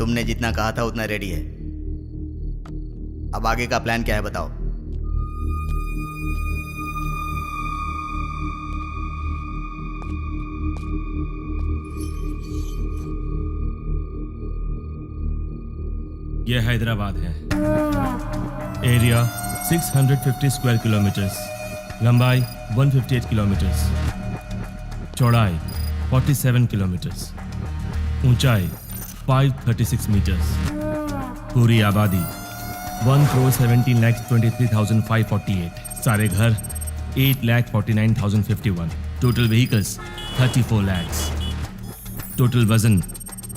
तुमने जितना कहा था उतना रेडी है। अब आगे का प्लान क्या है बताओ। यह हैदराबाद है। एरिया 650 स्क्वायर किलोमीटर्स, लंबाई 158 किलोमीटर्स, चौड़ाई 47 किलोमीटर्स, ऊंचाई 536 मीटर्स, पूरी आबादी 1,17,23,548, सारे घर 8,49,051, टोटल व्हीकल्स 34 lakhs, टोटल वजन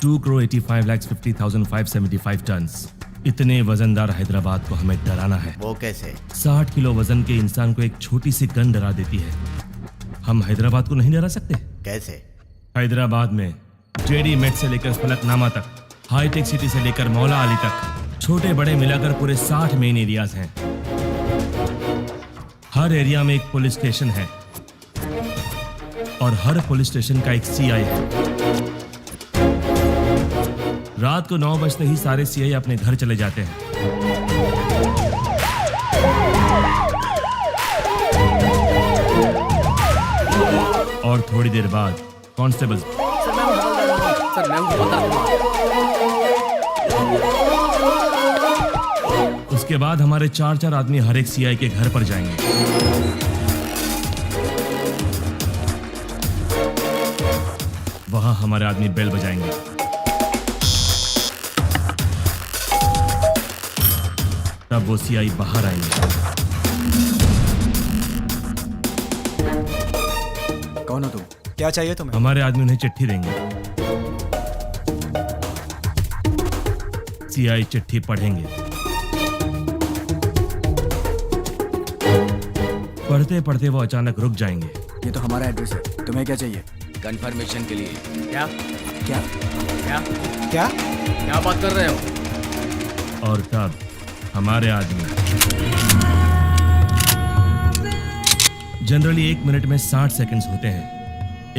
2,85,50,575 टन्स। इतने वजनदार हैदराबाद को हमें डराना है। वो कैसे? 60 किलो वजन के इंसान को एक छोटी सी गन डरा देती है। हम हैदराबाद को नहीं डरा सकते। कैसे? हैदराबाद में जेडी मेट से लेकर फलकनामा तक, हाईटेक सिटी से लेकर मौला अली तक, छोटे बड़े मिलाकर पूरे 60 मेन एरियाज हैं। हर एरिया में एक पुलिस स्टेशन है और हर पुलिस स्टेशन का एक सीआई है। रात को 9 बजते ही सारे सीआई अपने घर चले जाते हैं। और थोड़ी देर बाद कांस्टेबल उसके बाद हमारे 4 आदमी हर एक सीआई के घर पर जाएंगे। वहां हमारे आदमी बेल बजाएंगे। तब वो सीआई बाहर आएंगे। कौन हो तुम? क्या चाहिए तुम्हें? हमारे आदमी उन्हें चिट्ठी देंगे। सीआई चिट्ठी पढ़ेंगे। पढ़ते पढ़ते वो अचानक रुक जाएंगे। ये तो हमारा एड्रेस है, तुम्हें क्या चाहिए? कंफर्मेशन के लिए। क्या क्या क्या क्या क्या बात कर रहे हो? और तब हमारे आदमी जनरली 1 मिनट में 60 सेकंड्स होते हैं।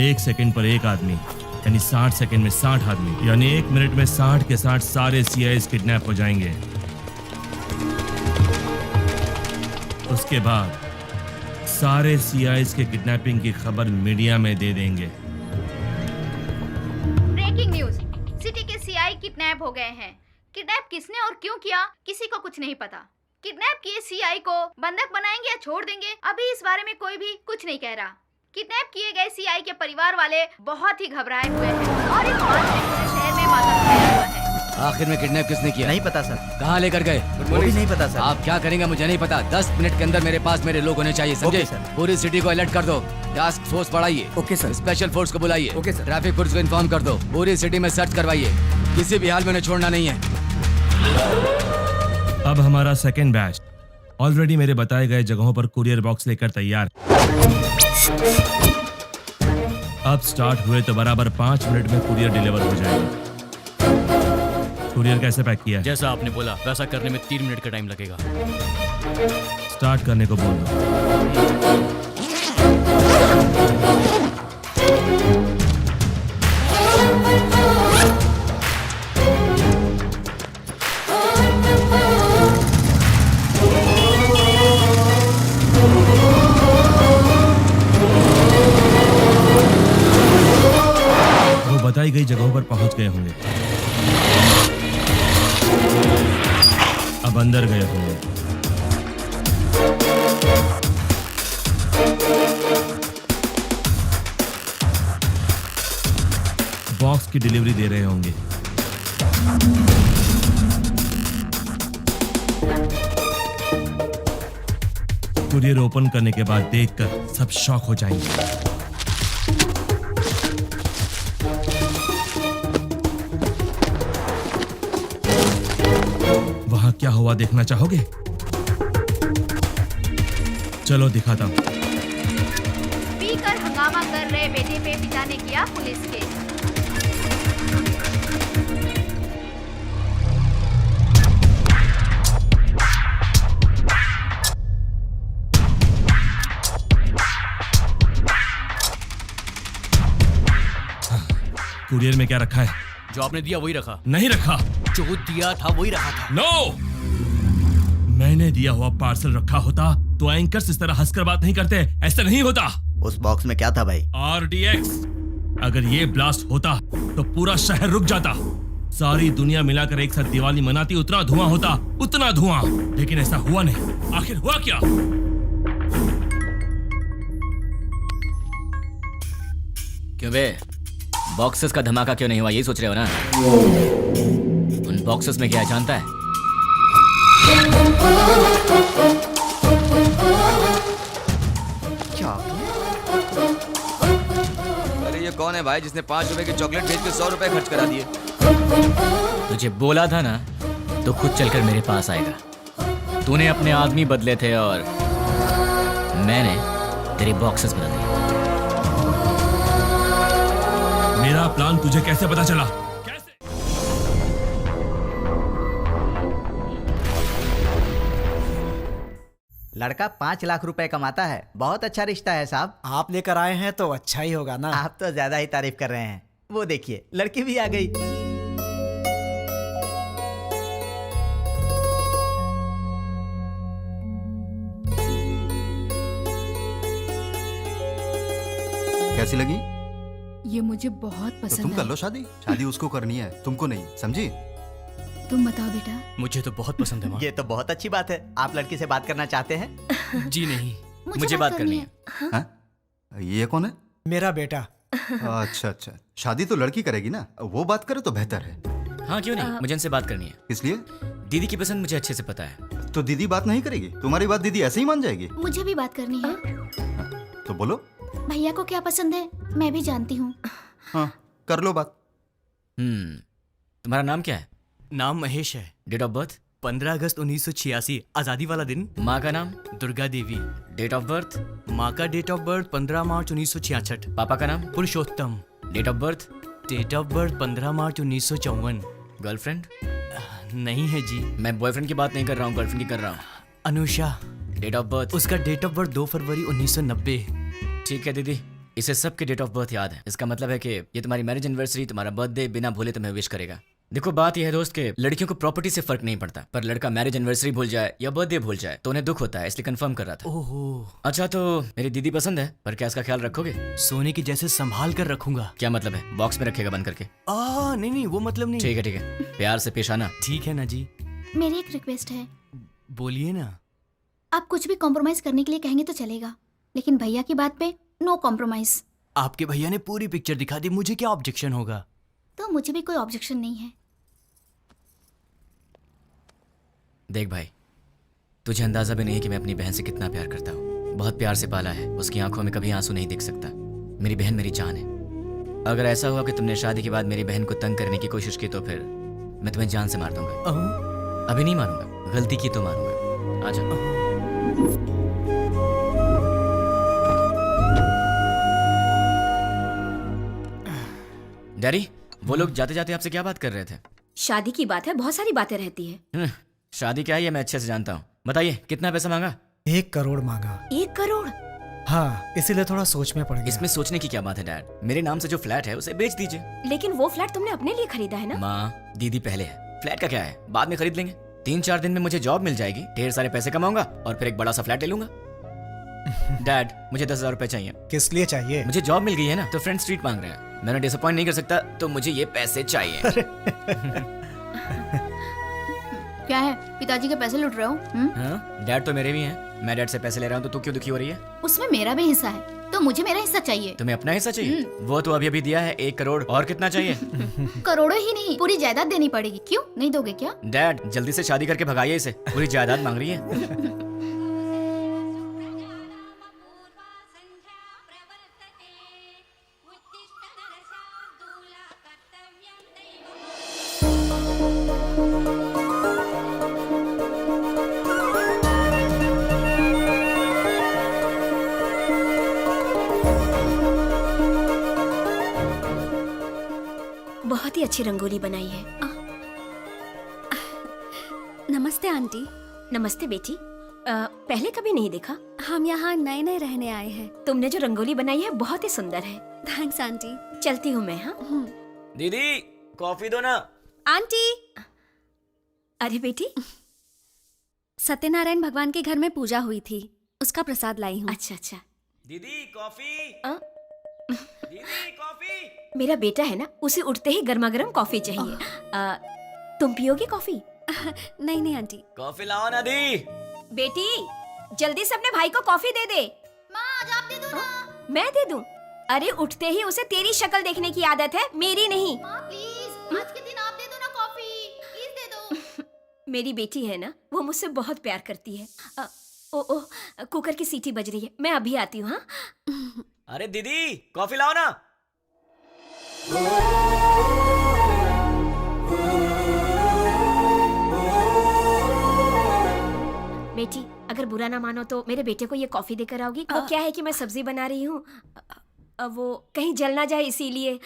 1 सेकंड पर एक आदमी यानी 60 सेकंड में 60 आदमी, यानी 1 मिनट में 60 के 60 सारे सीआईएस किडनैप हो जाएंगे। उसके बाद सारे सीआईएस के किडनैपिंग की खबर मीडिया में दे देंगे। ब्रेकिंग न्यूज, सिटी के सीआई किडनैप हो गए हैं। किडनैप किसने और क्यों किया किसी को कुछ नहीं पता। किडनैप किए सीआई को बंधक बनाएंगे या छोड़ देंगे, अभी इस बारे में कोई भी कुछ नहीं कह रहा। किडनैप किए गए सीआई के परिवार वाले बहुत ही घबराए हुए हैं और इस बात से पूरे शहर में मातम फैला हुआ है। आखिर में किडनैप किसने किया? नहीं पता सर। कहाँ लेकर गए? वो भी नहीं पता सर। आप क्या करेंगे मुझे नहीं पता। 10 मिनट के अंदर मेरे पास मेरे लोग होने चाहिए, समझे? Okay sir. पूरी सिटी को अलर्ट कर दो। टास्क फोर्स बढ़ाइए। Okay sir. स्पेशल फोर्स को बुलाइए। Okay sir. ट्रैफिक पुलिस को इन्फॉर्म कर दो। पूरी सिटी में सर्च करवाइए। किसी भी हाल में उन्हें छोड़ना नहीं है। अब हमारा सेकेंड बैच ऑलरेडी मेरे बताए गए जगहों पर कुरियर बॉक्स लेकर तैयार। अब स्टार्ट हुए तो बराबर 5 मिनट में कुरियर डिलीवर हो जाएगा। कुरियर कैसे पैक किया है? जैसा आपने बोला वैसा करने में 3 मिनट का टाइम लगेगा। स्टार्ट करने को बोल दो। वो बताई गई जगहों पर पहुंच गए होंगे। अब अंदर गए होंगे। बॉक्स की डिलीवरी दे रहे होंगे। कुरियर ओपन करने के बाद देखकर सब शॉक हो जाएंगे। वहां क्या हुआ देखना चाहोगे? चलो दिखाता हूं। पीकर हंगामा कर रहे बेटे पे पिता ने किया पुलिस केस। कुरियर में क्या रखा है? जो आपने दिया वही रखा। नहीं रखा। जो दिया था वही रखा था। नो, मैंने दिया हुआ पार्सल रखा होता तो एंकर्स इस तरह हंसकर बात नहीं करते, ऐसा नहीं होता। उस बॉक्स में क्या था भाई? RDX। अगर ये ब्लास्ट होता तो पूरा शहर रुक जाता, सारी दुनिया मिलाकर एक साथ दिवाली मनाती, उतना धुआं होता, उतना धुआं। लेकिन ऐसा हुआ नहीं। आखिर हुआ क्या? क्यों बे, बॉक्सेस का धमाका क्यों नहीं हुआ, यही सोच रहे हो ना? उन बॉक्सेस में क्या है जानता है? क्या? अरे ये कौन है भाई जिसने 5 रुपए की चॉकलेट बेच के 100 रुपए खर्च करा दिए? तुझे बोला था ना तो खुद चलकर मेरे पास आएगा। तूने अपने आदमी बदले थे और मैंने तेरी बॉक्सेस बदल दिए। मेरा प्लान तुझे कैसे पता चला? कैसे? लड़का 5 लाख रुपए कमाता है, बहुत अच्छा रिश्ता है साहब। आप लेकर आए हैं तो अच्छा ही होगा ना। आप तो ज्यादा ही तारीफ कर रहे हैं। वो देखिए, लड़की भी आ गई। कैसी लगी? ये मुझे बहुत तो पसंद तुम कर है। लो शादी। शादी उसको करनी है, तुमको नहीं, समझी? तुम बताओ बेटा। मुझे तो बहुत पसंद है माँ। ये तो बहुत अच्छी बात है। आप लड़की से बात करना चाहते हैं? जी नहीं। मुझे बात करनी है। हाँ? ये कौन है? मेरा बेटा। अच्छा अच्छा, शादी तो लड़की करेगी ना, वो बात करे तो बेहतर है। हाँ क्यों नहीं, मुझे इनसे बात करनी है। इसलिए दीदी की पसंद मुझे अच्छे से पता है। तो दीदी बात नहीं करेगी? तुम्हारी बात दीदी ऐसे ही मान जाएगी? मुझे भी बात करनी है। तो बोलो। भैया को क्या पसंद है मैं भी जानती हूँ। हाँ, कर लो बात। तुम्हारा नाम क्या है? नाम महेश है। Date of birth? 15 अगस्त 1986, आजादी वाला दिन। माँ का नाम? Durga Devi. Date of birth? माँ का डेट ऑफ बर्थ 15 मार्च 1966। पापा का नाम? Purushottam. Date of birth? Date of birth 15 March 1954। Girlfriend? नहीं है जी। मैं बॉयफ्रेंड की बात नहीं कर रहा हूँ, गर्लफ्रेंड की कर रहा हूँ। अनुषा। Date of birth? उसका डेट ऑफ बर्थ 2 फरवरी 1990। ठीक है दीदी, इसे सबके डेट ऑफ बर्थ याद है। इसका मतलब है कि ये तुम्हारी मैरिज एनिवर्सरी, तुम्हारा बर्थडे बिना भूले तुम्हें विश करेगा। देखो बात यह है दोस्त के लड़कियों को प्रॉपर्टी से फर्क नहीं पड़ता, पर लड़का मैरिज एनिवर्सरी भूल जाए या बर्थडे भूल जाए तो उन्हें दुख होता है, इसलिए कंफर्म कर रहा था। ओहो। अच्छा तो मेरी दीदी पसंद है, पर क्या इसका ख्याल रखोगे? सोने की जैसे संभाल कर रखूंगा। क्या मतलब है, बॉक्स में रखेगा बंद करके? नहीं वो मतलब नहीं। ठीक है, प्यार से पेश आना। ठीक है ना जी। मेरी एक रिक्वेस्ट है। बोलिए ना। आप कुछ भी कॉम्प्रोमाइज करने के लिए कहेंगे तो चलेगा, लेकिन भैया की बात पे नो कॉम्प्रोमाइज। आपके भैया ने पूरी पिक्चर दिखा दी, मुझे क्या ऑब्जेक्शन होगा? तो मुझे भी कोई ऑब्जेक्शन नहीं है। देख भाई, तुझे अंदाजा भी नहीं है कि मैं अपनी बहन से कितना प्यार करता हूँ। बहुत प्यार से पाला है, उसकी आंखों में कभी आंसू नहीं दिख सकता। मेरी बहन मेरी जान है। अगर ऐसा हुआ कि तुमने शादी के बाद मेरी बहन को तंग करने की कोशिश की तो फिर मैं तुम्हें जान से मार दूंगा। अभी नहीं मारूंगा, गलती की तो मारूंगा। आजा। डैडी, वो लोग जाते जाते आपसे क्या बात कर रहे थे? शादी की बात है, बहुत सारी बातें रहती है। शादी क्या है ये मैं अच्छे से जानता हूँ। बताइए कितना पैसा मांगा? 1 करोड़ मांगा। 1 करोड़? हाँ, इसीलिए थोड़ा सोच में पड़ गया। इसमें सोचने की क्या बात है डैड? मेरे नाम से जो फ्लैट है उसे बेच दीजिए। लेकिन वो फ्लैट तुमने अपने लिए खरीदा है ना? माँ, दीदी पहले है, फ्लैट का क्या है, बाद में खरीद लेंगे। 3-4 दिन में मुझे जॉब मिल जाएगी, ढेर सारे पैसे कमाऊंगा और फिर एक बड़ा सा फ्लैट ले लूंगा। डैड, मुझे 10,000 रुपए चाहिए। किस लिए चाहिए? मुझे जॉब मिल गई है ना, तो फ्रेंड स्ट्रीट मांग रहे हैं। मैंने डिसअपॉइंट नहीं कर सकता, तो मुझे ये पैसे चाहिए। क्या है, पिताजी के पैसे लूट रहे हो? हाँ, डैड तो मेरे भी हैं। मैं डैड से पैसे ले रहा हूँ तो तू क्यों दुखी हो रही है? उसमें मेरा भी हिस्सा है, तो मुझे मेरा हिस्सा चाहिए। तुम्हें अपना हिस्सा चाहिए? वो तो अभी अभी दिया है 1 करोड़, और कितना चाहिए? करोड़ों ही नहीं, पूरी जायदाद देनी पड़ेगी। क्यों नहीं दोगे क्या? डैड, जल्दी से शादी करके भगाइए इसे, पूरी जायदाद मांग रही है। बहुत ही अच्छी रंगोली बनाई है। नमस्ते आंटी। नमस्ते बेटी। पहले कभी नहीं देखा। हम यहाँ नए नए रहने आए हैं। तुमने जो रंगोली बनाई है बहुत ही सुंदर है। Thanks aunty. चलती हूँ मैं। हाँ दीदी, कॉफी दो ना। आंटी, अरे बेटी, सत्यनारायण भगवान के घर में पूजा हुई थी, उसका प्रसाद लाई हूँ। अच्छा अच्छा। दीदी कॉफी। अ? दीदी कॉफी। मेरा बेटा है ना, उसे उठते ही गर्मा गर्म कॉफी चाहिए। तुम पियोगे कॉफी? नहीं नहीं आंटी। कॉफी लाओ ना दी। बेटी, जल्दी से अपने भाई को कॉफी दे दे। माँ आज आप दे दो ना। मैं दे दूं? अरे उठते ही उसे तेरी शक्ल देखने की आदत है, मेरी नहीं। माँ प्लीज आज के दिन आप दे दो ना कॉफी, प्लीज दे दो। मेरी बेटी है ना, वो मुझसे बहुत प्यार करती है। ओ कुकर की सीटी बज रही है, मैं अभी आती हूँ। हाँ अरे दीदी कॉफी लाओ ना। बेटी, अगर बुरा ना मानो तो मेरे बेटे को ये कॉफी देकर आओगी? वो क्या है कि मैं सब्जी बना रही हूँ, वो कहीं जल ना जाए इसीलिए।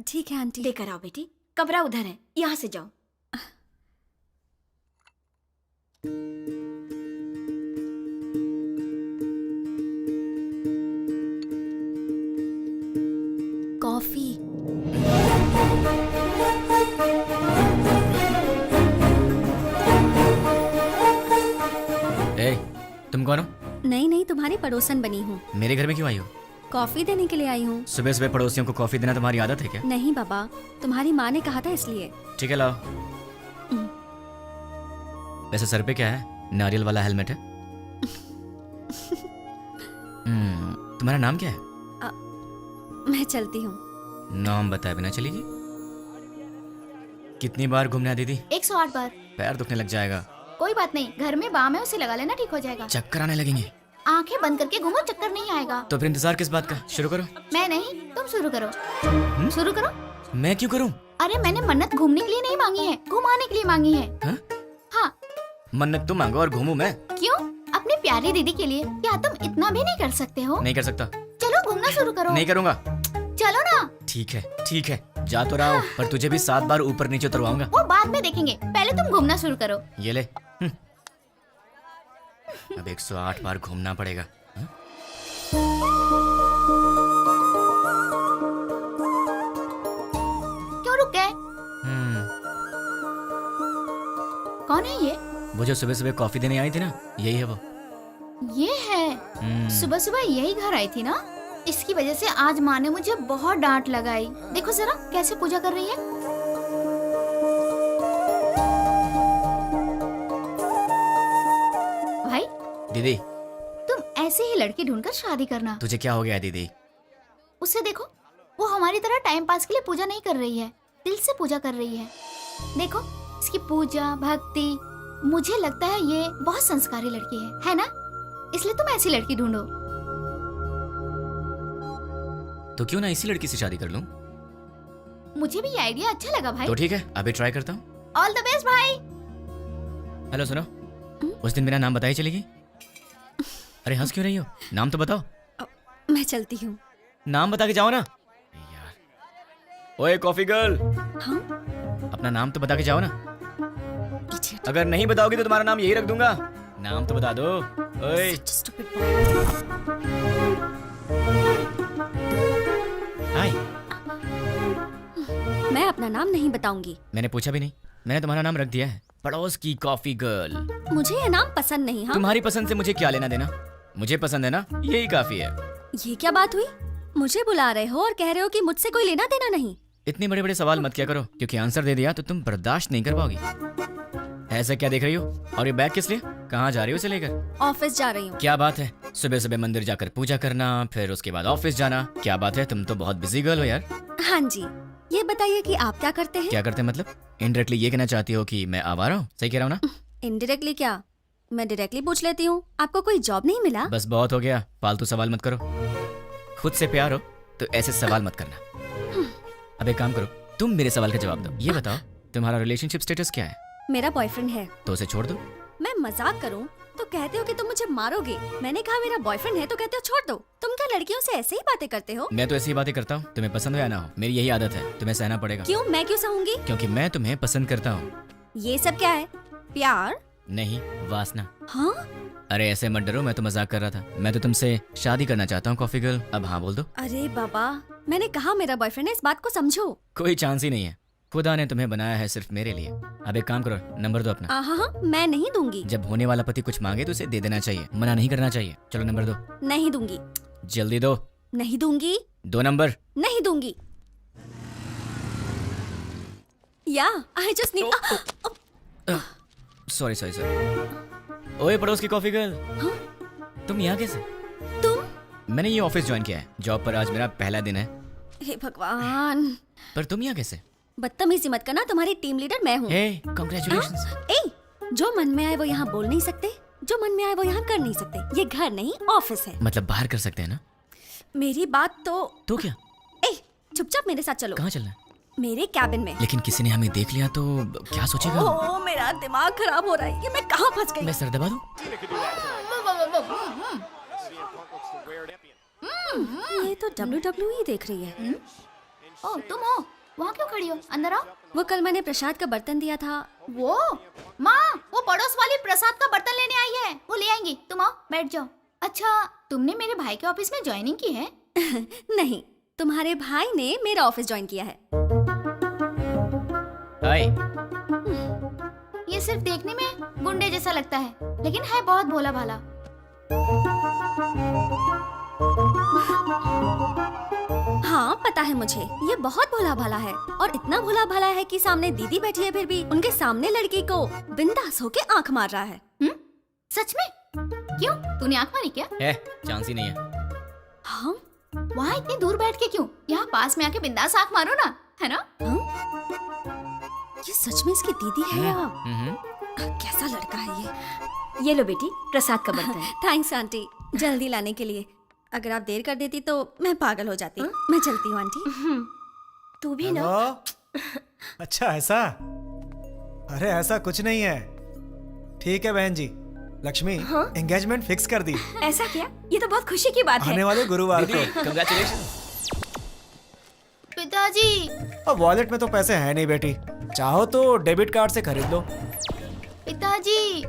ठीक है आंटी। देकर आओ बेटी, कमरा उधर है, यहाँ से जाओ। कॉफी। ए, तुम कौन हो? नहीं नहीं, तुम्हारी पड़ोसन बनी हूँ। मेरे घर में क्यों आई हो? कॉफी देने के लिए आई हूँ। सुबह सुबह पड़ोसियों को कॉफी देना तुम्हारी आदत है क्या? नहीं बाबा, तुम्हारी माँ ने कहा था इसलिए। ठीक है लाओ। वैसे सर पे क्या है? नारियल वाला हेलमेट है? तुम्हारा नाम क्या है? मैं चलती हूँ। नाम बताए बिना चलेगी? कितनी बार घूमना है दीदी? 108 बार। पैर दुखने लग जाएगा। कोई बात नहीं, घर में बाम है, उसे लगा लेना, ठीक हो जाएगा। चक्कर आने लगेंगे। आंखें बंद करके घूमो, चक्कर नहीं आएगा। तो फिर इंतजार किस बात का? शुरू करो। मैं नहीं, तुम शुरू करो। शुरू करो। मैं क्यों करूं? अरे मैंने मन्नत घूमने के लिए नहीं मांगी है, घुमाने के लिए मांगी है। हाँ? हाँ। मन्नत तुम मांगो और घूमूं मैं? क्यों? अपनी प्यारी दीदी के लिए क्या तुम इतना भी नहीं कर सकते हो? नहीं कर सकता। चलो घूमना शुरू करो। नहीं करूंगा। चलो ना। ठीक है जा तो रहा हूं, पर तुझे भी 7 बार ऊपर नीचे उतरवाऊंगा। वो बाद में देखेंगे, पहले तुम घूमना शुरू करो। ये ले। अब 108 बार घूमना पड़ेगा। हाँ? क्यों रुक गए? कौन है ये? वो जो सुबह सुबह कॉफी देने आई थी ना, यही है वो। ये है। सुबह सुबह यही घर आई थी ना, इसकी वजह से आज माँ ने मुझे बहुत डांट लगाई। देखो जरा कैसे पूजा कर रही है। भाई दीदी तुम ऐसे ही लड़की ढूंढकर शादी करना। तुझे क्या हो गया दीदी? उसे देखो, वो हमारी तरह टाइम पास के लिए पूजा नहीं कर रही है, दिल से पूजा कर रही है। देखो इसकी पूजा भक्ति, मुझे लगता है ये बहुत संस्कारी लड़की है ना? इसलिए तुम ऐसी लड़की ढूंढो। तो क्यों ना इसी लड़की से शादी कर लूं? मुझे भी ये आइडिया अच्छा लगा भाई। तो ठीक है, अभी ट्राई करता हूँ। ऑल द बेस्ट भाई। हेलो सुनो, उस दिन मेरा नाम बताई चलेगी? अरे हंस क्यों रही हो? नाम तो बताओ। मैं चलती हूँ। नाम बता के जाओ ना यार। ओए कॉफी गर्ल, हाँ? अपना नाम तो बता के जाओ ना। पीछे। अगर नहीं बताओगी तो तुम्हारा नाम यही रख दूंगा। नाम तो बता दो। ओए Stupid boy. हाय। मैं अपना नाम नहीं बताऊंगी। मैंने पूछा भी नहीं, मैंने तुम्हारा नाम रख दिया है, पड़ोस की कॉफी गर्ल। मुझे ये नाम पसंद नहीं। हाँ? तुम्हारी पसंद से मुझे क्या लेना देना? मुझे पसंद है ना, यही काफी है। ये क्या बात हुई? मुझे बुला रहे हो और कह रहे हो कि मुझसे कोई लेना देना नहीं। इतने बड़े बड़े सवाल मत किया करो, क्योंकि आंसर दे दिया तो तुम बर्दाश्त नहीं कर पाओगी। ऐसा क्या देख रही हो? और ये बैग किस लिए? कहाँ जा रही हो इसे लेकर? ऑफिस जा रही हूँ। क्या बात है, सुबह सुबह मंदिर जाकर पूजा करना, फिर उसके बाद ऑफिस जाना। क्या बात है, तुम तो बहुत बिजी गर्ल हो यार। हाँ जी, ये बताइए कि आप क्या करते हैं? क्या करते हैं मतलब? इनडायरेक्टली ये कहना चाहती हो कि मैं आवारा हूँ? सही कह रहा हूँ ना? इनडायरेक्टली क्या? मैं डायरेक्टली पूछ लेती हूँ, आपको कोई जॉब नहीं मिला? बस बहुत हो गया, फालतू सवाल मत करो। खुद से प्यार हो तो ऐसे सवाल मत करना। अब एक काम करो, तुम मेरे सवाल का जवाब दो। ये बताओ तुम्हारा रिलेशनशिप स्टेटस क्या है? मेरा बॉयफ्रेंड है। तो उसे छोड़ दो। मैं मजाक करूं तो कहते हो कि तुम मुझे मारोगे। मैंने कहा मेरा बॉयफ्रेंड है तो कहते हो छोड़ दो। तुम क्या लड़कियों से ऐसे ही बातें करते हो? मैं तो ऐसी ही बातें करता हूँ, तुम्हें पसंद हो या ना हो, मेरी यही आदत है, तुम्हें सहना पड़ेगा। क्यों? मैं क्यों सहूंगी? क्योंकि मैं तुम्हें पसंद करता हूँ। ये सब क्या है? प्यार? नहीं, वासना। हाँ? अरे ऐसे मत डरो, मैं तो मजाक कर रहा था। मैं तो तुमसे शादी करना चाहता हूँ कॉफी गर्ल। अब हाँ बोल दो। अरे बाबा, मैंने कहा मेरा बॉयफ्रेंड है, इस बात को समझो। कोई चांस ही नहीं है। खुदा ने तुम्हें बनाया है सिर्फ मेरे लिए। अब एक काम करो, नंबर दो अपना। हाँ, मैं नहीं दूंगी। जब होने वाला पति कुछ मांगे तो उसे दे देना चाहिए, मना नहीं करना चाहिए। चलो नंबर दो। नहीं दूंगी। जल्दी दो। नहीं दूंगी। 2 नंबर। नहीं दूंगी। या I just need. Sorry sorry sorry. ओए पड़ोस की कॉफी गर्ल, तुम यहाँ कैसे? तुम? मैंने ये ऑफिस ज्वाइन किया है, जॉब पर आज मेरा पहला दिन है। हे भगवान, पर तुम यहाँ कैसे? बदतमीजी मत करना, तुम्हारी टीम लीडर मैं हूँ। हे कांग्रेचुलेशंस। ए, जो मन में आए वो यहाँ बोल नहीं सकते, जो मन में आए वो यहाँ कर नहीं सकते। ये घर नहीं ऑफिस है। मतलब बाहर कर सकते हैं ना? मेरी बात तो क्या? ए, चुपचाप मेरे साथ चलो। कहाँ चलना है? मेरे कैबिन में। लेकिन किसी ने हमें देख लिया तो क्या सोचेगा? ओ, मेरा दिमाग खराब हो रहा है। ये मैं कहाँ फंस गई? मैं सर दबा दूं? ये तो WWE देख रही है। ओ तुम हो, वहाँ क्यों खड़ी हो? अंदर आओ। वो कल मैंने प्रसाद का बर्तन दिया था। वो माँ, वो पड़ोस वाली प्रसाद का बर्तन लेने आई है, वो ले आएंगी। तुम आओ, बैठ जाओ। अच्छा, तुमने मेरे भाई के ऑफिस में ज्वाइनिंग की है? नहीं, तुम्हारे भाई ने मेरा ऑफिस ज्वाइन किया है। हाय। ये सिर्फ देखने में गुंडे जैसा लगता है, लेकिन है बहुत भोला भाला। हाँ पता है मुझे, ये बहुत भोला भाला है। और इतना भोला भाला है कि सामने दीदी बैठी है फिर भी उनके सामने लड़की को बिंदास होके आंख मार रहा है। सच में? क्यों, तूने आंख मारी क्या? है, चांस ही नहीं है। हाँ? वहाँ इतनी दूर बैठ के क्यों? यहाँ पास में आके बिंदास आंख मारो ना, है ना? ये सच में इसकी दीदी है या कैसा लड़का है ये लो बेटी, प्रसाद का बर्तन। थैंक्स आंटी, जल्दी लाने के लिए। अगर आप देर कर देती तो मैं पागल हो जाती। मैं चलती हूँ आंटी। तू भी ना। हेलो? अच्छा ऐसा? अरे ऐसा कुछ नहीं है। ठीक है बहन जी, लक्ष्मी एंगेजमेंट फिक्स कर दी। ऐसा क्या? ये तो बहुत खुशी की बात है। आने वाले गुरुवार को। कांग्रेचुलेशंस। पिताजी। अब वॉलेट में तो पैसे हैं नहीं बेटी, चाहो तो डेबिट कार्ड से खरीद लो। पिताजी।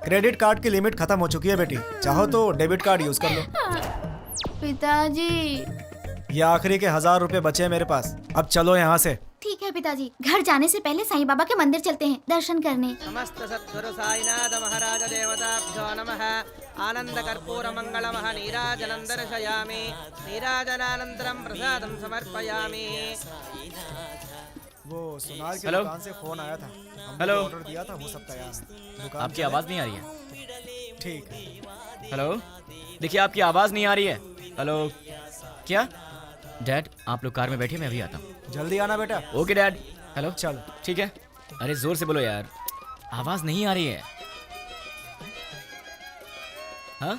क्रेडिट कार्ड की लिमिट खत्म हो चुकी है बेटी, चाहो तो डेबिट कार्ड यूज कर लो। पिताजी। ये आखिरी के 1000 रुपए बचे हैं मेरे पास, अब चलो यहाँ से। ठीक है पिताजी, घर जाने से पहले साईं बाबा के मंदिर चलते हैं दर्शन करने। समस्त सद्गुरु साईनाथ महाराज देवताभ्यो नमः। आनंद कर्पूर मंगलमः नीराजनं दर्शयामि। नीराजनानन्तरं प्रसादं समर्पयामि। वो सोनार की हेलो? दुकान से फोन आया था, हमने हेलो? जो ऑर्डर दिया था वो सब तैयार है। दुकान आपकी चले? आवाज नहीं आ रही है। ठीक है। हेलो, देखिए आपकी आवाज नहीं आ रही है। हेलो, क्या? डैड आप लोग कार में बैठिए, मैं अभी आता हूँ। जल्दी आना बेटा। Okay dad. हेलो, चलो। ठीक है। अरे जोर से बोलो यार, आवाज नहीं आ रही है। हाँ?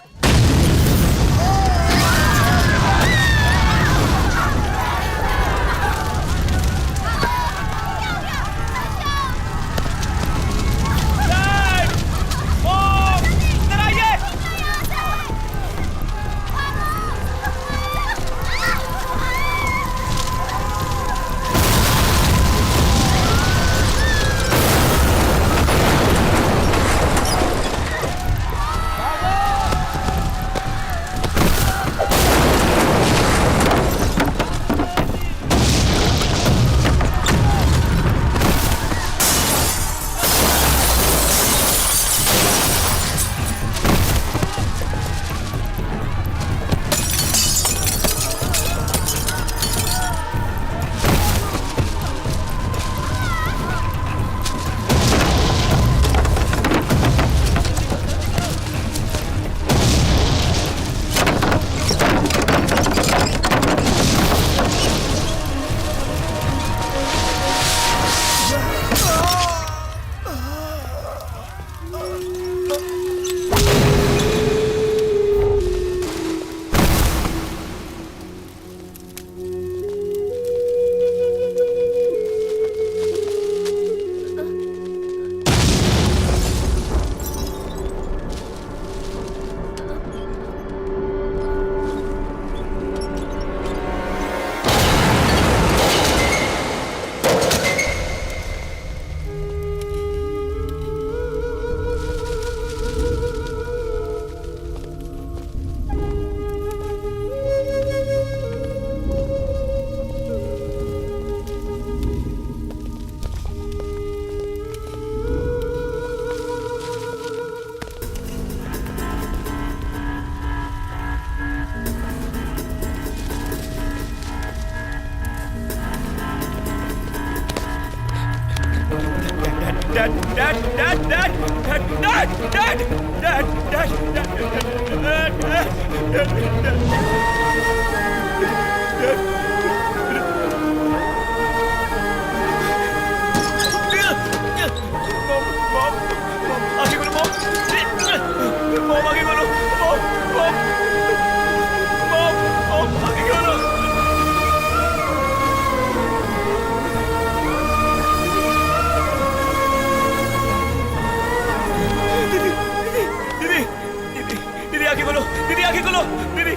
दीदी आंखें खोलो, दीदी आंखें खोलो, दीदी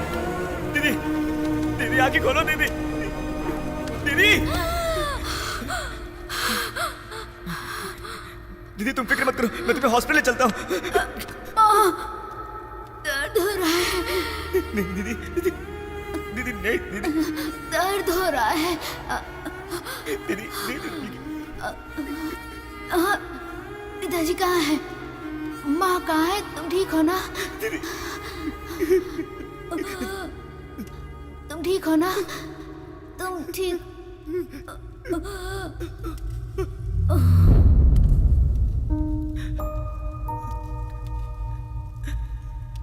दीदी दीदी आंखें खोलो, दीदी दीदी दीदी तुम फिक्र मत करो, मैं तुम्हें हॉस्पिटल ले चलता हूँ। दर्द हो रहा है। नहीं दीदी दीदी दीदी नहीं दीदी दर्द हो रहा है। दीदी दीदी पिताजी कहाँ है? माँ कहाँ है? तुम ठीक हो ना? तुम ठीक हो ना? तुम ठीक?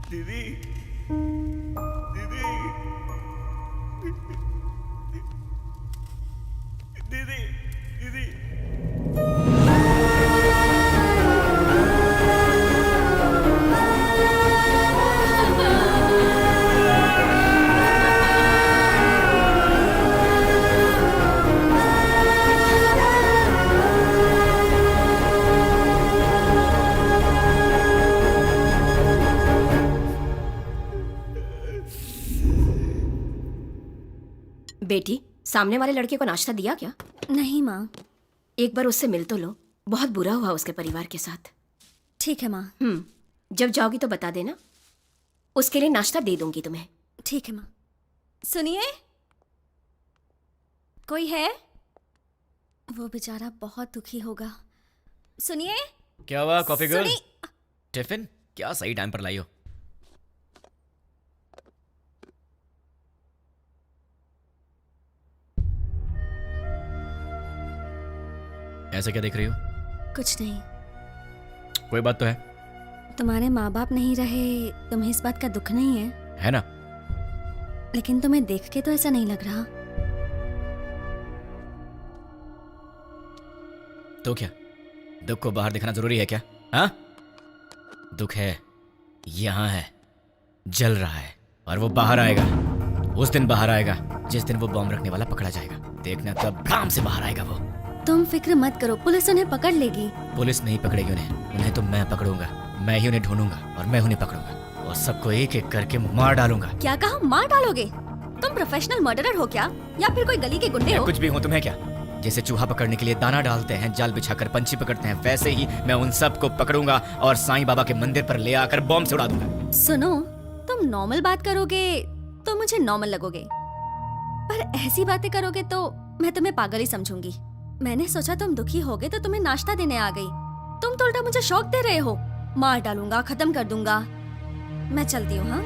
दीदी दीदी दीदी बेटी, सामने वाले लड़के को नाश्ता दिया क्या? नहीं माँ। एक बार उससे मिल तो लो, बहुत बुरा हुआ उसके परिवार के साथ। ठीक है माँ। जब जाओगी तो बता देना, उसके लिए नाश्ता दे दूंगी तुम्हें। ठीक है माँ। सुनिए, कोई है? वो बेचारा बहुत दुखी होगा। सुनिए। क्या हुआ कॉफी गर्ल? सुनी। टिफिन क्या सही टाइम पर लाई हो? ऐसे क्या देख रही हो? कुछ नहीं। कोई बात तो है? तुम्हारे माँ बाप नहीं रहे, तुम्हें इस बात का दुख नहीं है? है ना? लेकिन तुम्हें देख के तो ऐसा नहीं लग रहा। तो क्या दुख को बाहर दिखाना जरूरी है क्या? हाँ, दुख है, यहां है, जल रहा है, और वो बाहर आएगा। उस दिन बाहर आएगा जिस दिन वो बॉम्ब रखने वाला पकड़ा जाएगा। देखना तब काम से बाहर आएगा वो। तुम फिक्र मत करो, पुलिस उन्हें पकड़ लेगी। पुलिस नहीं पकड़ेगी उन्हें तो मैं पकड़ूंगा। मैं ही उन्हें ढूंढूंगा और मैं उन्हें पकड़ूंगा और सबको एक एक करके मार डालूंगा। क्या कहा? मार डालोगे? तुम प्रोफेशनल मर्डरर हो क्या, या फिर कोई गली के गुंडे हो? कुछ भी हूँ, तुम्हें क्या? जैसे चूहा पकड़ने के लिए दाना डालते हैं, जाल बिछाकर पंछी पकड़ते हैं, वैसे ही मैं उन सबको पकड़ूंगा और साईं बाबा के मंदिर पर ले आकर बॉम्ब से उड़ा दूंगा। सुनो, तुम नॉर्मल बात करोगे तो मुझे नॉर्मल लगोगे, पर ऐसी बातें करोगे तो मैं तुम्हें पागल ही समझूंगी। मैंने सोचा तुम दुखी होगे तो तुम्हें नाश्ता देने आ गई, तुम तो उल्टा मुझे शौक दे रहे हो। मार डालूंगा, खत्म कर दूंगा। मैं चलती हूँ। हाँ,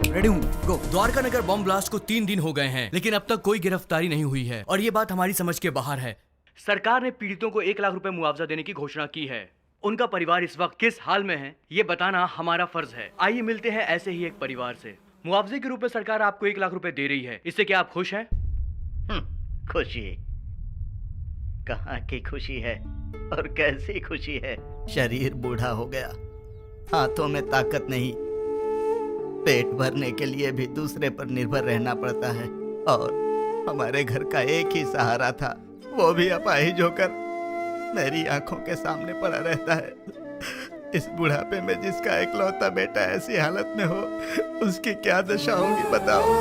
रेडी हूँ, गो। द्वारका नगर बॉम्ब ब्लास्ट को 3 दिन हो गए हैं, लेकिन अब तक कोई गिरफ्तारी नहीं हुई है और ये बात हमारी समझ के बाहर है। सरकार ने पीड़ितों को 1 लाख रुपए मुआवजा देने की घोषणा की है। उनका परिवार इस वक्त किस हाल में है, ये बताना हमारा फर्ज है। आइए मिलते हैं ऐसे ही एक परिवार से। मुआवजे के रूप में सरकार आपको 1 लाख रुपए दे रही है, इससे क्या आप खुश हैं? खुशी कहाँ की खुशी है और कैसी खुशी है? शरीर बूढ़ा हो गया, हाथों में ताकत नहीं, पेट भरने के लिए भी दूसरे पर निर्भर रहना पड़ता है और हमारे घर का एक ही सहारा था, वो भी अपाहिज होकर मेरी आंखों के सामने पड़ा रहता है। इस बुढ़ापे में जिसका इकलौता बेटा ऐसी हालत में हो, उसकी क्या दशा होगी बताओ।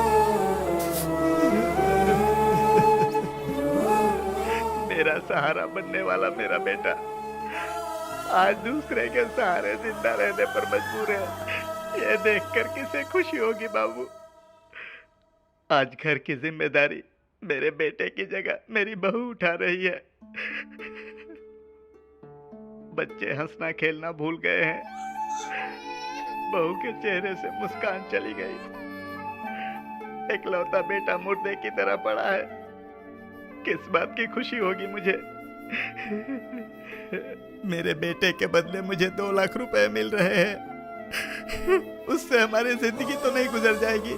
मेरा सहारा बनने वाला मेरा बेटा आज दूसरे के सहारे जिंदा रहने पर मजबूर है। ये देखकर किसे खुशी होगी बाबू। आज घर की जिम्मेदारी मेरे बेटे की जगह मेरी बहू उठा रही है। बच्चे हंसना खेलना भूल गए हैं, बहू के चेहरे से मुस्कान चली गई। इकलौता बेटा मुर्दे की तरह पड़ा है। किस बात की खुशी होगी मुझे? मेरे बेटे के बदले मुझे 2 लाख रुपए मिल रहे हैं। उससे हमारी जिंदगी तो नहीं गुजर जाएगी।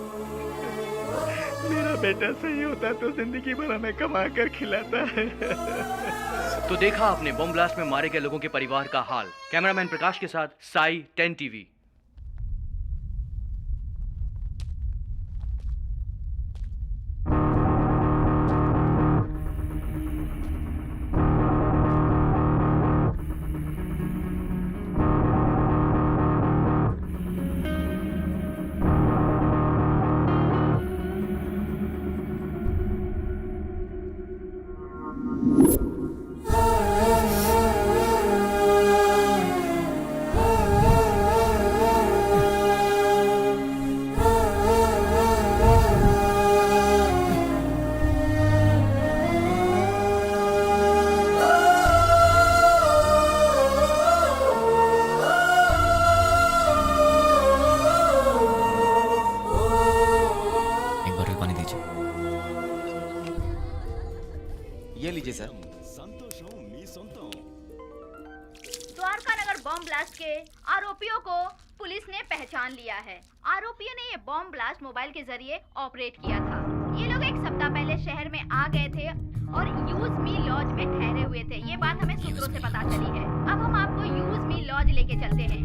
मेरा बेटा सही होता तो जिंदगी भर हमें कमा कर खिलाता है। तो देखा आपने बम ब्लास्ट में मारे गए लोगों के परिवार का हाल। कैमरामैन प्रकाश के साथ साई 10 टीवी। ये लीजिए सर। द्वारका नगर बॉम्ब ब्लास्ट के आरोपियों को पुलिस ने पहचान लिया है। आरोपियों ने ये बॉम्ब ब्लास्ट मोबाइल के जरिए ऑपरेट किया था। ये लोग 1 सप्ताह पहले शहर में आ गए थे और यूज मी लॉज में ठहरे हुए थे। ये बात हमें सूत्रों से पता चली है। अब हम आपको यूज मी लॉज लेके चलते हैं।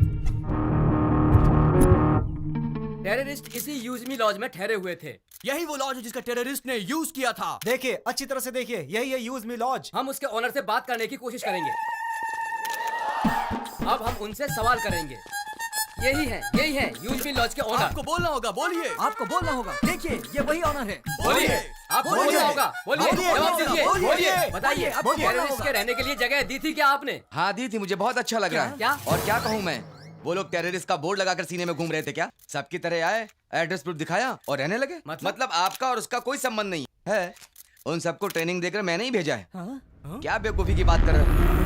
टेररिस्ट इसी यूज मी लॉज में ठहरे हुए थे। यही वो लॉज है जिसका टेररिस्ट ने यूज किया था। देखिए, अच्छी तरह से देखिए, यही है यूज मी लॉज। हम उसके ओनर से बात करने की कोशिश करेंगे। अब हम उनसे सवाल करेंगे। यही है यूज मी लॉज के ओनर। आपको बोलना होगा, बोलिए। आपको बोलना होगा। देखिए, ये वही ओनर है। बोलिए। आपको बोलना होगा, बोलिए। जवाब दीजिए, बोलिए। बताइए, टेररिस्ट के रहने के लिए जगह दी थी क्या आपने? हाँ दी थी, मुझे बहुत अच्छा लग रहा है। क्या? और क्या कहूँ मैं, वो लोग टेररिस्ट का बोर्ड लगाकर सीने में घूम रहे थे क्या? सबकी तरह आए, एड्रेस प्रूफ दिखाया और रहने लगे। मतलब आपका और उसका कोई संबंध नहीं है। उन सबको ट्रेनिंग देकर मैंने ही भेजा है। क्या बेवकूफी की बात कर रहे हो?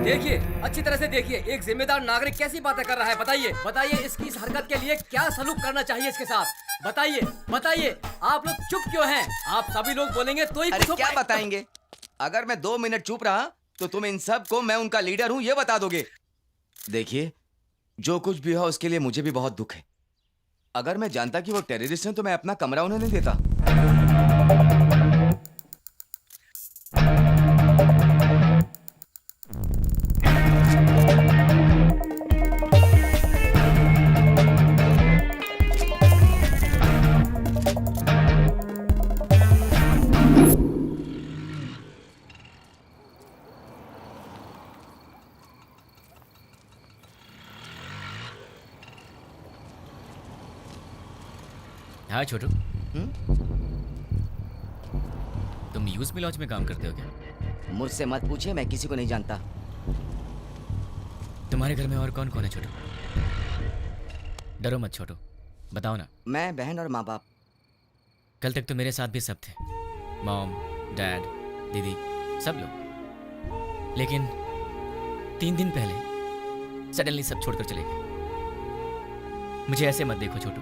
देखिए, अच्छी तरह से देखिए, एक जिम्मेदार नागरिक कैसी बातें कर रहा है। बताइए इसकी इस हरकत के लिए क्या सलूक करना चाहिए इसके साथ। बताइए, आप लोग चुप क्यों हैं? आप सभी लोग बोलेंगे तो ही अरे कुछ क्या बताएंगे? अगर मैं 2 मिनट चुप रहा तो तुम इन सब को मैं उनका लीडर हूं ये बता दोगे। देखिए, जो कुछ भी हुआ उसके लिए मुझे भी बहुत दुख है। अगर मैं जानता कि वो टेररिस्ट हैं तो मैं अपना कमरा उन्हें नहीं देता। हाँ छोटू, तुम यूज मी लॉज में काम करते हो क्या? मुझसे मत पूछिए, मैं किसी को नहीं जानता। तुम्हारे घर में और कौन कौन है छोटू? डरो मत छोटू, बताओ ना। मैं, बहन और माँ बाप। कल तक तो मेरे साथ भी सब थे, मॉम, डैड, दीदी, सब लोग। लेकिन 3 दिन पहले सडनली सब छोड़कर चले गए। मुझे ऐसे मत देखो छोटू,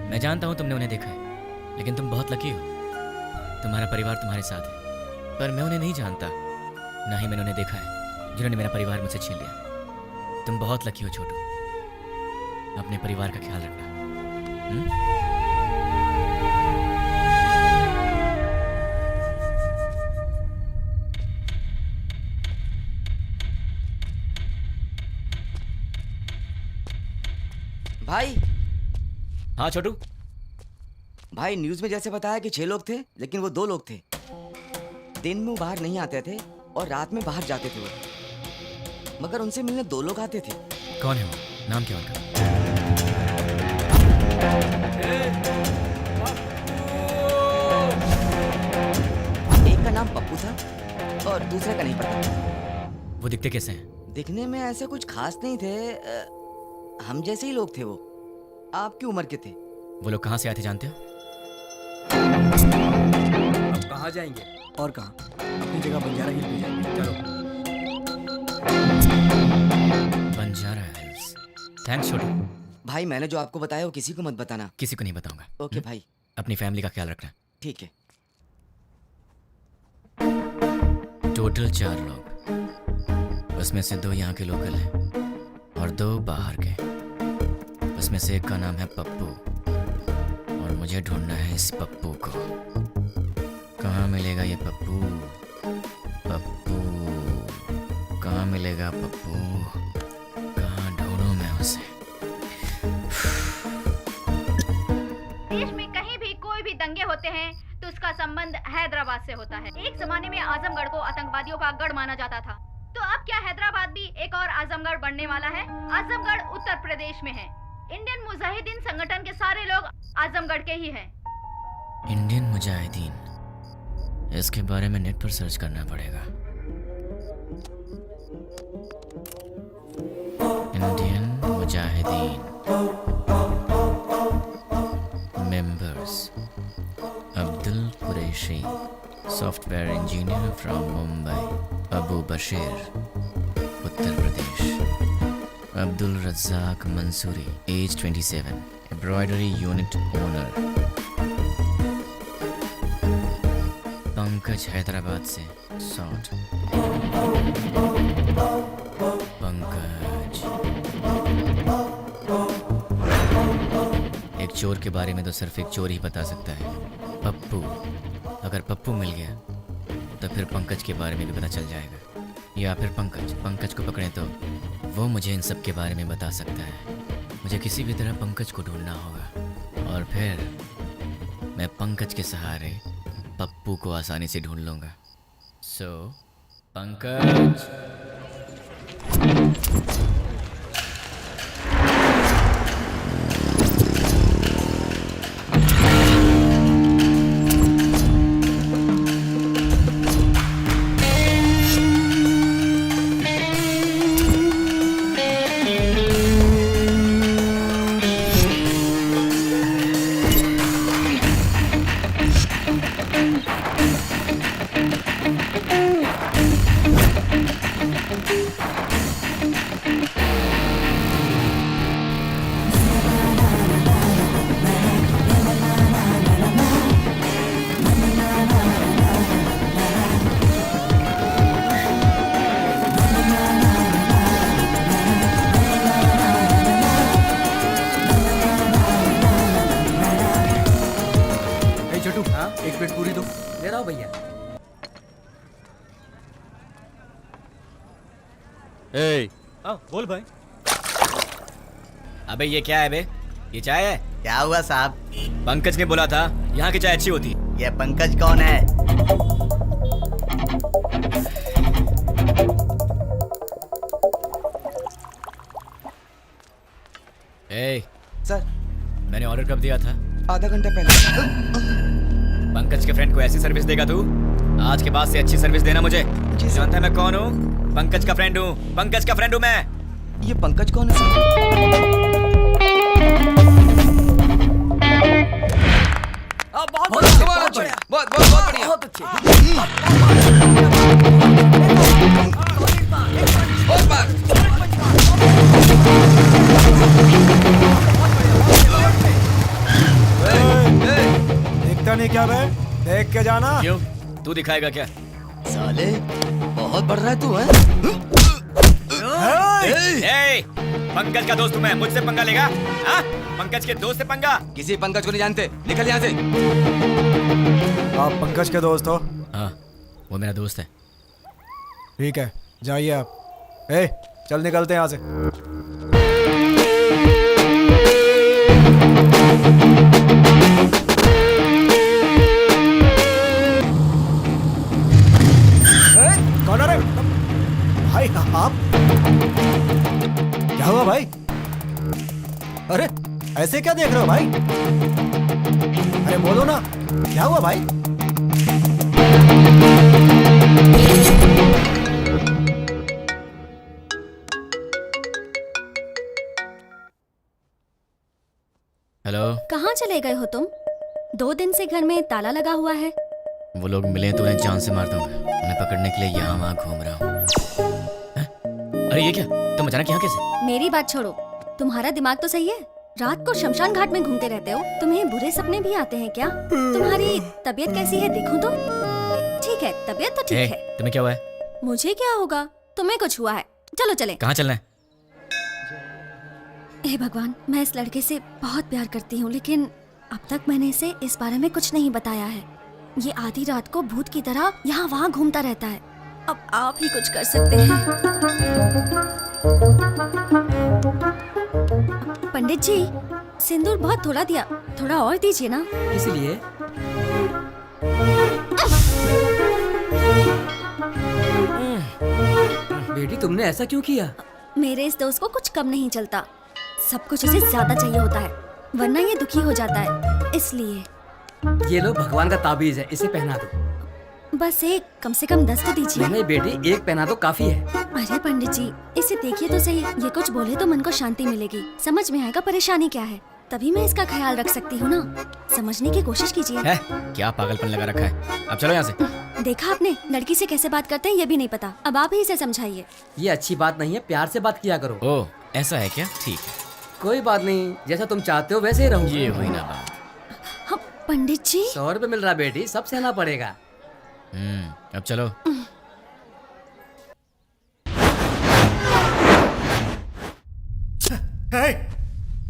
मैं जानता हूं तुमने उन्हें देखा है, लेकिन तुम बहुत लकी हो। तुम्हारा परिवार तुम्हारे साथ है, पर मैं उन्हें नहीं जानता, ना ही मैंने उन्हें देखा है जिन्होंने मेरा परिवार मुझसे छीन लिया। तुम बहुत लकी हो छोटू, अपने परिवार का ख्याल रखना। भाई। हाँ छोटू। भाई, न्यूज में जैसे बताया कि 6 लोग थे, लेकिन वो 2 लोग थे। दिन में वो बाहर नहीं आते थे और रात में बाहर जाते थे वो। मगर उनसे मिलने 2 लोग आते थे। कौन है वो? नाम क्या उनका? एक का नाम पप्पू था और दूसरे का नहीं पता। वो दिखते कैसे हैं? दिखने में ऐसा कुछ खास नहीं थे। हम जैसे ही लोग थे वो। आपकी उम्र के थे। वो लोग कहाँ से आए थे जानते हो? कहाँ जाएंगे? और कहाँ? अपनी जगह बंजारा हिल पे जाएंगे। चलो। बंजारा हिल्स। थैंक्स छोटू। भाई मैंने जो आपको बताया वो किसी को मत बताना। किसी को नहीं बताऊंगा। ओके भाई। अपनी फैमिली का ख्याल रखना। ठीक है। टोटल 4 लोग, उसमें से 2 यहाँ के लोकल हैं और 2 बाहर के। उसमें से एक का नाम है पप्पू और मुझे ढूंढना है इस पप्पू को। कहाँ मिलेगा ये पप्पू? पप्पू कहाँ मिलेगा? पप्पू कहाँ ढूंढूं मैं उसे? देश में कहीं भी कोई भी दंगे होते हैं तो उसका संबंध हैदराबाद से होता है। एक जमाने में आजमगढ़ को आतंकवादियों का गढ़ माना जाता था, तो अब क्या हैदराबाद भी एक और आजमगढ़ बनने वाला है? आजमगढ़ उत्तर प्रदेश में है। इंडियन मुजाहिदीन संगठन के सारे लोग आजमगढ़ के ही हैं। इंडियन मुजाहिदीन, इसके बारे में नेट पर सर्च करना पड़ेगा। Indian Mujahideen members Abdul Qureshi, software engineer from Mumbai, Abu Bashir Uttar Pradesh, Abdul Razzaq Mansuri age 27, embroidery unit owner, Pankaj Hyderabad से 60। पंकज एक चोर के बारे में तो सिर्फ एक चोर ही बता सकता है, पप्पू। अगर पप्पू मिल गया तो फिर पंकज के बारे में भी पता चल जाएगा, या फिर पंकज को पकड़े तो वो मुझे इन सब के बारे में बता सकता है। मुझे किसी भी तरह पंकज को ढूंढना होगा और फिर मैं पंकज के सहारे पप्पू को आसानी से ढूंढ लूंगा। सो पंकज। एक प्लेट पूरी दो। ले रहा हूँ भैया। बोल भाई। अबे ये क्या है बे? ये चाय है? क्या हुआ साहब? पंकज ने बोला था यहाँ की चाय अच्छी होती। ये पंकज कौन है? ए, सर मैंने ऑर्डर कब दिया था? आधा घंटा पहले। पंकज के फ्रेंड को ऐसी सर्विस देगा तू? आज के बाद से अच्छी सर्विस देना मुझे। जानता है मैं कौन हूँ? पंकज का फ्रेंड हूँ। पंकज का फ्रेंड हूँ मैं। ये पंकज कौन है सर? बहुत बढ़िया। बहुत अच्छे। बहुत बार। दिखता नहीं क्या बे? देख के जाना। क्यों? तू दिखाएगा क्या? साले बहुत बढ़ रहा है तू, है? ए, पंकज का दोस्त हूँ मैं, मुझसे पंगा लेगा? हाँ? पंकज के दोस्त से पंगा? किसी पंकज को नहीं जानते, निकल यहाँ से। आप पंकज के दोस्त हो? हाँ, वो मेरा दोस्त है। ठीक है, जाइए आप। चल निकलते हैं यहाँ से। कौन है रे? भाई आप? क्या हुआ भाई? अरे ऐसे क्या देख रहे हो भाई? अरे बोलो ना, क्या हुआ भाई? हेलो। कहाँ चले गए हो तुम? 2 दिन से घर में ताला लगा हुआ है। वो लोग मिले तो उन्हें जान से मार दूंगा। उन्हें पकड़ने के लिए यहाँ वहाँ घूम रहा हूँ। हैं? अरे ये क्या, तुम अचानक यहाँ कैसे? मेरी बात छोड़ो, तुम्हारा दिमाग तो सही है। रात को शमशान घाट में घूमते रहते हो। तुम्हें बुरे सपने भी आते हैं क्या? तुम्हारी तबीयत कैसी है देखूं तो? ठीक है, तबीयत तो ठीक है। तुम्हें क्या हुआ है? मुझे क्या होगा, तुम्हें कुछ हुआ है। चलो चले। कहाँ चलना है? हे भगवान, मैं इस लड़के से बहुत प्यार करती हूँ, लेकिन अब तक मैंने इसे इस बारे में कुछ नहीं बताया है। ये आधी रात को भूत की तरह यहाँ वहाँ घूमता रहता है। अब आप ही कुछ कर सकते हैं। पंडित जी, सिंदूर बहुत थोड़ा दिया, थोड़ा और दीजिए ना। इसलिए बेटी तुमने ऐसा क्यों किया? मेरे इस दोस्त को कुछ कम नहीं चलता, सब कुछ उसे ज्यादा चाहिए होता है, वरना ये दुखी हो जाता है। इसलिए ये लो भगवान का ताबीज है, इसे पहना दो। बस एक, कम से कम 10 तो दीजिए। नहीं बेटी, एक पहना दो काफी है। अरे पंडित जी, इसे देखिए तो सही, ये कुछ बोले तो मन को शांति मिलेगी, समझ में आएगा परेशानी क्या है, तभी मैं इसका ख्याल रख सकती हूँ ना। समझने की कोशिश कीजिए। है? क्या पागलपन लगा रखा है? अब चलो यहाँ से। देखा आपने, लड़की से कैसे बात करते हैं ये भी नहीं पता। अब आप ही इसे समझाइए। ये अच्छी बात नहीं है, प्यार से बात किया करो। ओह, ऐसा है क्या? ठीक है, कोई बात नहीं, जैसा तुम चाहते हो वैसे ही रहूंगा। ये हुई ना बात। हाँ, पंडित जी 100 रुपए मिल रहा बेटी, सब सहना पड़ेगा। अब चलो। हे,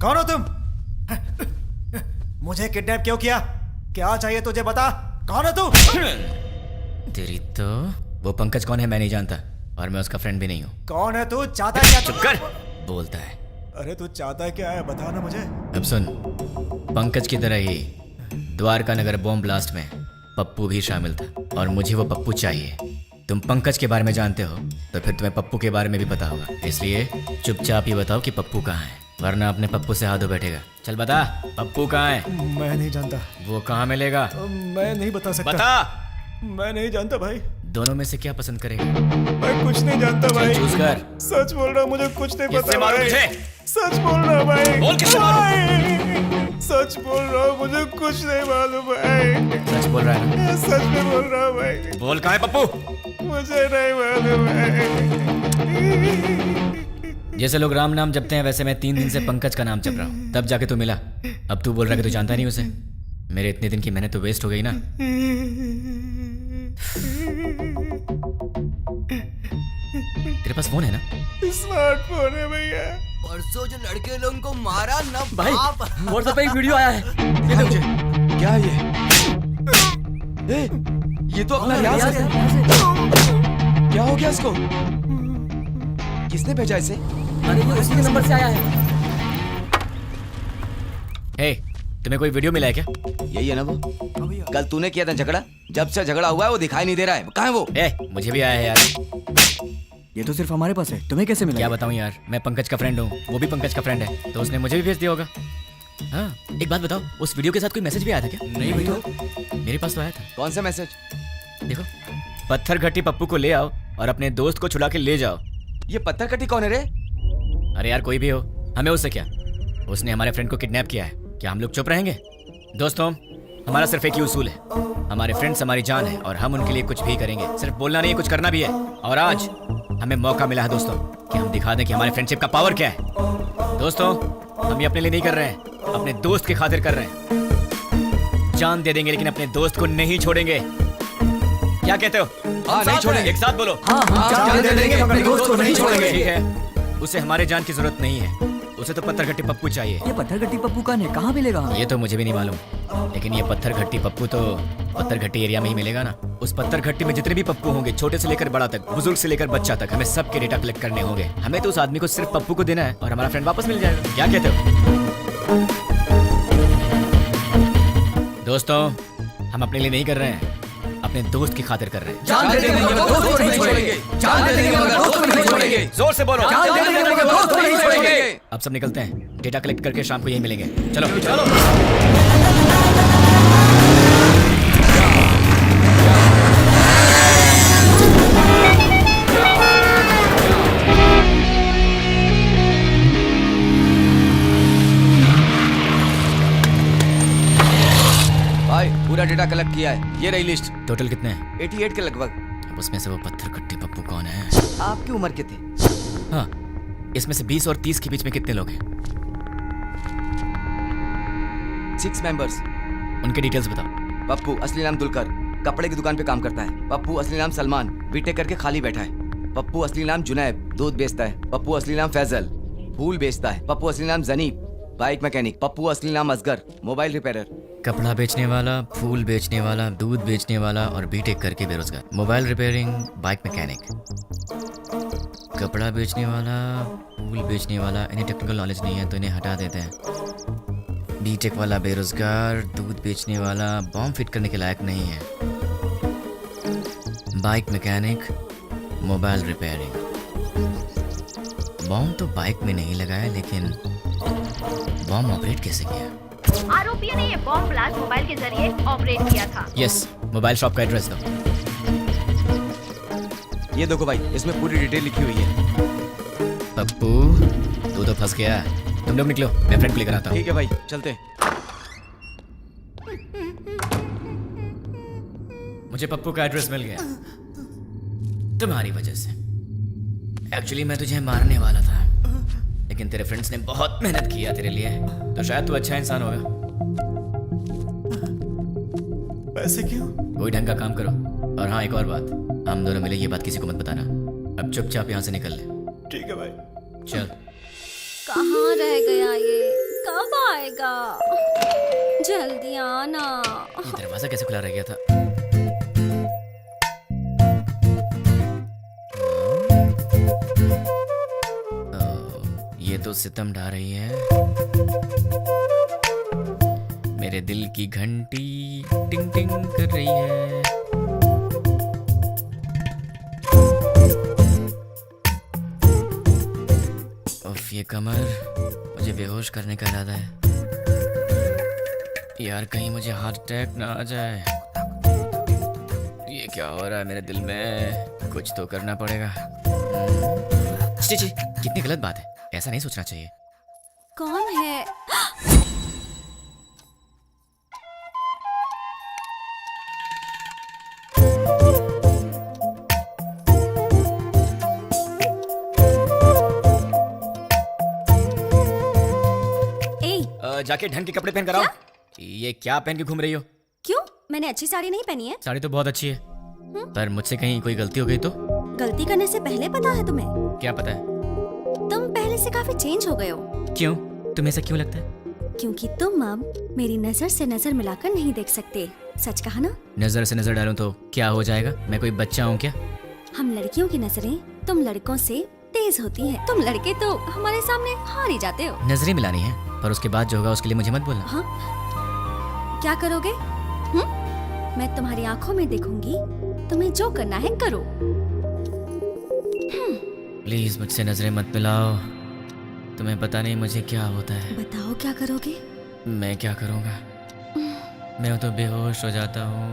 कौन हो तुम? मुझे किडनैप क्यों किया? क्या चाहिए तुझे, बता। कौन है तू? तेरी तो वो पंकज कौन है मैं नहीं जानता, और मैं उसका फ्रेंड भी नहीं हूँ। कौन है तू? चाहता है क्या? चुप कर, बोलता है। अरे तू चाहता है क्या है, बता ना मुझे। अब सुन, पंकज की तरह ही द्वारका नगर बॉम्ब ब्लास्ट में पप्पू भी शामिल था, और मुझे वो पप्पू चाहिए। तुम पंकज के बारे में जानते हो तो फिर तुम्हें पप्पू के बारे में भी पता होगा, इसलिए चुपचाप ही बताओ कि पप्पू कहाँ है, वरना अपने पप्पू से हाथ धो बैठेगा। चल बता, पप्पू कहाँ है? मैं नहीं जानता। वो कहाँ मिलेगा? मैं नहीं बता सकता। बता। मैं नहीं जानता भाई। दोनों में से क्या पसंद करेगा? मैं कुछ नहीं जानता भाई। चूज कर। सच बोल रहा हूँ, मुझे कुछ नहीं किससे पता मारूं भाई। तुझे? सच बोल रहा हूँ भाई। बोल किससे भाई, सच बोल रहा हूँ, मुझे कुछ नहीं मालूम भाई। सच बोल रहा है ना? सच में बोल रहा हूँ भाई। बोल कहाँ है पप्पू? मुझे नहीं मालूम भाई। जैसे लोग राम नाम जपते हैं, वैसे मैं 3 दिन से पंकज का नाम जप रहा हूँ, तब जाके तू मिला। अब तू बोल रहा है कि तू जानता नहीं उसे। मेरे इतने दिन की मेहनत तो वेस्ट हो गई ना। तेरे पास फोन है ना? स्मार्टफोन है भैया। परसों जो लड़के लोगों को मारा ना भाई, व्हाट्सएप पे एक वीडियो आया है, ये देखो। क्या ये? ये तो अपना रियाज है। क्या हो गया इसको? किसने भेजा इसे? अरे ये उसी के नंबर से आया है। हे, तुम्हें कोई वीडियो मिला है क्या? यही है ना वो? कल तूने किया था झगड़ा, जब से झगड़ा हुआ है वो दिखाई नहीं दे रहा है। कहाँ है वो? मुझे भी आया है यार। ये तो सिर्फ हमारे पास है, तुम्हें कैसे मिला? क्या बताऊं यार, मैं पंकज का फ्रेंड हूँ, वो भी पंकज का फ्रेंड है, तो उसने मुझे भी भेज दिया होगा। हाँ, एक बात बताओ, उस वीडियो के साथ कोई मैसेज भी आया था क्या? नहीं भाई, तो मेरे पास तो आया था। कौन सा मैसेज? देखो, पत्थर घट्टी पप्पू को ले आओ और अपने दोस्त को छुड़ा के ले जाओ। ये पत्थर कटी कौन है रे? अरे यार कोई भी हो, हमें उससे क्या? उसने हमारे फ्रेंड को किडनैप किया है, क्या हम लोग चुप रहेंगे? दोस्तों, हमारा सिर्फ एक ही उसूल है, हमारे फ्रेंड्स हमारी जान है और हम उनके लिए कुछ भी करेंगे। सिर्फ बोलना नहीं, कुछ करना भी है। और आज हमें मौका मिला है दोस्तों कि हम दिखा दें कि हमारे फ्रेंडशिप का पावर क्या है। दोस्तों, हम ये अपने लिए नहीं कर रहे हैं, अपने दोस्त की खातिर कर रहे हैं। जान दे देंगे लेकिन अपने दोस्त को नहीं छोड़ेंगे। क्या कहते हो? हाँ, नहीं छोड़ेंगे। एक साथ बोलो। जान दे देंगे, अपने दोस्त को नहीं छोड़ेंगे। ठीक है, उसे हमारे जान की जरूरत नहीं है, उसे तो पत्थर घट्टी पप्पू चाहिए। ये पत्थर घट्टी पप्पू कहाँ मिलेगा? ये तो मुझे भी नहीं मालूम, लेकिन ये पत्थर घट्टी पप्पू तो पत्थर घट्टी एरिया में ही मिलेगा ना। उस पत्थर घट्टी में जितने भी पप्पू होंगे, छोटे से लेकर बड़ा तक, बुजुर्ग से लेकर बच्चा तक, हमें सबके डेटा कलेक्ट करने होंगे। हमें तो उस आदमी को सिर्फ पप्पू को देना है और हमारा फ्रेंड वापस मिल जाएगा। क्या कहते हो दोस्तों? हम अपने लिए नहीं कर रहे हैं, अपने दोस्त की खातिर कर रहे हैं। जान दे देंगे मगर दोस्त को नहीं छोड़ेंगे। जान दे देंगे मगर दोस्त को नहीं छोड़ेंगे। जोर से बोलो। जान दे देंगे मगर दोस्त को नहीं छोड़ेंगे। अब सब निकलते हैं, डेटा कलेक्ट करके शाम को यही मिलेंगे। चलो चलो। भाई पूरा डेटा कलेक्ट किया है, ये रही लिस्ट। टोटल कितने हैं? 88 के लगभग। अब उसमें से वो पत्थर कट्टी पप्पू कौन है? आपकी उम्र के थे? हाँ, इसमें से 20 और 30 के बीच में कितने लोग हैं? 6 मेंबर्स। उनके डिटेल्स बताओ। पप्पू असली नाम दुलकर, कपड़े की दुकान पे काम करता है। पप्पू असली नाम सलमान, बीटेक करके खाली बैठा है। पप्पू असली नाम जुनैब, दूध बेचता है। पप्पू असली नाम फैजल, फूल बेचता है। पप्पू असली नाम जनीब, बाइक मैकेनिक। पप्पू असली नाम असगर, मोबाइल रिपेयरर। कपड़ा बेचने वाला, फूल बेचने वाला, दूध बेचने वाला और बीटेक करके बेरोजगार। Mobile repairing, bike mechanic. कपड़ा बेचने वाला, फूल बेचने वाला, इन्हें टेक्निकल नॉलेज नहीं है तो इन्हें हटा देते हैं। बीटेक वाला बेरोजगार, दूध बेचने वाला बॉम्ब फिट करने के लायक नहीं है। Bike mechanic, mobile repairing. Bomb तो बाइक में नहीं लगाया, लेकिन बॉम्ब ऑपरेट कैसे किया? आरोपियों ने ये बॉम्ब ब्लास्ट मोबाइल के जरिए ऑपरेट किया था। यस, मोबाइल शॉप का एड्रेस दो। ये देखो भाई, इसमें पूरी डिटेल लिखी हुई है। पप्पू, तू तो फंस गया। तुम लोग निकलो, मैं फ्रेंड को लेकर आता हूँ। ठीक है भाई, चलते हैं। मुझे पप्पू का एड्रेस मिल गया तुम्हारी वजह से। एक्चुअली मैं तुझे मारने वाला था, लेकिन तेरे फ्रेंड्स ने बहुत मेहनत किया तेरे लिए, तो शायद तू अच्छा इंसान होगा। वैसे क्यों? कोई ढंग का काम करो। और हाँ, एक और बात, हम दोनों मिले ये बात किसी को मत बताना। अब चुपचाप यहाँ से निकल ले। ठीक है भाई। चल। कहाँ रह गया ये? कब आएगा? जल्दी आना। ये दरवाजा कैसे खुला रह गया था? ये तो सितम ढा रही है। मेरे दिल की घंटी टिंग टिंग कर रही है। उफ, ये कमर, मुझे बेहोश करने का इरादा है। यार कहीं मुझे हार्ट अटैक ना आ जाए। ये क्या हो रहा है मेरे दिल में? कुछ तो करना पड़ेगा। छी, कितनी गलत बात है, ऐसा नहीं सोचना चाहिए। कौन है? जाके ढंग के कपड़े पहन कर आओ। ये क्या पहन के घूम रही हो? क्यों? मैंने अच्छी साड़ी नहीं पहनी है। साड़ी तो बहुत अच्छी है, पर मुझसे कहीं कोई गलती हो गई तो? गलती करने से पहले पता है तुम्हें? क्या पता है? तुम पहले से काफी चेंज हो गए हो। क्यों? तुम्हें ऐसा क्यों लगता है? क्योंकि तुम अब मेरी नजर से नजर मिलाकर नहीं देख सकते। सच कहा ना? नजर से नजर डालूं तो क्या हो जाएगा? मैं कोई बच्चा हूँ क्या? हम लड़कियों की नजरें तुम लड़कों से तेज होती हैं। तुम लड़के तो हमारे सामने हार ही जाते हो। नजरें मिलानी है, पर उसके बाद जो होगा उसके लिए मुझे मत बोलना। हाँ? क्या करोगे? मैं तुम्हारी आंखों में देखूंगी, तुम्हें जो करना है करो। प्लीज मुझसे नजरें मत मिलाओ। तुम्हें पता नहीं मुझे क्या होता है। बताओ क्या करोगे? मैं क्या करूँगा? मैं तो बेहोश हो जाता हूँ।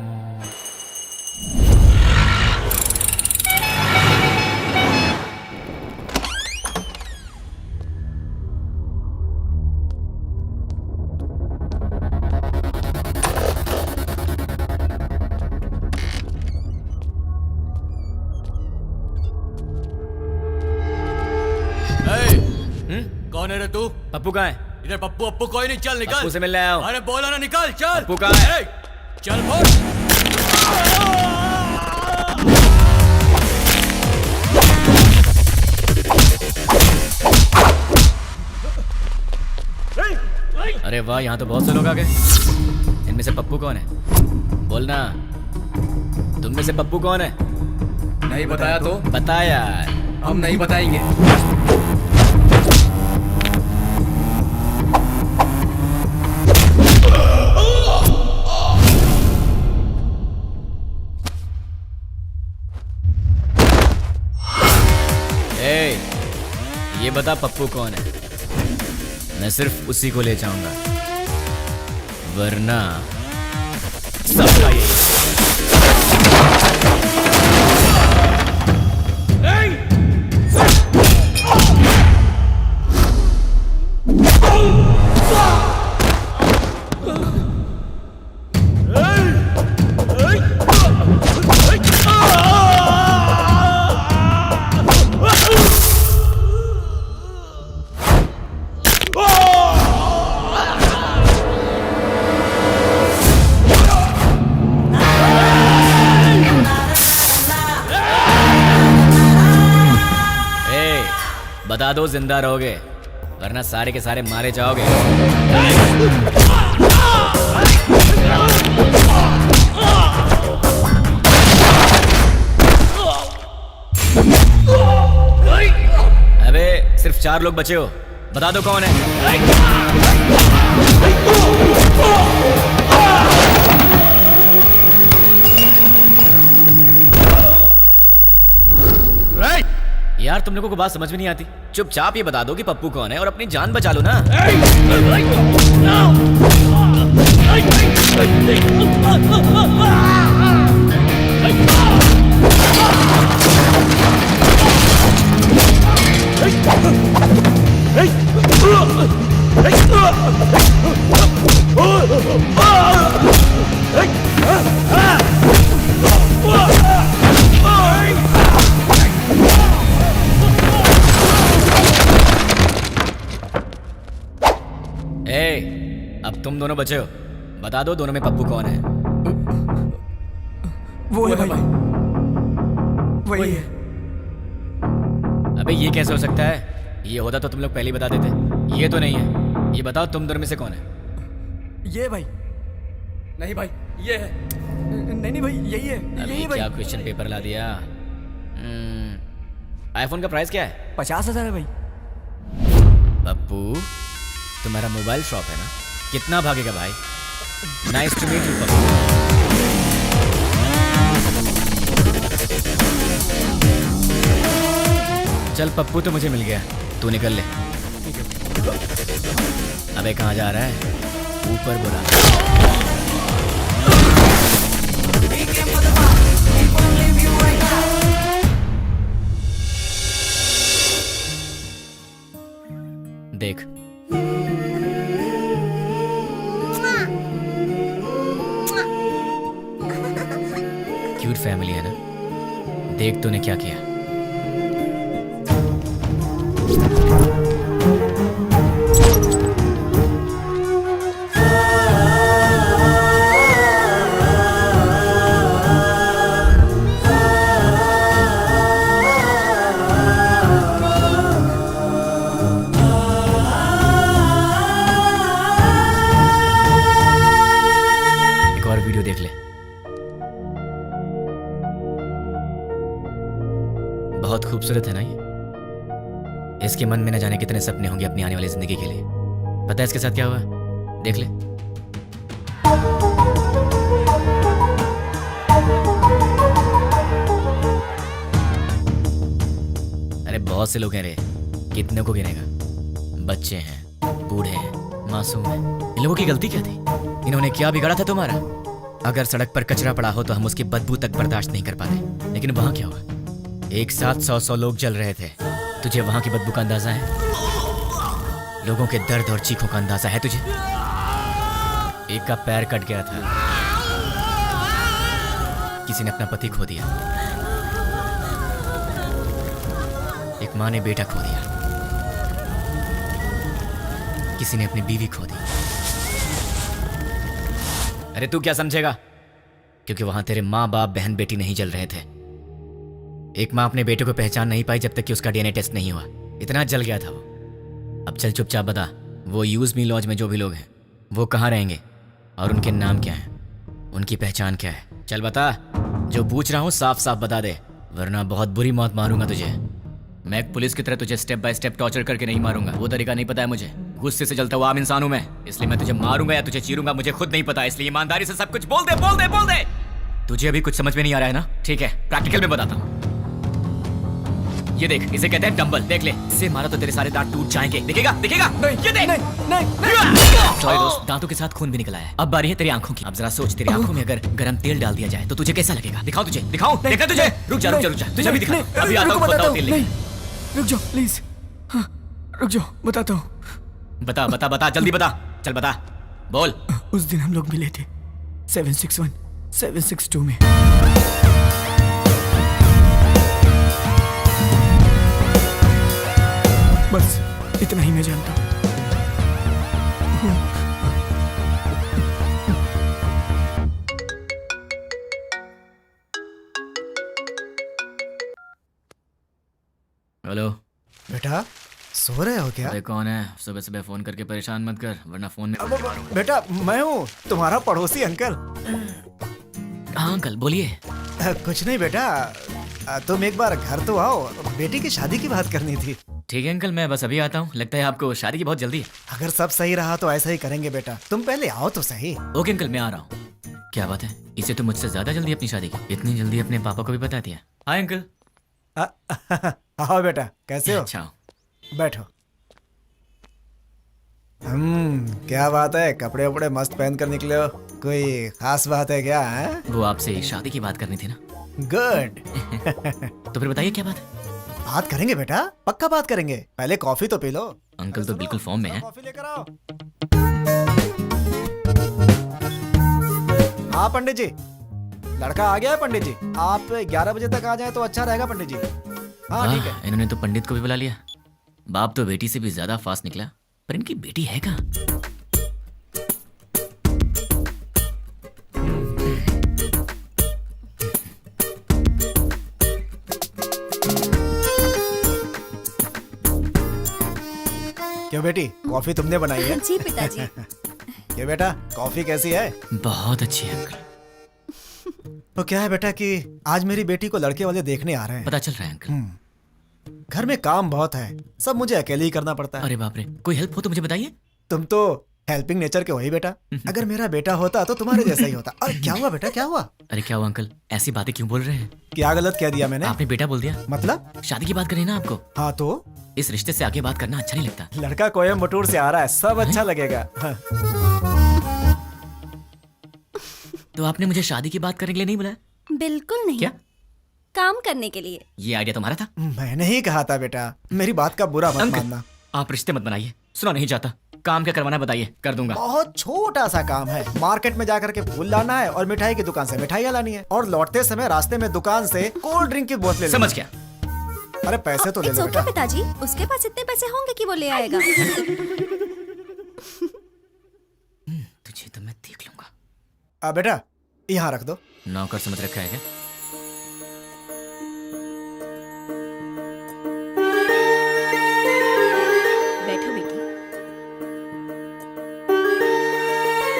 कौन है रे तू? पप्पू कहाँ है? इधर पप्पू अप्पू कोई नहीं, चल निकल। पप्पू से मिलने आया हूँ। अरे बोला ना निकल, चल। पप्पू कहाँ है? चल बोल। अरे वाह, यहाँ तो बहुत से लोग आ गए। इनमें से पप्पू कौन है? बोलना। तुम में से पप्पू कौन है? नहीं बताया तो? बता यार। हम नहीं बताएंगे। ये बता पप्पू कौन है? मैं सिर्फ उसी को ले जाऊंगा, वरना सबका यही। बता दो जिंदा रहोगे, वरना सारे के सारे मारे जाओगे। अबे सिर्फ 4 लोग बचे हो, बता दो कौन है। यार तुम लोगों को बात समझ में नहीं आती, चुपचाप ये बता दो कि पप्पू कौन है और अपनी जान बचा लो ना। अब तुम दोनों बचे हो, बता दो दोनों में पप्पू कौन है। वो है भाई, वही है। अबे ये कैसे हो सकता है? ये होता तो तुम लोग पहले ही बता देते। ये तो नहीं है। ये बताओ तुम दोनों में से कौन है। ये भाई नहीं भाई, ये है। नहीं नहीं भाई, यही है, यही है भाई। क्या क्वेश्चन पेपर ला दिया। आईफोन का प्राइस क्या है? 50,000 है भाई। पप्पू तुम्हारा मोबाइल शॉप है ना, कितना भागेगा भाई? Nice to meet you Pappu. चल पप्पू तो मुझे मिल गया, तू निकल ले। अबे कहाँ जा रहा है? ऊपर बुला। देख क्यूट फैमिली है ना, देख तूने क्या किया। एक और वीडियो देख ले, बहुत खूबसूरत है ना ये। इसके मन में न जाने कितने सपने होंगे अपनी आने वाली जिंदगी के लिए। पता है इसके साथ क्या हुआ? देख ले। अरे बहुत से लोग हैं रे, कितने को गिनेगा? बच्चे हैं, बूढ़े हैं, मासूम हैं। इन लोगों की गलती क्या थी? इन्होंने क्या बिगाड़ा था तुम्हारा? अगर सड़क पर कचरा पड़ा हो तो हम उसकी बदबू तक बर्दाश्त नहीं कर पाते, लेकिन वहां क्या हुआ? एक साथ 100 लोग जल रहे थे। तुझे वहां की बदबू का अंदाजा है? लोगों के दर्द और चीखों का अंदाजा है तुझे? एक का पैर कट गया था, किसी ने अपना पति खो दिया, एक माँ ने बेटा खो दिया, किसी ने अपनी बीवी खो दी। अरे तू क्या समझेगा? क्योंकि वहां तेरे माँ बाप बहन बेटी नहीं जल रहे थे। एक माँ अपने बेटे को पहचान नहीं पाई जब तक कि उसका डीएनए टेस्ट नहीं हुआ। इतना जल गया था वो। अब चल चुपचाप बता, वो यूज मी लॉज में जो भी लोग हैं वो कहाँ रहेंगे और उनके नाम क्या हैं, उनकी पहचान क्या है? चल बता, जो पूछ रहा हूँ साफ साफ बता दे, वरना बहुत बुरी मौत मारूंगा तुझे। मैं एक पुलिस की तरह तुझे स्टेप बाय स्टेप टॉर्चर करके नहीं मारूंगा, वो तरीका नहीं पता है मुझे। गुस्से से जलता हुआ आम इंसान हूं मैं, इसलिए मैं तुझे मारूंगा या तुझे चीरूंगा मुझे खुद नहीं पता। इसलिए ईमानदारी से सब कुछ बोल दे, बोल दे, बोल दे। तुझे अभी कुछ समझ में नहीं आ रहा है ना? ठीक है, प्रैक्टिकल में बताता हूँ। ये देख, इसे कहते हैं डंबल। देख ले, इससे मारा तो तेरे सारे दांत टूट जाएंगे। दिखेगा? दिखेगा? ये देख। सॉरी दोस्त, दांतों के साथ खून भी निकला है। अब बारी है तेरी आंखों की। अब जरा सोच, तेरी आंखों में अगर गरम तेल डाल दिया जाए तो तुझे कैसा लगेगा? दिखाओ तुझे, दिखाओ, देखा तुझे? रुक जा, रुक जा, रुक जा, तुझे भी दिखा। अभी आता हूँ, बताओ तेल लेके। रुक जाओ प्लीज, हाँ रुक जाओ, बताता हूँ। बता बता बता, जल्दी बता, चल बता, बोल। उस दिन हम लोग मिले थे 761 762 में। बस इतना ही मैं जानता हूँ। हेलो बेटा, सो रहे हो क्या? अरे कौन है? सुबह सुबह फोन करके परेशान मत कर, वरना फोन में। बेटा मैं हूँ, तुम्हारा पड़ोसी अंकल। हाँ अंकल बोलिए। कुछ नहीं बेटा, तुम एक बार घर तो आओ, बेटी की शादी की बात करनी थी। ठीक है अंकल, मैं बस अभी आता हूँ। लगता है आपको शादी की बहुत जल्दी है। अगर सब सही रहा तो ऐसा ही करेंगे बेटा, तुम पहले आओ तो सही। ओके अंकल, मैं आ रहा हूँ। क्या बात है, इसे तो मुझसे ज्यादा जल्दी अपनी शादी की। इतनी जल्दी अपने पापा को भी बता दिया। Hi uncle. आओ बेटा, कैसे हो? अच्छा बैठो। क्या बात है, कपड़े वपड़े मस्त पहन कर निकले हो, कोई खास बात है क्या? है? वो आपसे शादी की बात करनी थी ना। गुड। तो फिर बताइए क्या बात है? बात करेंगे बेटा, पक्का बात करेंगे, पहले कॉफी तो पी लो। अंकल तो बिल्कुल फॉर्म में है। कॉफी लेकर आओ। हाँ पंडित जी, लड़का आ गया है पंडित जी, आप 11 बजे तक आ जाए तो अच्छा रहेगा पंडित जी। हाँ ठीक है। इन्होंने तो पंडित को भी बुला लिया। बाप तो बेटी से भी ज्यादा फास्ट निकला, पर इनकी बेटी है कहाँ? क्यों बेटी, कॉफी तुमने बनाई है? जी पिताजी। ये बेटा, कॉफी कैसी है? बहुत अच्छी है अंकल। तो क्या है बेटा कि आज मेरी बेटी को लड़के वाले देखने आ रहे हैं। पता चल रहा है अंकल। घर में काम बहुत है, सब मुझे अकेले ही करना पड़ता है। अरे बाप रे, कोई हेल्प हो तो मुझे बताइए। तुम तो हेल्पिंग नेचर के हो ही बेटा। अगर मेरा बेटा होता तो तुम्हारे जैसा ही होता। अरे क्या हुआ बेटा, क्या हुआ? अरे क्या हुआ अंकल, ऐसी बातें क्यों बोल रहे हैं? क्या गलत कह दिया मैंने? आपने बेटा बोल दिया। मतलब? शादी की बात करी ना आपको। हाँ तो इस रिश्ते से आगे बात करना अच्छा नहीं लगता। लड़का कोयम्बटूर से आ रहा है, सब अच्छा लगेगा। हाँ। तो आपने मुझे शादी की बात करने के लिए नहीं बुलाया? बिल्कुल नहीं। क्या? काम करने के लिए। ये आइडिया तुम्हारा था? मैंने ही कहा था बेटा, मेरी बात का बुरा मत मानना। आप रिश्ते मत बनाइए, सुना नहीं चाहता। काम क्या करवाना बताइए, कर दूंगा। बहुत छोटा सा काम है, मार्केट में जाकर के फूल लाना है और मिठाई की दुकान से मिठाइयाँ लानी है, और लौटते समय रास्ते में दुकान से कोल्ड ड्रिंक की बोतलें। समझ गया। अरे पैसे तो ले लो बेटा। पिताजी, उसके पास इतने पैसे होंगे कि वो ले आएगा। तुझे तो मैं देख लूंगा। बेटा यहाँ रख दो। नौकर समझ रखा है क्या? बैठो बेटी,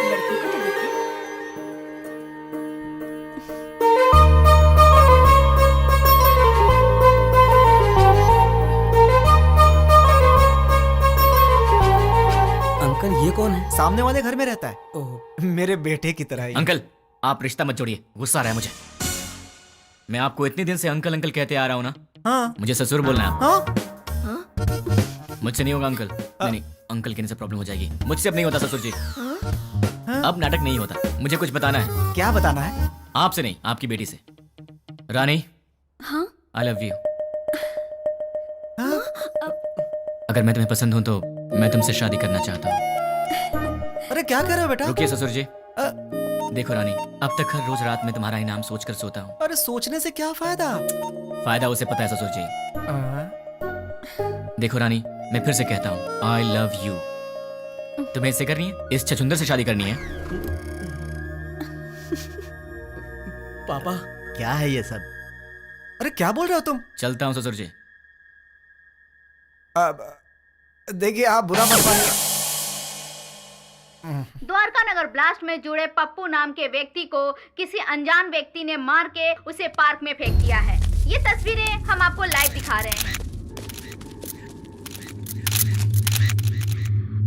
लड़की को तो देखो। अंकल ये कौन है? सामने वाले घर में रहता है। ओह, मेरे बेटे की तरह ही। अंकल आप रिश्ता मत जोड़िए, गुस्सा आ रहा है मुझे। मैं आपको इतने दिन से अंकल अंकल कहते आ रहा हूँ ना। हाँ मुझे ससुर बोलना है। हाँ मुझसे नहीं होगा अंकल। नहीं नहीं, अंकल कहने से प्रॉब्लम हो जाएगी। मुझसे अब नहीं होता ससुर जी। अब नाटक नहीं होता, मुझे कुछ बताना है। क्या बताना है? आपसे नहीं, आपकी बेटी से। रानी, हाँ? I love you. अगर मैं तुम्हें पसंद हूं तो मैं तुमसे शादी करना चाहता हूँ। अरे क्या कर रहे हो बेटा? रुकिए ससुर जी। देखो रानी, अब तक हर रोज रात में तुम्हारा इनाम सोचकर सोता हूँ। अरे सोचने से क्या फायदा? फायदा उसे पता है ससुर जी। देखो रानी, मैं फिर से कहता हूँ, आई लव यू। तुम्हें इससे करनी है? इस छछुंदर से शादी करनी है? पापा क्या है ये सब? अरे क्या बोल रहे हो तुम? चलता हूँ ससुर जी। देखिए आप बुरा मत मानिए। द्वारका नगर ब्लास्ट में जुड़े पप्पू नाम के व्यक्ति को किसी अनजान व्यक्ति ने मार के उसे पार्क में फेंक दिया है। ये तस्वीरें हम आपको लाइव दिखा रहे हैं।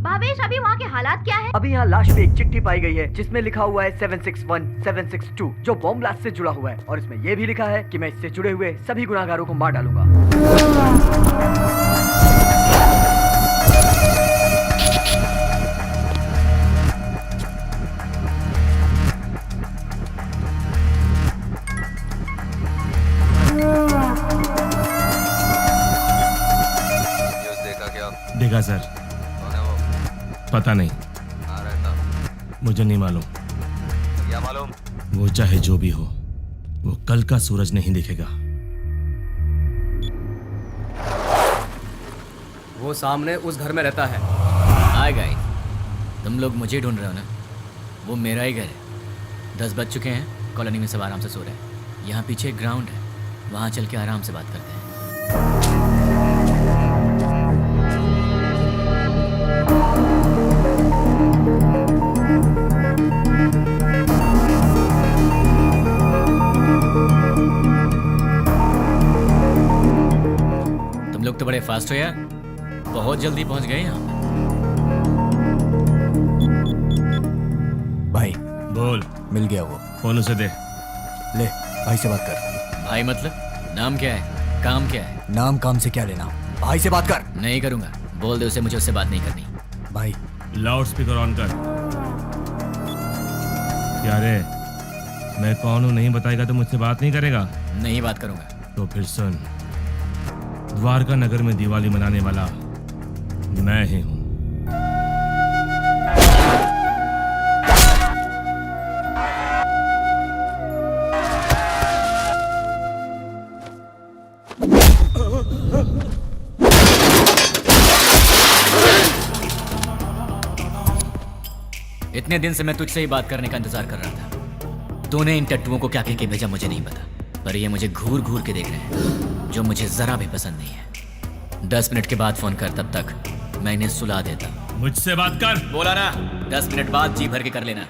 भावेश, अभी वहाँ के हालात क्या है? अभी यहाँ लाश पे एक चिट्ठी पाई गई है जिसमें लिखा हुआ है 761 762 जो बॉम्ब ब्लास्ट से जुड़ा हुआ है, और इसमें यह भी लिखा है कि मैं इससे जुड़े हुए सभी गुनाहगारों को मार डालूंगा। देखा सर? पता नहीं, मुझे नहीं मालूम। क्या मालूम? वो चाहे जो भी हो, वो कल का सूरज नहीं दिखेगा। वो सामने उस घर में रहता है। हाय गाइस, तुम लोग मुझे ढूंढ रहे हो ना? वो मेरा ही घर है। 10 बज चुके हैं, कॉलोनी में सब आराम से सो रहे हैं। यहाँ पीछे एक ग्राउंड है, वहाँ चल के आराम से बात करते हैं। तो बड़े फास्ट हो यार, बहुत जल्दी पहुंच गए यहाँ। भाई बोल। मिल गया वो। फोन उसे दे। ले भाई से बात कर। भाई मतलब नाम क्या है, काम क्या है? नाम काम से क्या लेना, भाई से बात कर। नहीं करूंगा, बोल दे उसे मुझे उससे बात नहीं करनी। भाई लाउड स्पीकर ऑन कर। क्या रे, मैं कौन हूँ नहीं बताएगा तो मुझसे बात नहीं करेगा? नहीं बात करूंगा। तो फिर सुन, द्वारका नगर में दिवाली मनाने वाला मैं ही हूँ। इतने दिन से मैं तुझसे ही बात करने का इंतजार कर रहा था। तूने इन टट्टुओं को क्या कह के भेजा मुझे नहीं पता, पर ये मुझे घूर घूर के देख रहे हैं, जो मुझे जरा भी पसंद नहीं है। 10 मिनट के बाद फोन कर, तब तक मैं इन्हें सुला देता। मुझसे बात कर। बोला ना, 10 मिनट बाद जी भर के कर लेना।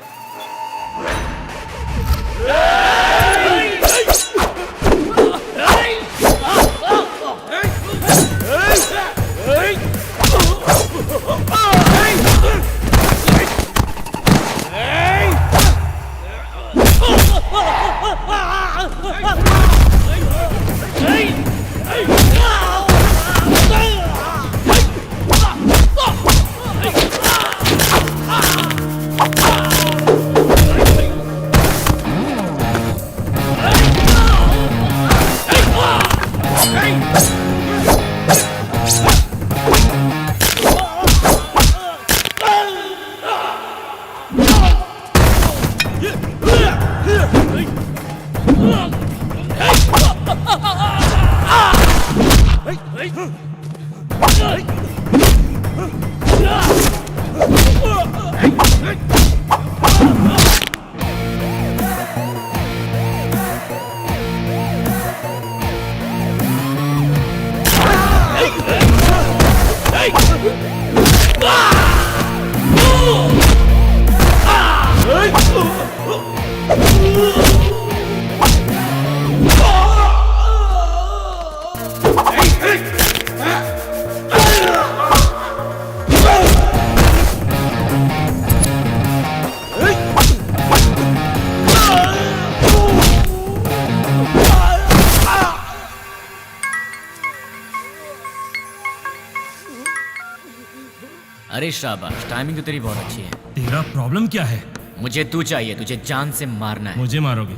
अरे शाबाश, टाइमिंग तो तेरी बहुत अच्छी है। तेरा प्रॉब्लम क्या है? मुझे तू चाहिए, तुझे जान से मारना है। मुझे मारोगे?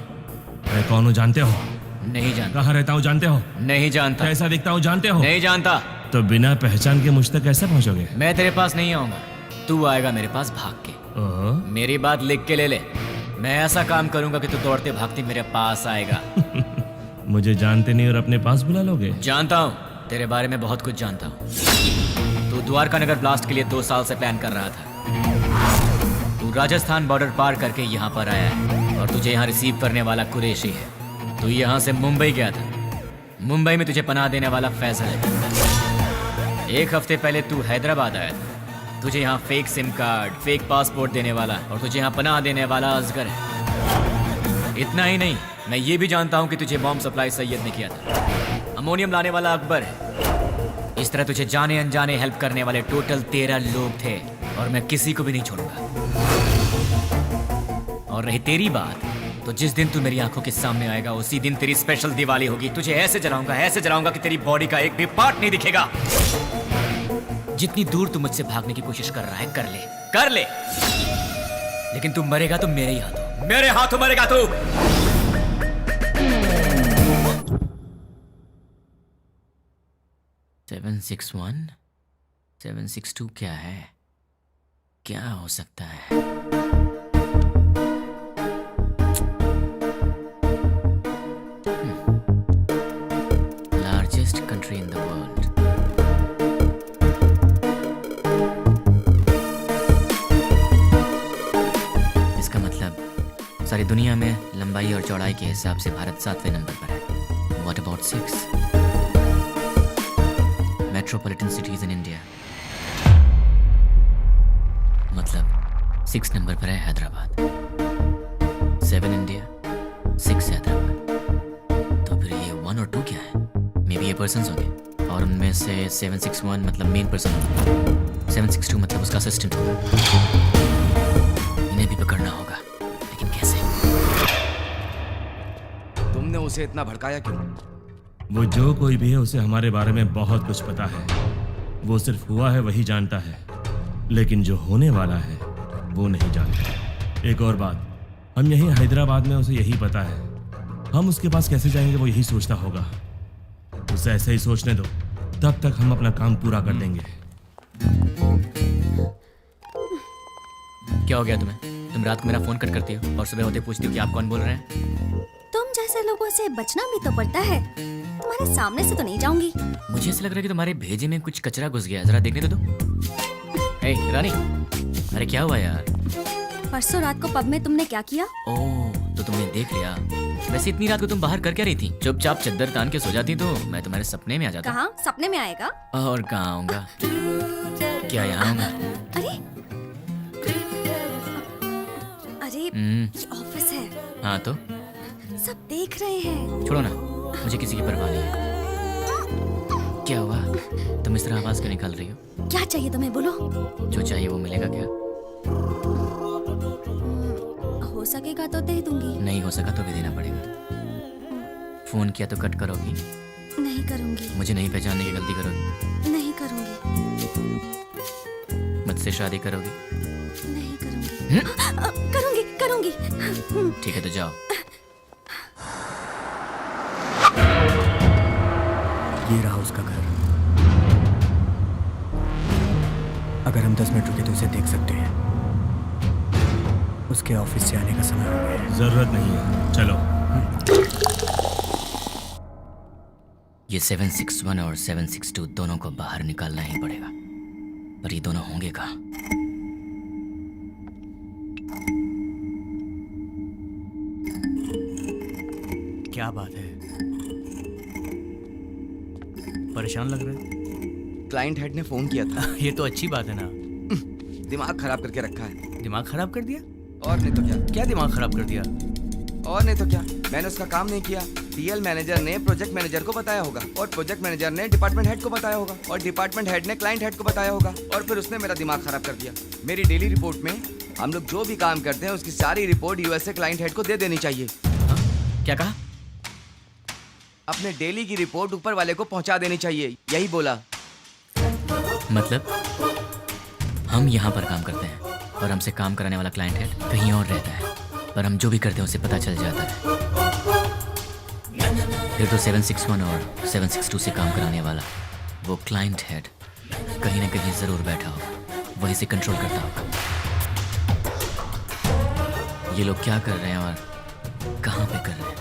मैं कौन हूँ जानते हो? नहीं जानता। कहाँ रहता हूँ जानते हो? नहीं जानता। कैसा दिखता हूँ जानते हो? नहीं जानता। तो बिना पहचान के मुझ तक कैसे पहुँचोगे? मैं तेरे पास नहीं आऊंगा, तू आएगा मेरे पास भाग के। ओह, मेरी बात लिख के ले ले। मैं ऐसा काम करूंगा कि तू दौड़ते भागते मेरे पास आएगा। मुझे जानते नहीं और अपने पास बुला लोगे? जानता हूँ, तेरे बारे में बहुत कुछ जानता हूँ। तू द्वारका नगर ब्लास्ट के लिए 2 साल से प्लान कर रहा था। तू राजस्थान बॉर्डर पार करके यहाँ पर आया है और तुझे यहाँ रिसीव करने वाला कुरैशी है। तू यहाँ से मुंबई गया था। मुंबई में तुझे पनाह देने वाला फैजल है। 1 हफ्ते पहले तू हैदराबाद आया था। तुझे यहाँ fake SIM card, fake passport देने वाला और तुझे यहाँ पनाह देने वाला असगर है। इतना ही नहीं, मैं ये भी जानता हूँ कि तुझे बॉम्ब सप्लाई सैयद ने किया था। अमोनियम लाने वाला अकबर है। इस तरह तुझे जाने अनजाने हेल्प करने वाले टोटल 13 लोग थे और मैं किसी को भी नहीं छोड़ूंगा। और रही तेरी बात, तो जिस दिन तू मेरी आंखों के सामने आएगा उसी दिन तेरी स्पेशल दिवाली होगी। तुझे ऐसे जलाऊंगा कि तेरी बॉडी का एक भी पार्ट नहीं दिखेगा। जितनी दूर तू मुझसे भागने की कोशिश कर रहा है, कर ले, लेकिन तू मरेगा तो मेरे ही हाथों, मेरे हाथों मरेगा तू। सेवन 6-1 762 क्या है? क्या हो सकता है? Largest country in the world. इसका मतलब सारी दुनिया में लंबाई और चौड़ाई के हिसाब से भारत 7वें नंबर पर है। What about 6? Metropolitan cities in India, मतलब 6 नंबर पर है हैदराबाद। 7 इंडिया, 6 हैदराबाद। तो फिर ये 1 और 2 क्या है? मे बी ये पर्सन्स होंगे। और उनमें से 761 मतलब मेन पर्सन, 762 मतलब उसका असिस्टेंट होगा। इन्हें भी पकड़ना होगा, लेकिन कैसे? तुमने उसे इतना भड़काया क्यों? वो जो कोई भी है उसे हमारे बारे में बहुत कुछ पता है। वो सिर्फ हुआ है वही जानता है, लेकिन जो होने वाला है वो नहीं जानता। एक और बात, हम यहीं हैदराबाद में उसे यही पता है। हम उसके पास कैसे जाएंगे वो यही सोचता होगा। उसे ऐसे ही सोचने दो, तब तक हम अपना काम पूरा कर देंगे। क्या हो गया तुम्हें? तुम रात को मेरा फोन कट करती हो और सुबह होते पूछती हो कि आप कौन बोल रहे हैं। तुम जैसे लोगों से बचना भी तो पड़ता है। तुम्हारे सामने से तो नहीं जाऊंगी। मुझे ऐसा लग रहा है कि तुम्हारे भेजे में कुछ कचरा घुस गया, जरा देखने दो तो। ए रानी, अरे क्या हुआ यार? परसों रात को पब में तुमने क्या किया? ओह, तो तुमने देख लिया। वैसे इतनी रात को तुम बाहर कर क्या रही थी? चुपचाप चद्दर तान के सो जाती तो मैं तुम्हारे सपने में आ जाता। कहाँ सपने में आएगा? और कहाँ आऊंगा? क्या यहाँ आऊंगा? अरे अरे ये ऑफिस है। हाँ तो सब देख रहे हैं। छोड़ो ना, मुझे किसी की परवाह नहीं है। क्या हुआ? तुम इस तरह आवाज क्यों निकाल रही हो? क्या चाहिए तुम्हें, बोलो। जो चाहिए वो मिलेगा क्या? हो सकेगा तो दे दूंगी। नहीं हो सका तो भी देना पड़ेगा। फोन किया तो कट करोगी? नहीं करूंगी। मुझे नहीं पहचानने की गलती करोगी? नहीं करूंगी। मुझसे शादी करोगी? नहीं करूंगी। करूंगी करूंगी। ठीक है तो जाओ। ये रहा उसका घर। अगर हम 10 मिनट रुके तो उसे देख सकते हैं। उसके ऑफिस से आने का समय हो गया है। जरूरत नहीं है, चलो। ये 761 और 762 दोनों को बाहर निकालना ही पड़ेगा, पर ये दोनों होंगे कहाँ? क्या बात है, परेशान लग रहे हैं? क्लाइंट हेड ने फोन किया था। ये तो अच्छी बात है ना। दिमाग खराब करके रखा है। दिमाग खराब कर दिया? और नहीं तो क्या। क्या दिमाग खराब कर दिया? और नहीं तो क्या, मैंने उसका काम नहीं किया। डीएल मैनेजर ने प्रोजेक्ट मैनेजर को बताया होगा, और प्रोजेक्ट मैनेजर ने डिपार्टमेंट हेड को बताया होगा, और डिपार्टमेंट हेड ने क्लाइंट हेड को बताया होगा, और फिर उसने मेरा दिमाग खराब कर दिया। मेरी डेली रिपोर्ट में हम लोग जो भी काम करते हैं उसकी सारी रिपोर्ट यूएसए क्लाइंट हेड को दे देनी चाहिए। क्या कहा? अपने डेली की रिपोर्ट ऊपर वाले को पहुंचा देनी चाहिए, यही बोला। मतलब हम यहाँ पर काम करते हैं और हमसे काम कराने वाला क्लाइंट हेड कहीं और रहता है, पर हम जो भी करते हैं उसे पता चल जाता है। फिर तो 761 और 762 से काम कराने वाला वो क्लाइंट हेड कहीं ना कहीं जरूर बैठा होगा, वहीं से कंट्रोल करता होगा। ये लोग क्या कर रहे हैं और कहाँ पे कर रहे हैं,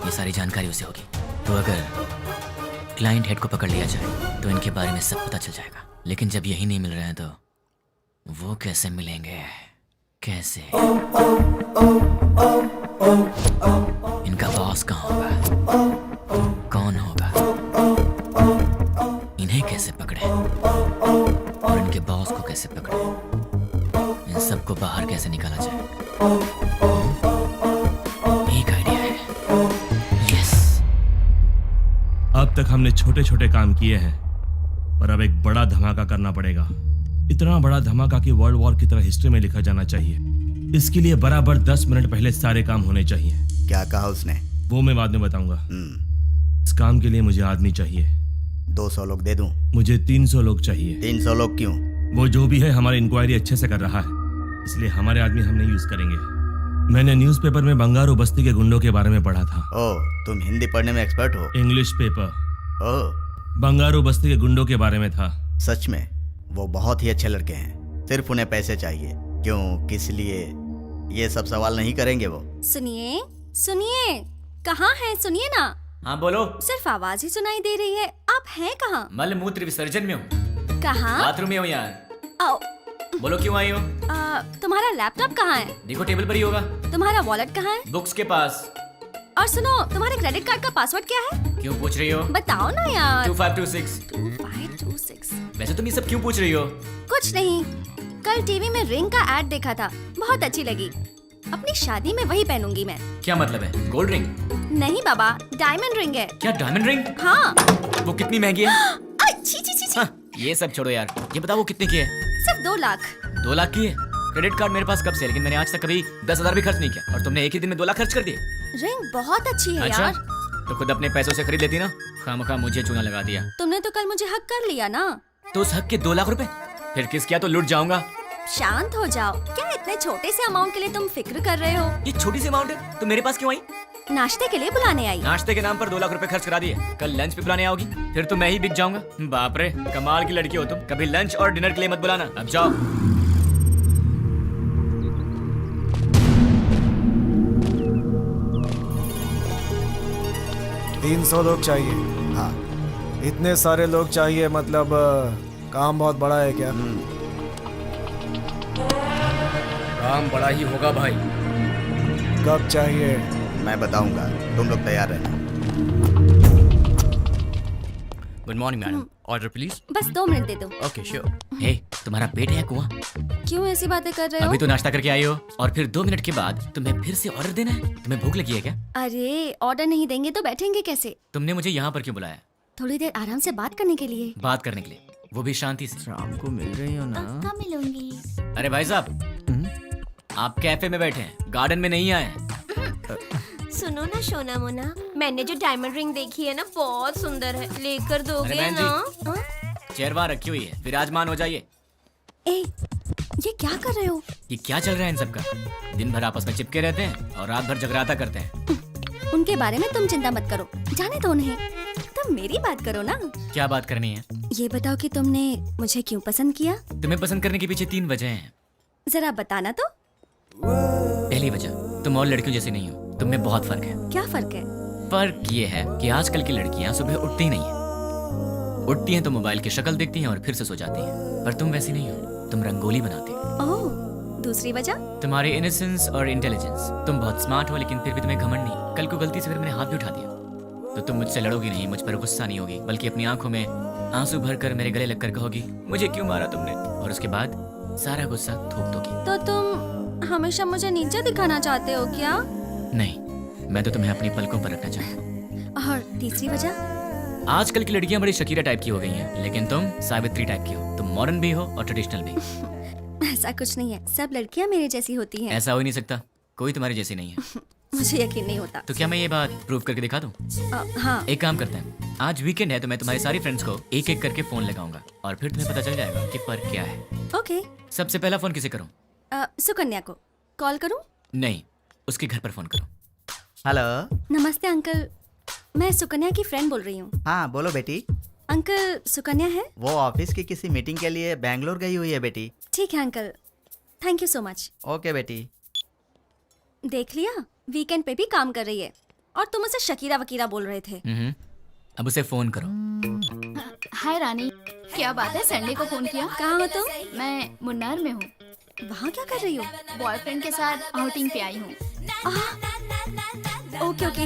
ये सारी जानकारी उसे होगी। तो अगर क्लाइंट हेड को पकड़ लिया जाए तो इनके बारे में सब पता चल जाएगा। लेकिन जब यही नहीं मिल रहे हैं तो वो कैसे मिलेंगे? कैसे? इनका बॉस कहाँ होगा? कौन होगा? इन्हें कैसे पकड़े और इनके बॉस को कैसे पकड़े? इन सबको बाहर कैसे निकाला जाए? एक आइडिया है। यस। अब तक हमने छोटे छोटे काम किए हैं, पर अब एक बड़ा धमाका करना पड़ेगा। इतना बड़ा धमाका कि वर्ल्ड वॉर की तरह हिस्ट्री में लिखा जाना चाहिए। इसके लिए बराबर 10 मिनट पहले सारे काम होने चाहिए। क्या कहा उसने? वो मैं बाद में बताऊंगा। इस काम के लिए मुझे आदमी चाहिए। 200 लोग दे दूं? मुझे 300 लोग चाहिए। 300 लोग क्यों? वो जो भी है हमारी इंक्वायरी अच्छे से कर रहा है, इसलिए हमारे आदमी हम नहीं यूज करेंगे। मैंने न्यूज़पेपर में बंगारू बस्ती के गुंडों के बारे में पढ़ा था। ओह, तुम हिंदी पढ़ने में एक्सपर्ट हो? English paper. ओह, बंगारू बस्ती के गुंडों के बारे में था। सच में? वो बहुत ही अच्छे लड़के हैं, सिर्फ उन्हें पैसे चाहिए। क्यों, किस लिए? ये सब सवाल नहीं करेंगे वो। सुनिए सुनिए, कहाँ हैं? सुनिए ना। हाँ बोलो। सिर्फ आवाज ही सुनाई दे रही है, आप हैं कहाँ? मल मूत्र विसर्जन में हूँ। कहाँ? बाथरूम में हूँ यार। आओ। बोलो क्यों आई हो? तुम्हारा लैपटॉप कहाँ है? देखो टेबल पर ही होगा। तुम्हारा वॉलेट कहाँ है? बुक्स के पास। और सुनो, तुम्हारे क्रेडिट कार्ड का पासवर्ड क्या है? क्यों पूछ रही हो? बताओ ना यार। 2526। 2526। वैसे तुम ये सब क्यों पूछ रही हो? कुछ नहीं, कल टीवी में रिंग का एड देखा था, बहुत अच्छी लगी। अपनी शादी में वही पहनूंगी मैं। क्या मतलब है? Gold ring? नहीं बाबा, डायमंड रिंग है। क्या डायमंड रिंग? हाँ। वो कितनी महंगी है? ये सब छोड़ो यार, ये बताओ वो कितने की है? सिर्फ 2 लाख। 2 लाख की है? क्रेडिट कार्ड मेरे पास कब से, लेकिन मैंने आज तक कभी 10,000 भी खर्च नहीं किया, और तुमने एक ही दिन में 2 लाख खर्च कर दिए। रिंग बहुत अच्छी है अच्छा, यार। तो खुद अपने पैसों से खरीद लेती ना, खामखा मुझे चूना लगा दिया। तुमने तो कल मुझे हक कर लिया ना। तो उस हक के 2 लाख रुपए फिर किस किया तो लुट जाऊंगा। शांत हो जाओ, क्या इतने छोटे से अमाउंट के लिए तुम फिक्र कर रहे हो? ये छोटी सी अमाउंट है तो मेरे पास क्यों आई? नाश्ते के लिए बुलाने आई। नाश्ते के नाम पर 2 लाख रुपए खर्च करा दिए, कल लंच पे बुलाने आओगी, फिर तो मैं ही बिक जाऊंगा। बाप रे, कमाल की लड़की हो तुम। कभी लंच और डिनर के लिए मत बुलाना, अब जाओ। 300 लोग चाहिए। हाँ। इतने सारे लोग चाहिए मतलब काम बहुत बड़ा है क्या? काम बड़ा ही होगा भाई। कब चाहिए? मैं बताऊंगा, तुम लोग तैयार रहना। Good morning madam, order please. बस 2 मिनट दे दो। Okay sure. हे, तुम्हारा पेट है कुआं? क्यों ऐसी बातें कर रहे हो? अभी तो नाश्ता करके आई हो और फिर 2 मिनट के बाद तुम्हें फिर से ऑर्डर देना है? तुम्हें भूख लगी है क्या? अरे ऑर्डर नहीं देंगे तो बैठेंगे कैसे? तुमने मुझे यहाँ पर क्यों बुलाया? थोड़ी देर आराम से बात करने के लिए। बात करने के लिए, वो भी शांति से। शाम को मिल रही हो ना? कब मिलूंगी? अरे भाई साहब, आप कैफे में बैठे हैं, गार्डन में नहीं आए हैं। सुनो ना सोना मोना, मैंने जो डायमंड रिंग देखी है ना, बहुत सुंदर है, लेकर दोगे बहन जी, ना? चेयर वहाँ रखी हुई है, विराजमान हो जाइए। ए, ये क्या कर रहे हो? ये क्या चल रहा है इन सबका? दिन भर आपस में चिपके रहते हैं और रात भर जगराता करते हैं। उनके बारे में तुम चिंता मत करो, जाने दो उन्हें। तुम मेरी बात करो ना। क्या बात करनी है? ये बताओ कि तुमने मुझे क्यों पसंद किया? तुम्हें पसंद करने के पीछे 3 वजह हैं। जरा बताना तो। पहली वजह, तुम और लड़कियों जैसी नहीं हो, तुम में बहुत फर्क है। क्या फर्क है? फर्क ये है कि आजकल की लड़कियां सुबह उठती ही नहीं है। उठती हैं तो मोबाइल की शक्ल देखती हैं और फिर से सो जाती हैं, पर तुम वैसी नहीं हो, तुम रंगोली बनाती हो। ओह, दूसरी वजह? तुम्हारी इनोसेंस और इंटेलिजेंस। तुम बहुत स्मार्ट हो लेकिन फिर भी तुम्हें घमंड नहीं। कल को गलती से फिर मैंने हाथ भी उठा दिया तो तुम मुझसे लड़ोगी नहीं, मुझ पर गुस्सा नहीं होगी, बल्कि अपनी आंखों में आंसू भरकर मेरे गले लगकर कहोगी मुझे क्यों मारा तुमने, और उसके बाद सारा गुस्सा थूक दोगी। तो तुम हमेशा मुझे नीचे दिखाना चाहते हो क्या? नहीं, मैं तो तुम्हें अपनी पलकों पर रखना चाहता हूँ। और तीसरी वजह? आजकल की लड़कियां बड़ी शकीरा टाइप की हो गई हैं, लेकिन तुम सावित्री टाइप की हो। तुम मॉडर्न भी हो और ट्रेडिशनल भी। ऐसा कुछ नहीं है, सब लड़कियां मेरे जैसी होती हैं। ऐसा हो ही नहीं सकता, कोई तुम्हारी जैसी नहीं है। मुझे यकीन नहीं होता। तो क्या मैं ये बात प्रूव करके दिखा दूं? हाँ। एक काम करते हैं, आज वीकेंड है तो मैं तुम्हारी सारी फ्रेंड्स को एक एक करके फोन लगाऊंगा और फिर तुम्हें पता चल जाएगा कि फर्क क्या है। ओके। सबसे पहला फोन किसे करूं? सुकन्या को कॉल करूं? नहीं, उसके घर पर फोन करो। हेलो। नमस्ते अंकल, मैं सुकन्या की फ्रेंड बोल रही हूँ। हाँ बोलो बेटी। अंकल, सुकन्या है? वो ऑफिस की किसी मीटिंग के लिए बैंगलोर गई हुई है बेटी। ठीक है uncle, thank you so much. Okay बेटी। देख लिया, वीकेंड पे भी काम कर रही है और तुम उसे शकीरा वकीरा बोल रहे थे। अब उसे फोन करो। हाय रानी, क्या बात है, संडे को फोन किया? कहाँ हो तुम? मैं मुन्नार में हूँ। वहाँ क्या कर रही हो? बॉयफ्रेंड के साथ आउटिंग पे आई हूँ। ओके ओके,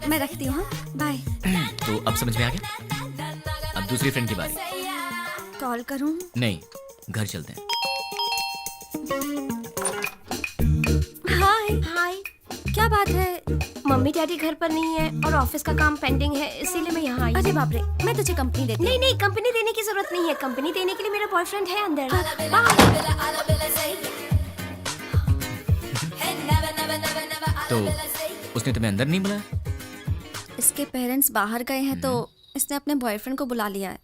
मैं रखती हूँ, बाय। तो अब समझ में आ गया? अब दूसरी फ्रेंड की बारी। कॉल करूँ? नहीं, घर चलते हैं। हाय। हाय। क्या बात है? मम्मी डैडी घर पर नहीं है और ऑफिस का काम पेंडिंग है, इसीलिए मैं यहाँ आई। अरे बाप रे, मैं तुझे कंपनी देती हूँ। नहीं नहीं, कंपनी देने की जरूरत नहीं है, कंपनी देने के लिए मेरा बॉयफ्रेंड है अंदर। तो उसने तुम्हें अंदर नहीं बुलाया? इसके पेरेंट्स बाहर गए हैं तो इसने अपने बॉयफ्रेंड को बुला लिया है।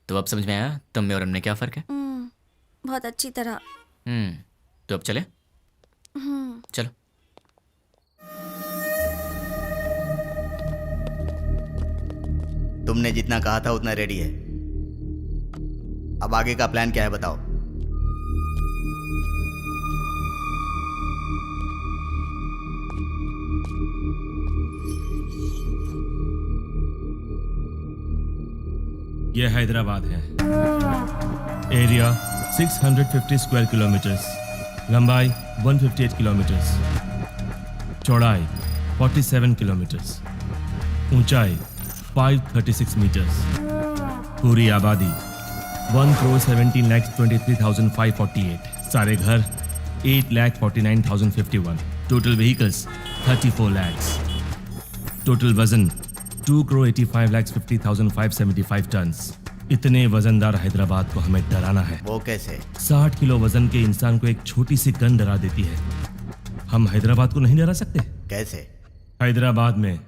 तो अब समझ में आया तुम में और हमने क्या फर्क है? बहुत अच्छी तरह। तो अब चले? चलो। तुमने जितना कहा था उतना रेडी है। अब आगे का प्लान क्या है बताओ। यह हैदराबाद है। एरिया 650 स्क्वायर किलोमीटर्स, लंबाई 158 किलोमीटर्स, चौड़ाई 47 किलोमीटर्स, ऊंचाई 536 मीटर्स, पूरी आबादी 1,17,23,548, सारे घर 8,49,051, टोटल व्हीकल्स 34 lakhs, टोटल वजन 2,85,50,575 tons, इतने वजनदार हैदराबाद को हमें डराना है। वो कैसे? 60 किलो वजन के इंसान को एक छोटी सी गन डरा देती है। हम हैदराबाद को नहीं डरा सकते। कैसे? हैदराबाद में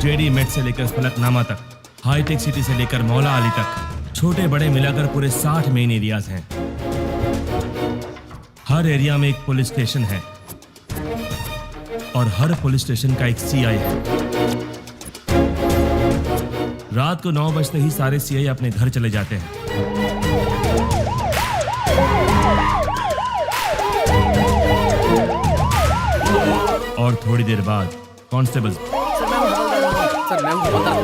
जेडी मेट से लेकर फलकनामा तक, हाईटेक सिटी से लेकर मौला अली तक, छोटे बड़े मिलाकर पूरे 60 मेन एरियाज हैं। हर एरिया में एक पुलिस स्टेशन है और हर पुलिस स्टेशन का एक सीआई है। रात को 9 बजते ही सारे सीआई अपने घर चले जाते हैं। और थोड़ी देर बाद कांस्टेबल सर मैं हूं हवलदार।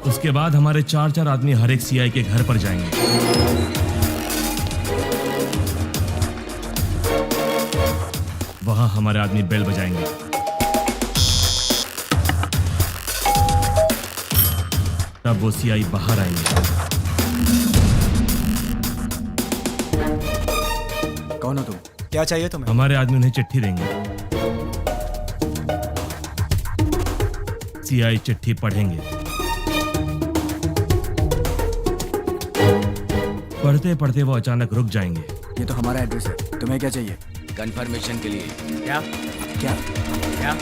उसके बाद हमारे 4 आदमी हर एक सीआई के घर पर जाएंगे। वहां हमारे आदमी बेल बजाएंगे। तब वो सीआई बाहर आएंगे। कौन हो तुम? क्या चाहिए तुम्हें? हमारे आदमी उन्हें चिट्ठी देंगे। सीआई चिट्ठी पढ़ेंगे। पढ़ते पढ़ते वो अचानक रुक जाएंगे। ये तो हमारा एड्रेस है, तुम्हें क्या चाहिए? कंफर्मेशन के लिए। क्या क्या क्या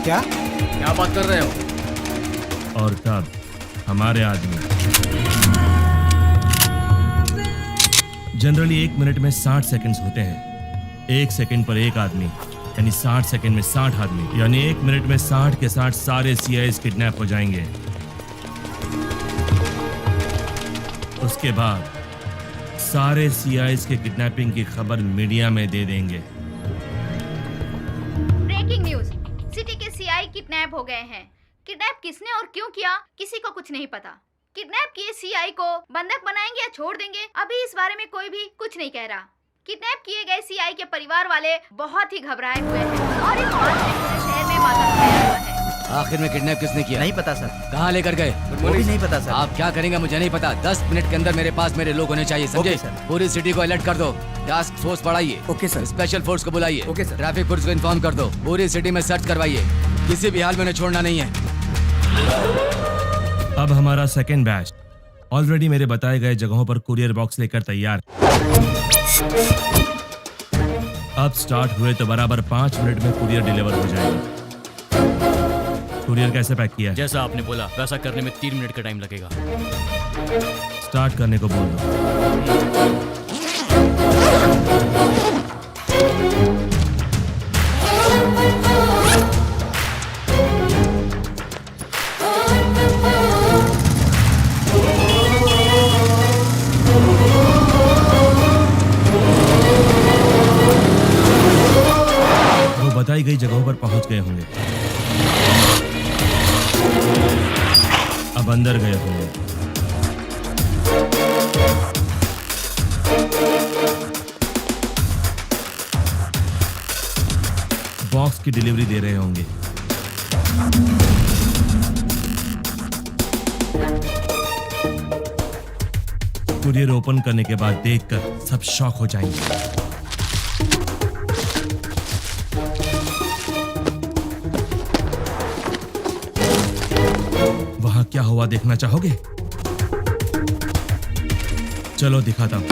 क्या? क्या बात कर रहे हो? और तब हमारे आदमी जनरली 1 मिनट में 60 सेकंड्स होते हैं। 1 सेकंड पर एक आदमी यानी 60 सेकंड में 60 आदमी, यानी 1 मिनट में 60 के 60 सारे सीआईएस किडनैप हो जाएंगे। उसके बाद सारे सीआईएस के किडनैपिंग की खबर मीडिया में दे देंगे। ब्रेकिंग न्यूज, सिटी के सीआई किडनैप हो गए हैं। किडनैप किसने और क्यों किया किसी को कुछ नहीं पता। किडनैप किए सीआई को बंधक बनाएंगे या छोड़ देंगे, अभी इस बारे में कोई भी कुछ नहीं कह रहा। किडनैप किए गए सीआई के परिवार वाले बहुत ही घबराए हुए हैं और इस बात से पूरे शहर में मातम छाया हुआ है। आखिर में किडनैप किसने किया? नहीं पता सर। कहाँ लेकर गए? वो भी नहीं पता सर। आप क्या करेंगे मुझे नहीं पता। 10 मिनट के अंदर मेरे पास मेरे लोग होने चाहिए, समझे? Okay sir. पूरी सिटी को अलर्ट कर दो। टास्क फोर्स बढ़ाइए। Okay sir. स्पेशल फोर्स को बुलाइए। Okay sir. ट्रैफिक पुलिस को इन्फॉर्म कर दो। पूरी सिटी में सर्च करवाइए, किसी भी हाल में उन्हें छोड़ना नहीं है। अब हमारा सेकेंड बैच ऑलरेडी मेरे बताए गए जगहों पर कुरियर बॉक्स लेकर तैयार। अब स्टार्ट हुए तो बराबर 5 मिनट में कुरियर डिलीवर हो जाएगा। कुरियर कैसे पैक किया है? जैसा आपने बोला वैसा करने में 3 मिनट का टाइम लगेगा। स्टार्ट करने को बोल दो। वो बताई गई जगहों पर पहुंच गए होंगे। अब अंदर गए होंगे। बॉक्स की डिलीवरी दे रहे होंगे। कुरियर ओपन करने के बाद देखकर सब शॉक हो जाएंगे। वहां क्या हुआ देखना चाहोगे? चलो दिखाता हूं।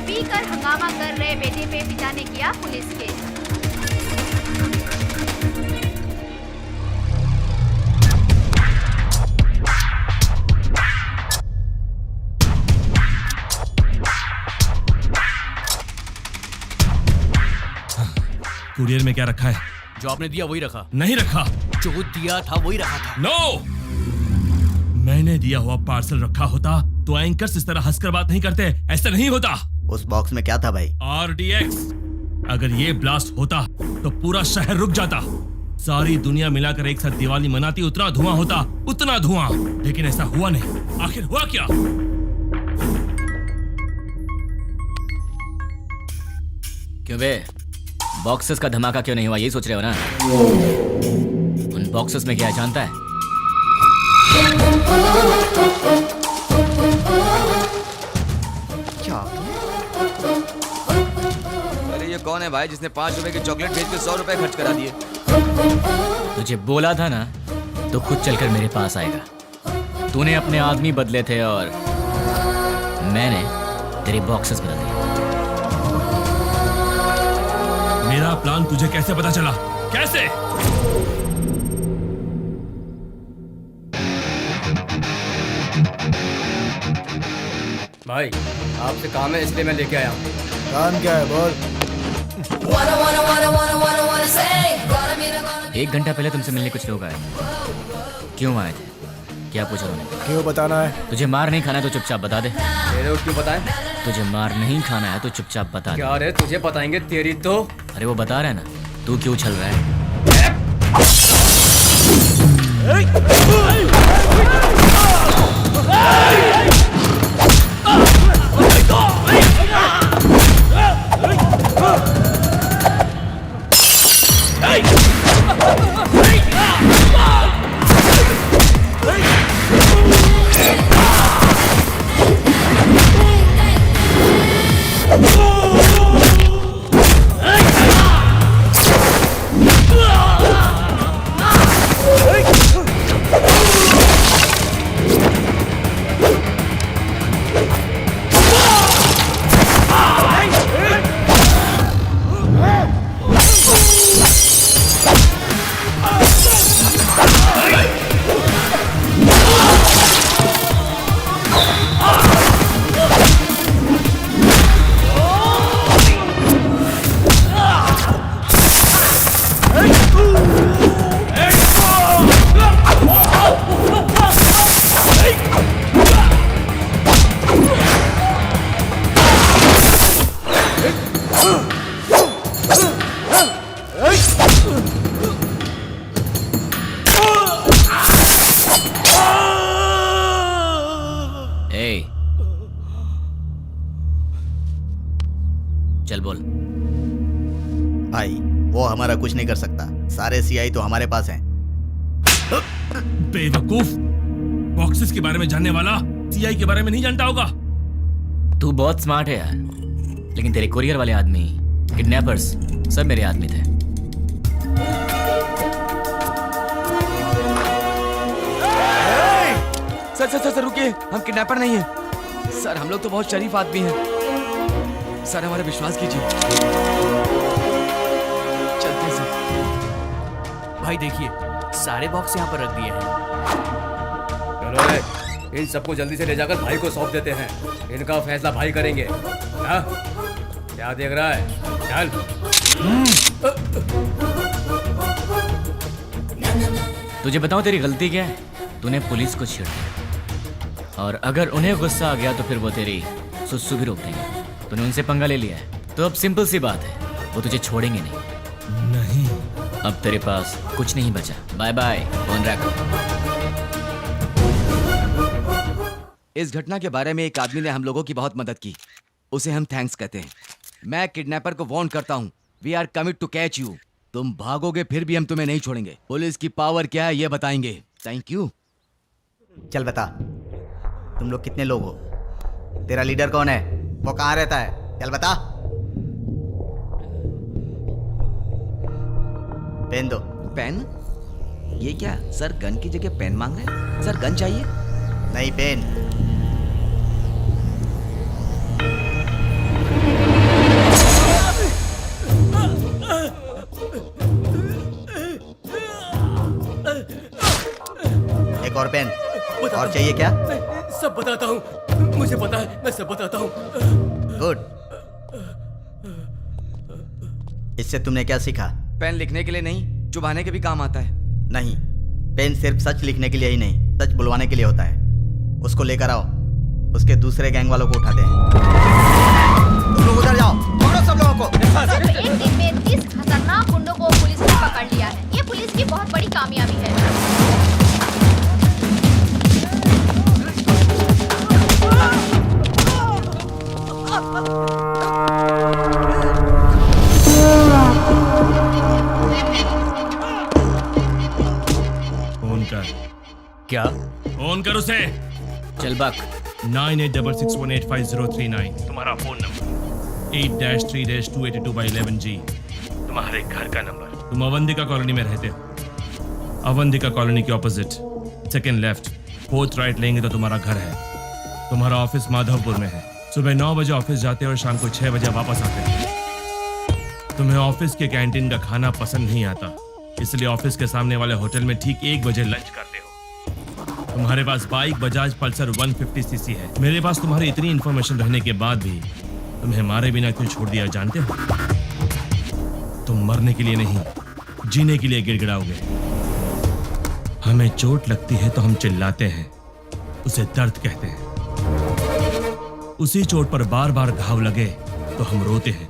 पीकर हंगामा कर रहे बेटे पे पिता ने किया पुलिस केस। कुरियर में क्या रखा है? जो आपने दिया वही रखा। नहीं रखा। जो दिया था वही रखा था। नो! मैंने दिया हुआ पार्सल रखा होता तो एंकर्स इस तरह हंसकर बात नहीं करते, ऐसा नहीं होता। उस बॉक्स में क्या था भाई? RDX। अगर ये ब्लास्ट होता तो पूरा शहर रुक जाता। सारी दुनिया मिलाकर एक साथ दिवाली मनाती, उतना धुआं होता, उतना धुआं। लेकिन ऐसा हुआ नहीं। आखिर हुआ क्या? क्यों बे, बॉक्सेस का धमाका क्यों नहीं हुआ, यही सोच रहे हो ना? उन बॉक्सेस में क्या है जानता है? क्या? अरे ये कौन है भाई जिसने 5 रुपए की चॉकलेट बेच के 100 रुपए खर्च करा दिए? तुझे बोला था ना तो खुद चलकर मेरे पास आएगा। तूने अपने आदमी बदले थे और मैंने तेरे बॉक्सेस बदल दिए। मेरा प्लान तुझे कैसे पता चला? कैसे? भाई आपसे काम है इसलिए मैं लेके आया हूँ। काम क्या है बोल? 1 घंटा पहले तुमसे मिलने कुछ लोग आए। क्यों आए थे? क्या पूछा उन्होंने? क्यों बताना है? तुझे मार नहीं खाना है तो चुपचाप बता दे। तेरे को क्यों बताएं? तुझे मार नहीं खाना है तो चुपचाप बता दे। क्या रे तुझे बताएंगे तेरी तो। अरे वो बता रहा है ना, तू क्यों उछल रहा है? चल बोल। भाई वो हमारा कुछ नहीं कर सकता, सारे सीआई तो हमारे पास हैं। बेवकूफ, बॉक्सेस के बारे में जानने वाला सीआई के बारे में नहीं जानता होगा। तू बहुत स्मार्ट है यार, लेकिन तेरे कोरियर वाले आदमी, किडनैपर्स सब मेरे आदमी थे। सर सर सर रुकिए, हम किडनैपर नहीं हैं। सर हम लोग तो बहुत शरीफ आदमी हैं। सर हमारा विश्वास कीजिए। चलते सर। भाई देखिए, सारे बॉक्स यहाँ पर रख दिए हैं। चलो रे, इन सबको जल्दी से ले जाकर भाई को सौंप देते हैं। इनका फैसला भाई करेंगे। हाँ? क्या देख रहा है? चल। तुझे बताऊं तेरी गलती क्या है? तूने पुलिस को छेड़ दिया, और अगर उन्हें गुस्सा आ गया तो फिर वो तेरी सुसु भी रोक देंगे। तूने उनसे पंगा ले लिया है, तो अब सिंपल सी बात है, वो तुझे छोड़ेंगे नहीं। अब तेरे पास कुछ नहीं बचा। बाय बाय, फोन रख। इस घटना के बारे में एक आदमी ने हम लोगों की बहुत मदद की, उसे हम थैंक्स कहते हैं। मैं किडनैपर को वार्न करता हूँ, we are commit to catch you. तुम भागोगे फिर भी हम तुम्हें नहीं छोड़ेंगे। पुलिस की पावर क्या है ये बताएंगे। Thank you. चल बता, तुम लोग कितने लोग हो? तेरा लीडर कौन है? वो कहाँ रहता है? चल बता। पेन दो। पेन? ये क्या सर, गन की जगह पेन मांग रहे हैं? सर गन चाहिए? नहीं, पेन। एक और पेन। और चाहिए क्या? सब बताता हूँ, मुझे पता है, मैं सब बताता हूँ। गुड। इससे तुमने क्या सीखा? पेन लिखने के लिए नहीं, चुभाने के भी काम आता है। नहीं, पेन सिर्फ सच लिखने के लिए ही नहीं, सच बुलवाने के लिए होता है। उसको लेकर आओ, उसके दूसरे गैंग वालों को उठाते हैं। तुम लोग उधर जाओ, पकड़ो सब लोगों को। सिर्फ एक दिन में 30 खतरनाक गुंडों को पुलिस ने पकड़ लिया है। ये पुलिस की बहुत बड़ी कामयाबी है। फोन कर। क्या? फोन कर उसे। चल बक। 9866185039 तुम्हारा फोन नंबर। 8-3-282/11G तुम्हारे घर का नंबर। तुम अवंतिका कॉलोनी में रहते हो। अवंतिका कॉलोनी के opposite, second left, fourth right लेंगे तो तुम्हारा घर है। तुम्हारा ऑफिस माधवपुर में है। सुबह 9 बजे ऑफिस जाते हो और शाम को 6 बजे वापस आते हो। तुम्हें ऑफिस के कैंटीन का खाना पसंद नहीं आता, इसलिए ऑफिस के सामने वाले होटल में ठीक 1 बजे लंच करते हो। तुम्हारे पास बाइक बजाज पल्सर 150cc है। मेरे पास तुम्हारी इतनी इंफॉर्मेशन रहने के बाद भी तुम्हें मारे बिना क्यों छोड़ दिया जानते हो? तुम मरने के लिए नहीं, जीने के लिए गिड़गिड़ाओगे। हमें चोट लगती है तो हम चिल्लाते हैं, उसे दर्द कहते हैं। उसी चोट पर बार बार घाव लगे तो हम रोते हैं,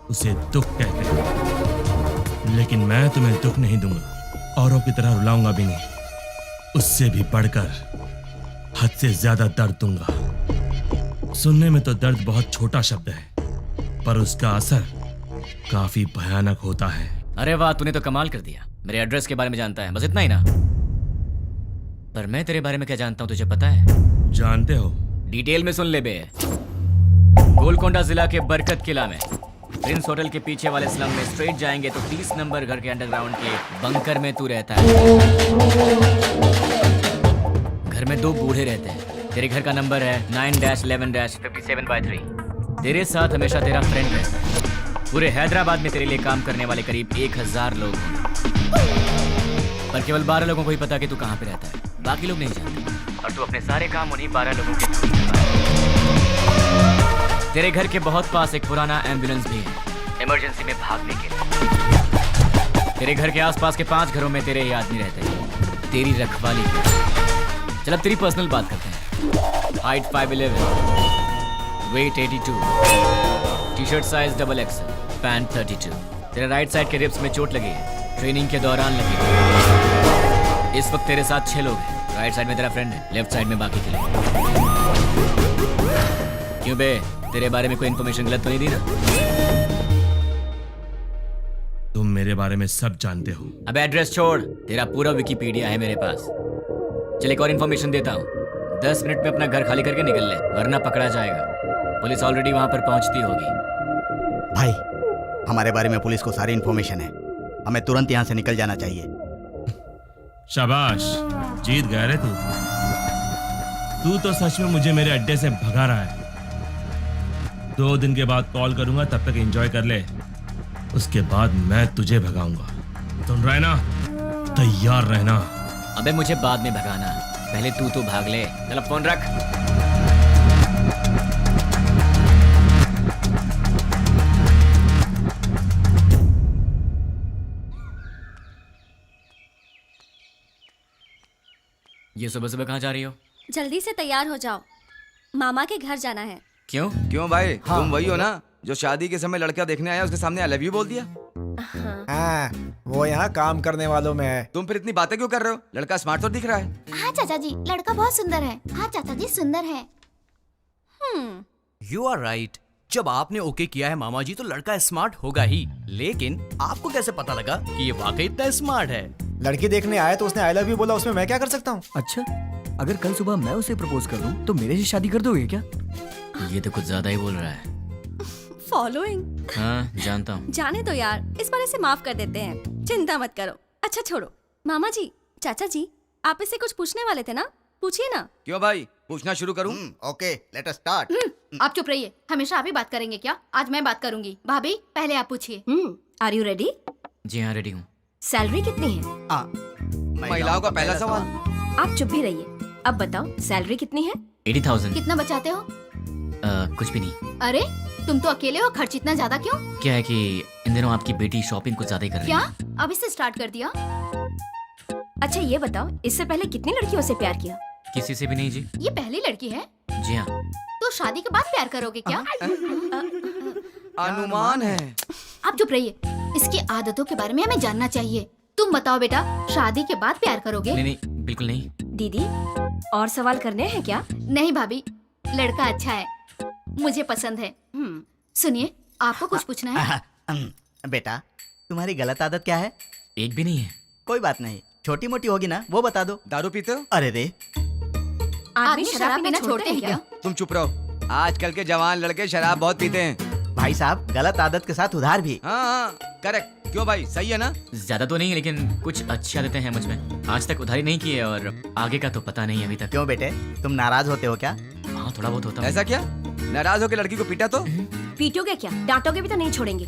उसे दुख कहते हैं। लेकिन मैं तुम्हें दुख नहीं दूंगा, औरों की तरह रुलाऊंगा भी नहीं। उससे भी बढ़कर हद से ज्यादा दर्द दूंगा। सुनने में तो दर्द बहुत छोटा शब्द है, पर उसका असर काफी भयानक होता है। अरे वाह, तूने तो कमाल कर दिया। मेरे एड्रेस के बारे में जानता है, बस इतना ही ना? पर मैं तेरे बारे में क्या जानता हूँ तुझे पता है? जानते हो? डिटेल में सुन ले बे। गोलकोंडा जिला के बरकत किला में प्रिंस होटल के पीछे वाले स्लम में स्ट्रेट जाएंगे तो 30 नंबर घर के अंडरग्राउंड के बंकर में तू रहता है। घर में 2 बूढ़े रहते हैं। तेरे घर का नंबर है 9-11-57/3। तेरे साथ हमेशा तेरा फ्रेंड रहता है। पूरे हैदराबाद में तेरे लिए काम करने वाले करीब 1000 लोग हैं, पर केवल 12 लोगों को ही पता कि तू कहाँ पे रहता है। बाकी लोग नहीं जानते, और तू अपने सारे काम उन्हीं 12 लोगों के थ्रू करता है। तेरे घर के बहुत पास एक पुराना एम्बुलेंस भी है, इमरजेंसी में भागने के लिए। तेरे घर के आसपास के 5 घरों में तेरे ही आदमी रहते हैं, तेरी रखवाली के। चल अब तेरी पर्सनल बात करते हैं। Height 5'11", weight 82, T-shirt size XXL, pant 32। तेरे राइट साइड के रिब्स में चोट लगी है, ट्रेनिंग के दौरान लगी है। इस वक्त तेरे साथ 6 लोग हैं। राइट साइड में तेरा फ्रेंड है, लेफ्ट साइड में बाकी के लोग। क्यों बे, तेरे बारे में कोई इन्फॉर्मेशन गलत तो नहीं दी ना? तुम मेरे बारे में सब जानते हो। अब एड्रेस छोड़, तेरा पूरा विकिपीडिया है मेरे पास। चल एक और इन्फॉर्मेशन देता हूँ, 10 मिनट में अपना घर खाली करके निकल ले, वरना पकड़ा जाएगा। पुलिस ऑलरेडी वहां पर पहुंचती होगी। भाई, हमारे बारे में पुलिस को सारी इन्फॉर्मेशन है, हमें तुरंत यहाँ से निकल जाना चाहिए। शाबाश, जीत गया रे तू। तू तो सच में मुझे मेरे अड्डे से भगा रहा है। 2 दिन के बाद कॉल करूंगा, तब तक एंजॉय कर ले, उसके बाद मैं तुझे भगाऊंगा। सुन रहा है ना? तैयार रहना। अबे मुझे बाद में भगाना, पहले तू तो भाग ले। चल अब फोन रख। ये सुबह सुबह कहाँ जा रही हो? जल्दी से तैयार हो जाओ, मामा के घर जाना है। क्यों? क्यों भाई? तुम वही हो ना जो शादी के समय लड़का देखने आया, उसके सामने आई लव यू बोल दिया? हाँ, वो यहाँ काम करने वालों में है। तुम फिर इतनी बातें क्यों कर रहे हो? लड़का स्मार्ट तो दिख रहा है। हाँ चाचा जी, लड़का बहुत सुंदर है। हाँ चाचा जी, सुंदर है। You are right. जब आपने ओके किया है मामा जी, तो लड़का स्मार्ट होगा ही। लेकिन आपको कैसे पता लगा कि ये वाकई इतना स्मार्ट है? लड़की देखने आए तो उसने आई लव यू बोला, उसमें मैं क्या कर सकता हूँ? अच्छा, अगर कल सुबह मैं उसे प्रपोज कर दूं, तो मेरे से शादी कर दोगे क्या? ये तो कुछ ज्यादा ही बोल रहा है। फॉलोइंग। हाँ जानता हूँ। जाने दो यार, इस बार इसे माफ कर देते हैं, चिंता मत करो। अच्छा छोड़ो, मामा जी, चाचा जी, आप इससे कुछ पूछने वाले थे ना? पूछिए ना। क्यों भाई, पूछना शुरू करूं? Okay, let us start. आप चुप रहिए, हमेशा आप ही बात करेंगे क्या? आज मैं बात करूंगी। भाभी पहले आप पूछिए। Are you ready? जी हाँ, रेडी हूँ। सैलरी कितनी है? महिलाओं का पहला सवाल। आप चुप भी रहिए। अब बताओ, सैलरी कितनी है? 80,000। कितना बचाते हो? कुछ भी नहीं। अरे तुम तो अकेले हो, खर्च इतना ज्यादा क्यों? क्या है कि इन दिनों आपकी बेटी शॉपिंग कुछ ज्यादा ही कर रही क्या? है। अभी से स्टार्ट कर दिया? अच्छा ये बताओ, इससे पहले कितनी लड़कियों से प्यार किया? किसी से भी नहीं जी। ये पहली लड़की है? जी हाँ। तो शादी के बाद प्यार करोगे क्या? अनुमान है। आप चुप रहिए, इसकी आदतों के बारे में हमें जानना चाहिए। तुम बताओ बेटा, शादी के बाद प्यार करोगे? नहीं नहीं, बिल्कुल नहीं। दीदी, और सवाल करने हैं क्या? नहीं भाभी, लड़का अच्छा है, मुझे पसंद है। सुनिए, आपको कुछ पूछना है? बेटा, तुम्हारी गलत आदत क्या है? एक भी नहीं है। कोई बात नहीं, छोटी मोटी होगी ना, वो बता दो। दारू पीते हो? अरे रे, आदमी शराब पीना छोड़ते हैं क्या? तुम चुप रहो। आजकल के जवान लड़के शराब बहुत पीते हैं। भाई साहब, गलत आदत के साथ उधार भी। हाँ, करेक्ट। क्यों भाई, सही है ना? ज्यादा तो नहीं, लेकिन कुछ अच्छी आदतें हैं मुझ में। आज तक उधारी नहीं की है और आगे का तो पता नहीं अभी तक। क्यों बेटे, तुम नाराज होते हो क्या? हाँ, थोड़ा बहुत होता है। ऐसा क्या? नाराज होकर लड़की को पीटा तो? पीटोगे क्या? डांटोगे भी तो नहीं छोड़ेंगे।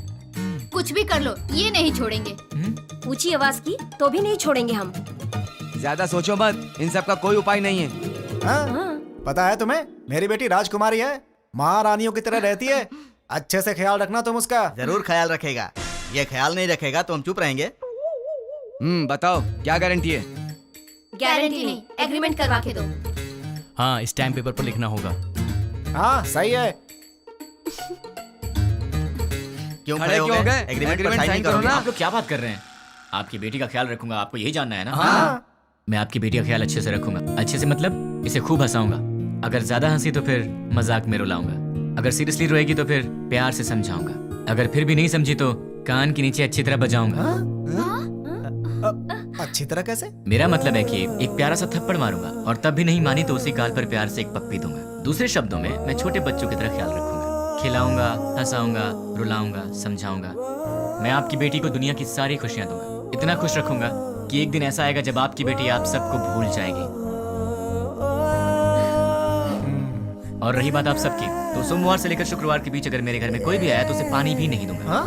कुछ भी कर लो, ये नहीं छोड़ेंगे। ऊंची आवाज की तो भी नहीं छोड़ेंगे हम। ज्यादा सोचो मत, इन सब का कोई उपाय नहीं है। हाँ? पता है तुम्हें, मेरी बेटी राजकुमारी है, महारानियों की तरह रहती है। अच्छे से ख्याल रखना तुम उसका। जरूर ख्याल रखेगा। ये ख्याल नहीं रखेगा तो हम चुप रहेंगे। बताओ क्या गारंटी है? गारंटी नहीं, एग्रीमेंट करवा के दो। हाँ, स्टैम्प पेपर पर लिखना होगा। हाँ सही है। क्यों खड़े क्यों हो गए? एग्रीमेंट पर Agreement साइन sign करो करो ना। ना। आप लोग क्या बात कर रहे हैं? आपकी बेटी का ख्याल रखूंगा, आपको यही जानना है ना? हाँ। मैं आपकी बेटी का ख्याल अच्छे से रखूंगा। अच्छे से मतलब इसे खूब हंसाऊंगा। अगर ज्यादा हंसी तो फिर मजाक में रुलाऊंगा। अगर सीरियसली रोएगी तो फिर प्यार से समझाऊंगा। अगर फिर भी नहीं समझी तो कान के नीचे अच्छी तरह बजाऊंगा। अच्छी तरह कैसे? मेरा मतलब है कि एक प्यारा सा थप्पड़ मारूंगा और तब भी नहीं मानी तो उसी गाल पर प्यार से एक पप्पी दूंगा। दूसरे शब्दों में मैं छोटे बच्चों की तरह ख्याल रखूंगा, खिलाऊंगा, हंसाऊंगा, रुलाऊंगा, समझाऊंगा। मैं आपकी बेटी को दुनिया की सारी खुशियां दूंगा। इतना खुश रखूंगा कि एक दिन ऐसा आएगा जब आपकी बेटी आप सबको भूल जाएगी। और रही बात आप सबकी, तो सोमवार से लेकर शुक्रवार के बीच अगर मेरे घर में कोई भी आया तो उसे पानी भी नहीं दूंगा।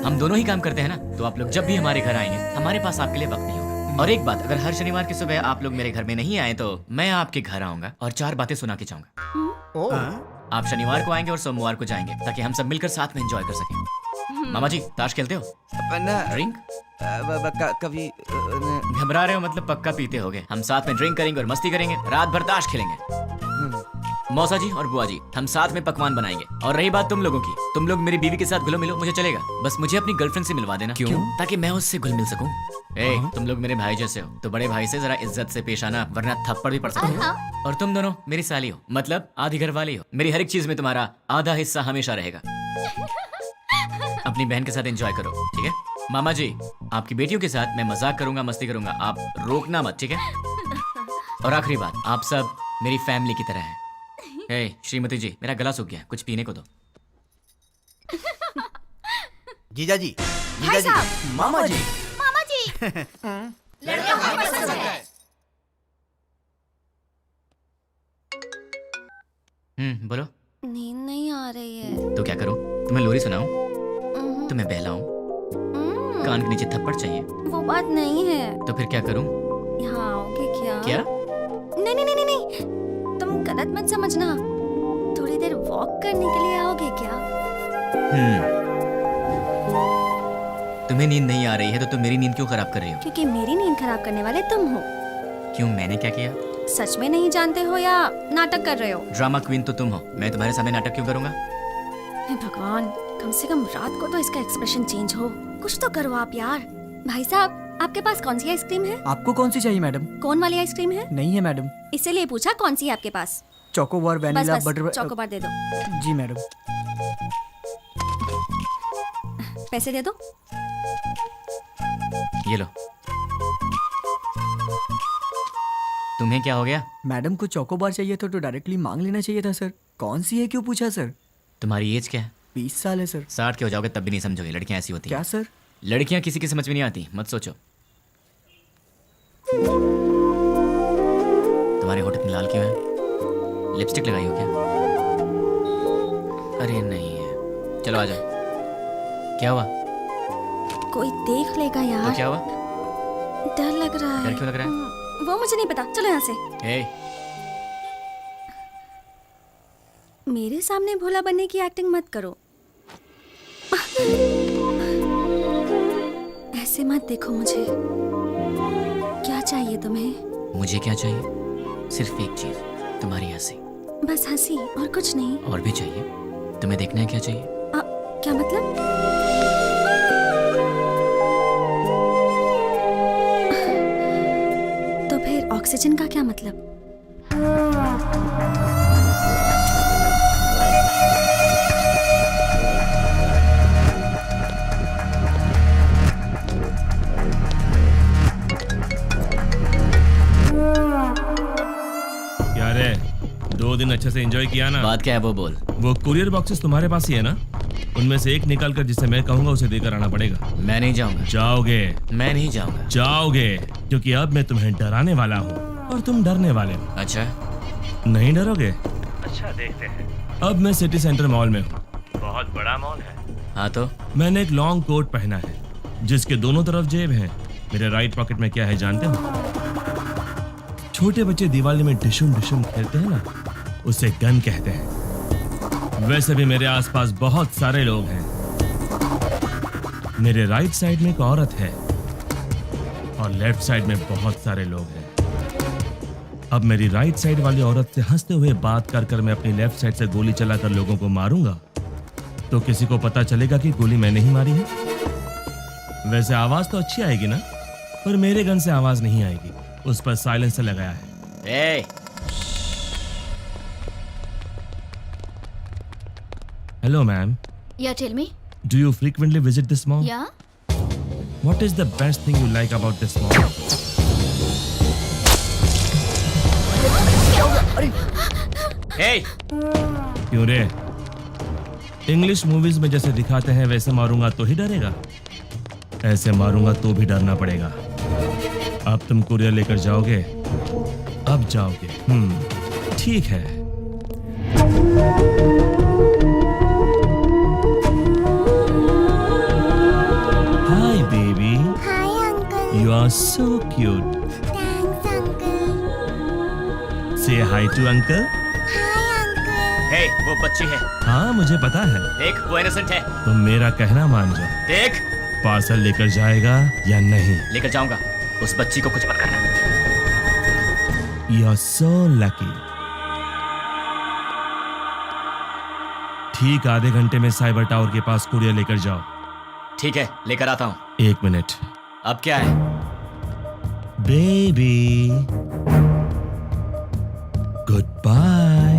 हम दोनों ही काम करते हैं ना, तो आप लोग जब भी हमारे घर आएंगे हमारे पास आपके लिए वक्त नहीं होगा। और एक बात, अगर हर शनिवार की सुबह आप लोग मेरे घर में नहीं आए तो मैं आपके घर आऊंगा और 4 बातें सुना के जाऊंगा। आप शनिवार को आएंगे और सोमवार को जाएंगे ताकि हम सब मिलकर साथ में एंजॉय कर सकें। मामा जी, ताश खेलते हो? ड्रिंक? कभी घबरा रहे हो मतलब पक्का पीते होगे। हम साथ में ड्रिंक करेंगे और मस्ती करेंगे, रात भर ताश खेलेंगे। मौसा जी और बुआ जी, हम साथ में पकवान बनाएंगे। और रही बात तुम लोगों की, तुम लोग मेरी बीवी के साथ घुलो मिलो, मुझे चलेगा। बस मुझे अपनी गर्लफ्रेंड से मिलवा देना। क्यों? ताकि मैं उससे घुल मिल सकूं। तुम लोग मेरे भाई जैसे हो तो बड़े भाई से जरा इज्जत से पेश आना, वरना थप्पड़ भी पड़ सकता है। और तुम दोनों मेरी साली हो, मतलब आधी घर वाली हो। मेरी हर एक चीज में तुम्हारा आधा हिस्सा हमेशा रहेगा। अपनी बहन के साथ एंजॉय करो, ठीक है? मामा जी, आपकी बेटियों के साथ मैं मजाक करूंगा, मस्ती करूंगा, आप रोकना मत, ठीक है? और आखिरी बात, आप सब मेरी फैमिली की तरह हैं। श्रीमती जी, मेरा गला सूख गया, कुछ पीने को दो। जीजा जी, जीजा जी, मामा जी। मामा जी, लड़का हमें पसंद है। बोलो। नींद नहीं आ रही है। तो क्या करूं? तुम्हें लोरी सुनाऊं? तुम्हें बहलाऊं? कान के नीचे थप्पड़ चाहिए? वो बात नहीं है। तो फिर क्या करूं? यहाँ आओगे क्या? क्या? नहीं नहीं नहीं नहीं, तुम गलत मत समझना। थोड़ी देर वॉक करने के लिए आओगे क्या? तुम्हें नींद नहीं आ रही है तो तुम मेरी नींद क्यों खराब कर रही हो? क्योंकि मेरी नींद खराब करने वाले तुम हो। क्यों, मैंने क्या किया? सच में नहीं जानते हो या नाटक कर रहे हो? ड्रामा क्वीन तो तुम हो, मैं तुम्हारे सामने नाटक क्यों करूंगा? हे भगवान, कम से कम रात को तो इसका एक्सप्रेशन चेंज हो। कुछ तो करो आप यार। भाई साहब, आपके पास कौन सी आइसक्रीम है? आपको कौन सी चाहिए मैडम? कौन वाली आइसक्रीम है? नहीं है मैडम। इसीलिए पूछा कौन सी है आपके पास। चोकोबार, बस वैनिला, बस बटर। चोकोबार दे दो। जी मैडम। पैसे दे दो। ये लो। तुम्हें क्या हो गया? मैडम को चोकोबार चाहिए था तो डायरेक्टली मांग लेना चाहिए था सर। कौन सी है क्यों पूछा सर? तुम्हारी एज क्या है? 20 साल है सर। 60 के हो जाओगे तब भी नहीं समझोगे, लड़कियां ऐसी होती हैं। क्या सर? लड़कियां किसी की समझ में नहीं आती, मत सोचो। तुम्हारे होठ इतने लाल क्यों है? लिपस्टिक लगाई हो क्या? अरे नहीं है। चलो आ जाओ। क्या हुआ? कोई देख लेगा तो यार। क्या हुआ? डर लग रहा है। डर क्यों लग रहा है? वो मुझे नहीं पता, चलो यहाँ से। मेरे सामने भोला बनने की एक्टिंग मत करो। ऐसे मत देखो मुझे। क्या चाहिए तुम्हें? मुझे क्या चाहिए? सिर्फ एक चीज, तुम्हारी हंसी। बस हंसी और कुछ नहीं? और भी चाहिए। तुम्हें देखना है क्या चाहिए? क्या मतलब? तो फिर ऑक्सीजन का क्या मतलब? क्या रे, 2 दिन अच्छे से एंजॉय किया ना? बात क्या है वो बोल। वो कुरियर बॉक्सेस तुम्हारे पास ही है ना? उनमें से एक निकाल कर जिसे मैं कहूंगा उसे देकर आना पड़ेगा। मैं नहीं जाऊंगा। जाओगे? मैं नहीं जाऊंगा। जाओगे, क्योंकि अब मैं तुम्हें डराने वाला हूँ और तुम डरने वाले हो। अच्छा, नहीं डरोगे? अच्छा, देखते हैं। अब मैं सिटी सेंटर मॉल में हूँ। बहुत बड़ा मॉल है। हाँ तो? मैंने एक लॉन्ग कोट पहना है जिसके दोनों तरफ जेब है। मेरे राइट पॉकेट में क्या है जानते हो? छोटे बच्चे दिवाली में डिशुम डिशुम खेलते हैं ना, उसे गन कहते हैं। वैसे भी मेरे आसपास बहुत सारे लोग हैं। मेरे राइट साइड में एक औरत है और लेफ्ट साइड में बहुत सारे लोग हैं। अब मेरी राइट साइड वाली औरत से हंसते हुए बात कर कर मैं अपनी लेफ्ट साइड से गोली चलाकर लोगों को मारूंगा तो किसी को पता चलेगा कि गोली मैंने ही मारी है। वैसे आवाज तो अच्छी आएगी ना, पर मेरे गन से आवाज नहीं आएगी, उस पर साइलेंसर लगाया है। ए! Hello, ma'am. Yeah, tell me. Do you frequently visit this mall? Yeah. What is the best thing you like about this mall? Hey! क्यों रे? इंग्लिश मूवीज में जैसे दिखाते हैं वैसे मारूंगा तो ही डरेगा, ऐसे मारूंगा तो भी डरना पड़ेगा। अब तुम कुरियर लेकर जाओगे? अब जाओगे? ठीक है। Hi, baby. Hi, Uncle. You are so cute. Thanks, Uncle. Say hi to uncle. Hi, Uncle. Hey, वो बच्ची है। हाँ, मुझे पता है। देख, वो इनोसेंट है। तुम मेरा कहना मान जाओ। देख, पार्सल लेकर जाएगा या नहीं? लेकर जाऊंगा। उस बच्ची को कुछ मत करना। You are so lucky. ठीक आधे घंटे में साइबर टावर के पास कुरियर लेकर जाओ। ठीक है, लेकर आता हूँ। 1 मिनट। अब क्या है? Baby, good bye.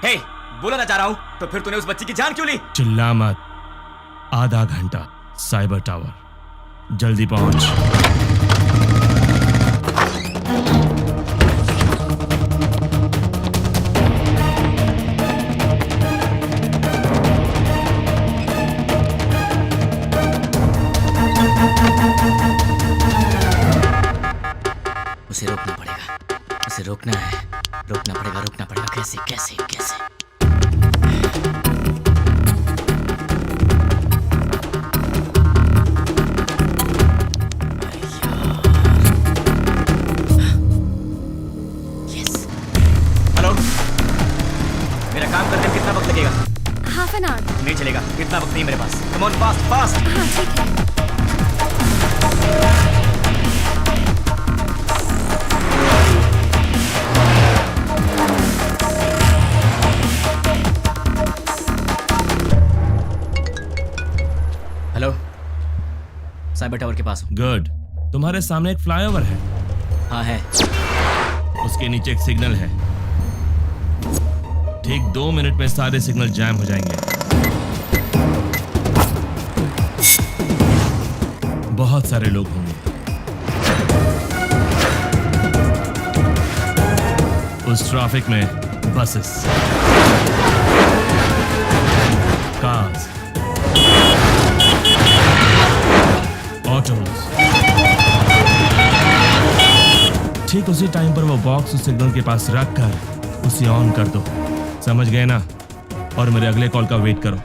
हे, बोला ना जा रहा हूँ, तो फिर तूने उस बच्ची की जान क्यों ली? चिल्ला मत। आधा घंटा साइबर टावर, जल्दी पहुंच। उसे रोकना पड़ेगा, उसे रोकना है, रोकना पड़ेगा। कैसे कैसे कैसे? मेरा काम करने में कितना वक्त लगेगा? Half an hour. नहीं चलेगा, इतना वक्त नहीं मेरे पास। Come on, fast fast. हाँ ठीक है। हेलो, साइबर टावर के पास हूँ। गुड। तुम्हारे सामने एक फ्लाईओवर है। हाँ है। उसके नीचे एक सिग्नल है। ठीक 2 मिनट में सारे सिग्नल जैम हो जाएंगे। बहुत सारे लोग होंगे। उस ट्रैफिक में बसेस, कार्स, ऑटोज। ठीक उसी टाइम पर वो बॉक्स उस सिग्नल के पास रख कर उसे ऑन कर दो। समझ गए ना? और मेरे अगले कॉल का वेट करो।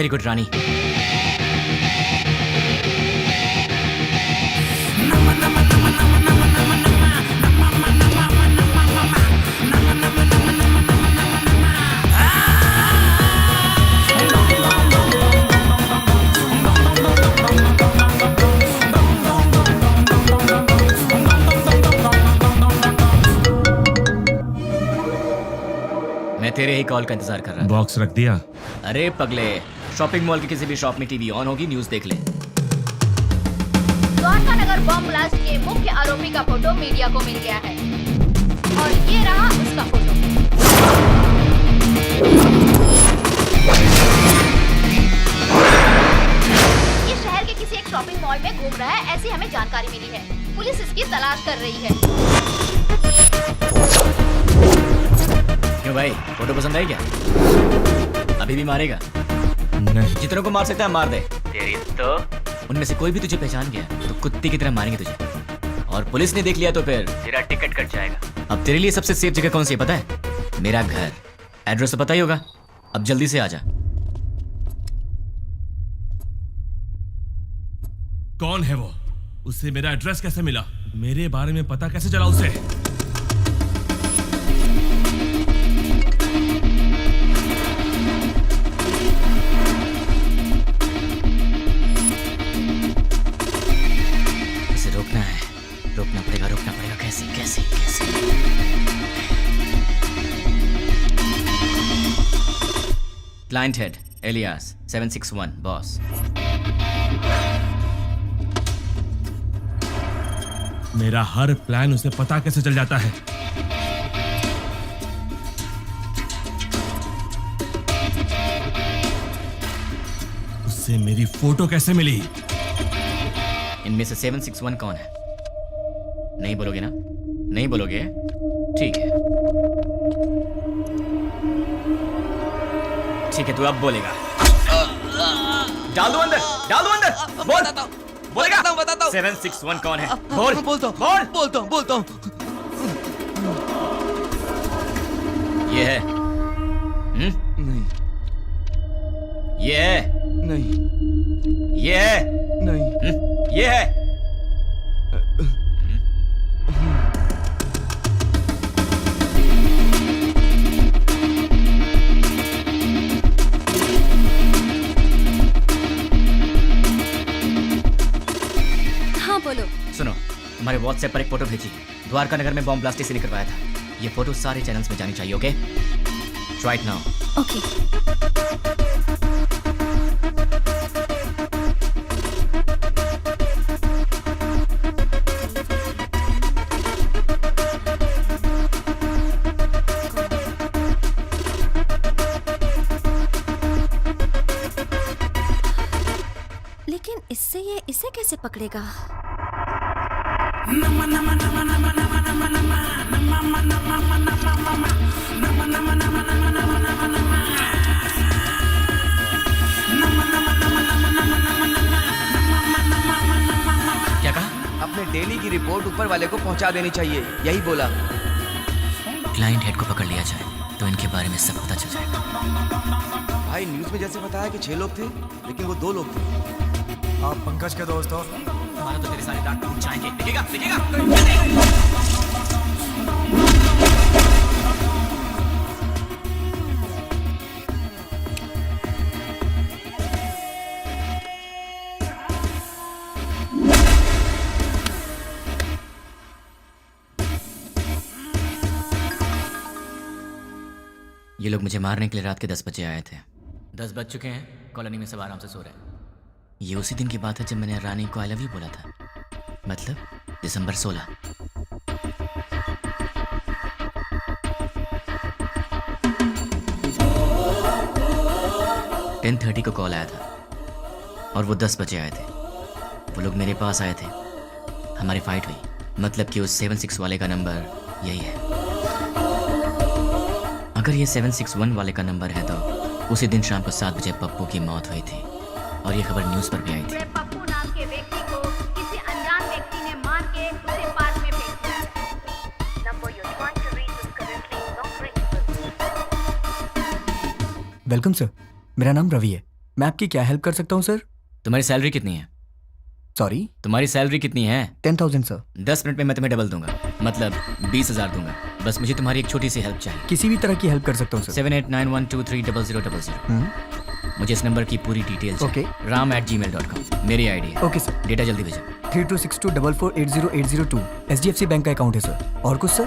वेरी गुड रानी। मैं तेरे ही कॉल का इंतजार कर रहा था। बॉक्स रख दिया? अरे पगले, शॉपिंग मॉल की किसी भी शॉप में टीवी ऑन होगी, न्यूज़ देख ले। द्वारका नगर बॉम्ब ब्लास्ट के मुख्य आरोपी का फोटो मीडिया को मिल गया है और ये रहा उसका फोटो। ये शहर के किसी एक शॉपिंग मॉल में घूम रहा है, ऐसी हमें जानकारी मिली है। पुलिस इसकी तलाश कर रही है। क्यों भाई, फोटो पसंद आई क्या? अभी भी मारेगा? नहीं। जितनों को मार सकता है मार दे। तेरी तो उनमें से कोई भी तुझे पहचान गया तो कुत्ते की तरह मारेंगे तुझे, और पुलिस ने देख लिया तो फिर तेरा टिकट कट जाएगा। अब तेरे लिए सबसे सेफ जगह कौन सी है पता है? मेरा घर। एड्रेस तो पता ही होगा। अब जल्दी से आ जा। कौन है वो? उससे मेरा एड्रेस कैसे मिला? मेरे बारे में पता कैसे चला उसे? रोकना पड़ेगा। कैसे? Client head alias 761 boss. मेरा हर प्लान उसे पता कैसे चल जाता है? उससे मेरी फोटो कैसे मिली? इनमें से 761 कौन है? नहीं बोलोगे ना? नहीं बोलोगे? ठीक है, तू अब बोलेगा। डाल दो अंदर। बोलेगा? बताता हूँ। 761 कौन है? बोल। बोलता हूँ। ये है? नहीं। ये है? नहीं। ये है? नहीं। ये है? बोलो। सुनो, तुम्हारे व्हाट्सएप पर एक फोटो भेजी। द्वारका नगर में बॉम्ब ब्लास्ट इसी ने करवाया था। ये फोटो सारे चैनल्स में जानी चाहिए। Okay, try it now. Okay. लेकिन इससे ये इसे कैसे पकड़ेगा? क्या कहा? अपने डेली की रिपोर्ट ऊपर वाले को पहुंचा देनी चाहिए, यही बोला। क्लाइंट हेड को पकड़ लिया जाए तो इनके बारे में सब पता चल जाएगा। भाई न्यूज में जैसे बताया कि 6 लोग थे, लेकिन वो 2 लोग थे। आप पंकज के दोस्त हो? हमारा तो तेरे सारे दांत टूट जाएंगे। दिखेगा? ये लोग मुझे मारने के लिए रात के 10 बजे आए थे। 10 बज चुके हैं, कॉलोनी में सब आराम से सो रहे हैं। ये उसी दिन की बात है जब मैंने रानी को आई लव यू बोला था, मतलब दिसंबर 16। (10:30) को कॉल आया था और वो 10 बजे आए थे। वो लोग मेरे पास आए थे, हमारी फाइट हुई। मतलब कि उस 76 वाले का नंबर यही है। अगर ये 761 वाले का नंबर है तो उसी दिन शाम को 7 बजे पप्पू की मौत हुई थी और ये खबर न्यूज़ पर भी आई थी। पप्पू नाम के व्यक्ति को किसी अनजान व्यक्ति ने मार के उसे पार्क में फेंक दिया है। Number you want to reach is currently not reachable. Welcome sir, मेरा नाम रवि है। मैं आपकी क्या हेल्प कर सकता हूँ सर? तुम्हारी सैलरी कितनी है? सॉरी, तुम्हारी सैलरी कितनी है? 10,000 सर। 10 मिनट में मैं तुम्हें डबल दूंगा, मतलब 20,000 दूंगा। बस मुझे तुम्हारी एक छोटी सी हेल्प चाहिए। किसी भी तरह की हेल्प कर सकता हूँ सर। 7891230000। मुझे इस नंबर की पूरी डिटेल ओके। ram@gmail.com मेरी आईडी है। Okay sir. डेटा जल्दी भेजो। 326244808002 HDFC बैंक का अकाउंट है सर। और कुछ सर?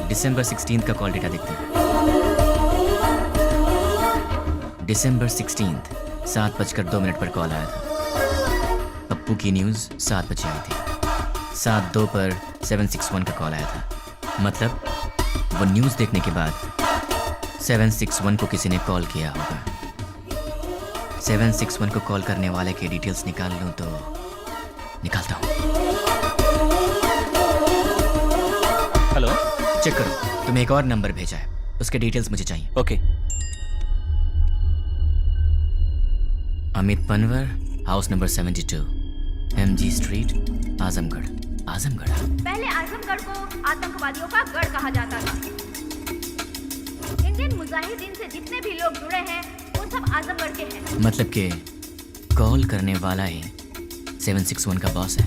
दिसंबर 16 का कॉल डेटा देखते हैं। दिसंबर 16 7:02 पर कॉल आया था। पप्पू की न्यूज़ 7 बजे आई थी। 7:02 पर 761 का कॉल आया था। मतलब वो न्यूज़ देखने के बाद 761 को किसी ने कॉल किया होगा। 761 को कॉल करने वाले की डिटेल्स निकाल लूँ तो निकालता हूँ। हेलो, चेक करो, तुम्हें एक और नंबर भेजा है, उसके डिटेल्स मुझे चाहिए। Okay. Amit Panwar, house number 72, MG street, Azamgarh. Azamgarh? पहले आजमगढ़ को आतंकवादियों का गढ़ कहा जाता था। इंडियन मुजाहिदीन से जितने भी लोग जुड़े हैं वो सब आजमगढ़ के हैं। मतलब कि कॉल करने वाला ही 761 का बॉस है।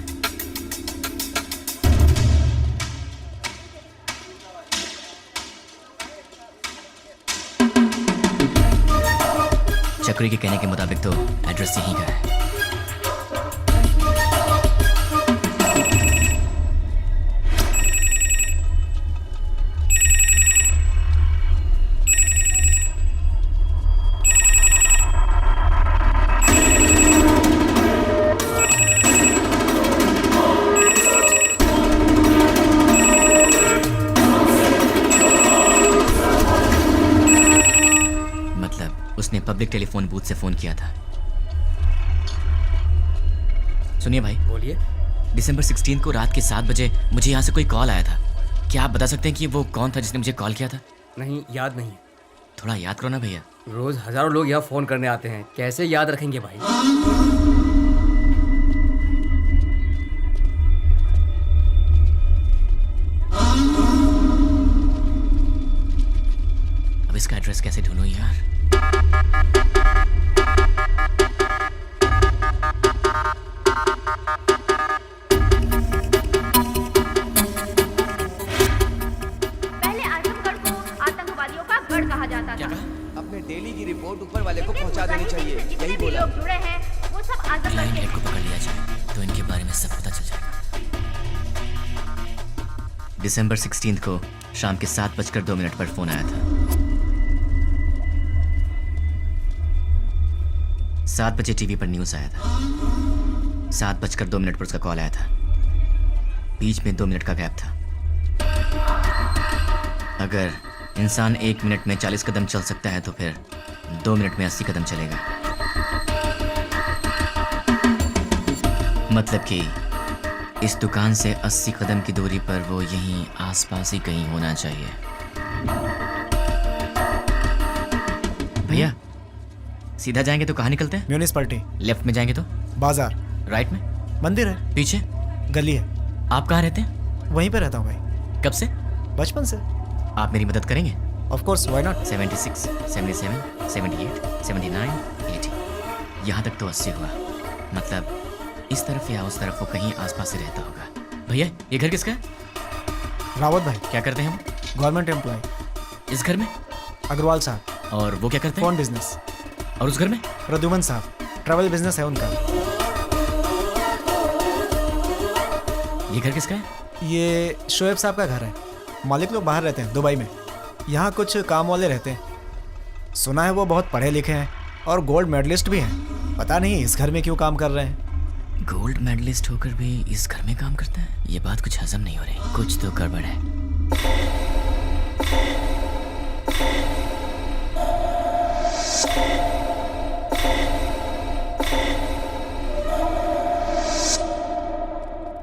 चक्री के कहने के मुताबिक तो एड्रेस यहीं का है। उसने पब्लिक टेलीफोन बूथ से फोन किया था। सुनिए भाई। बोलिए। दिसंबर 16 को रात के 7 बजे मुझे यहाँ से कोई कॉल आया था। क्या आप बता सकते हैं कि वो कौन था जिसने मुझे कॉल किया था? नहीं, याद नहीं। थोड़ा याद करो ना भैया। रोज हजारों लोग यहाँ फोन करने आते हैं, कैसे याद रखेंगे भाई? अब इसका एड्रेस कैसे ढूंढूं यार? पहले आजमगढ़ को आतंकवादियों का गढ़ कहा जाता था। अपने डेली की रिपोर्ट ऊपर वाले को पहुंचा देनी चाहिए, जितने यही भी बोला। लोग जुड़े हैं वो सब आजमगढ़ क्लाइंट के हेड को हैं। पकड़ लिया जाए तो इनके बारे में सब पता चल जाएगा। दिसंबर 16 को शाम के 7:02 पर फोन आया था। 7 बजे टीवी पर न्यूज़ आया था। 7:02 पर उसका कॉल आया था। बीच में 2 मिनट का गैप था। अगर इंसान 1 मिनट में 40 कदम चल सकता है तो फिर 2 मिनट में 80 कदम चलेगा। मतलब कि इस दुकान से 80 कदम की दूरी पर वो यहीं आसपास ही कहीं होना चाहिए। भैया, सीधा जाएंगे तो कहाँ निकलते हैं? म्यूनिसिपैलिटी। लेफ्ट में जाएंगे तो? बाजार। राइट में? मंदिर है। पीछे? गली है। आप कहाँ रहते हैं? वहीं पे रहता हूँ भाई। कब से? बचपन से। आप मेरी मदद करेंगे? Of course, why not. 76, 77, 78, 79, 80, यहाँ तक तो 80 हुआ। मतलब इस तरफ या उस तरफ वो कहीं आसपास ही रहता होगा। भैया, ये घर किसका है? रावत भाई। क्या करते हैं हम? Government employ. इस घर में? अग्रवाल साहब। और वो क्या करते हैं? Phone business. और उस घर में? प्रद्युमन साहब, ट्रैवल बिजनेस है उनका। ये घर किसका है? ये शोएब साहब का घर है। मालिक लोग बाहर रहते हैं, दुबई में। यहाँ कुछ काम वाले रहते हैं। सुना है वो बहुत पढ़े लिखे हैं और गोल्ड मेडलिस्ट भी हैं। पता नहीं इस घर में क्यों काम कर रहे हैं। गोल्ड मेडलिस्ट होकर भी इस घर में काम करता है? ये बात कुछ हजम नहीं हो रही। कुछ तो गड़बड़ है।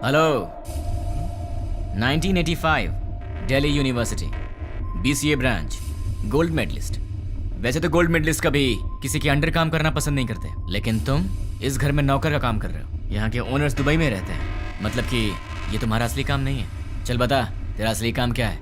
Hello. 1985 Delhi university, BCA branch, gold medalist. वैसे तो गोल्ड मेडलिस्ट कभी किसी के अंडर काम करना पसंद नहीं करते, लेकिन तुम इस घर में नौकर का काम कर रहे हो। यहाँ के ओनर्स दुबई में रहते हैं। मतलब कि ये तुम्हारा असली काम नहीं है। चल बता, तेरा असली काम क्या है?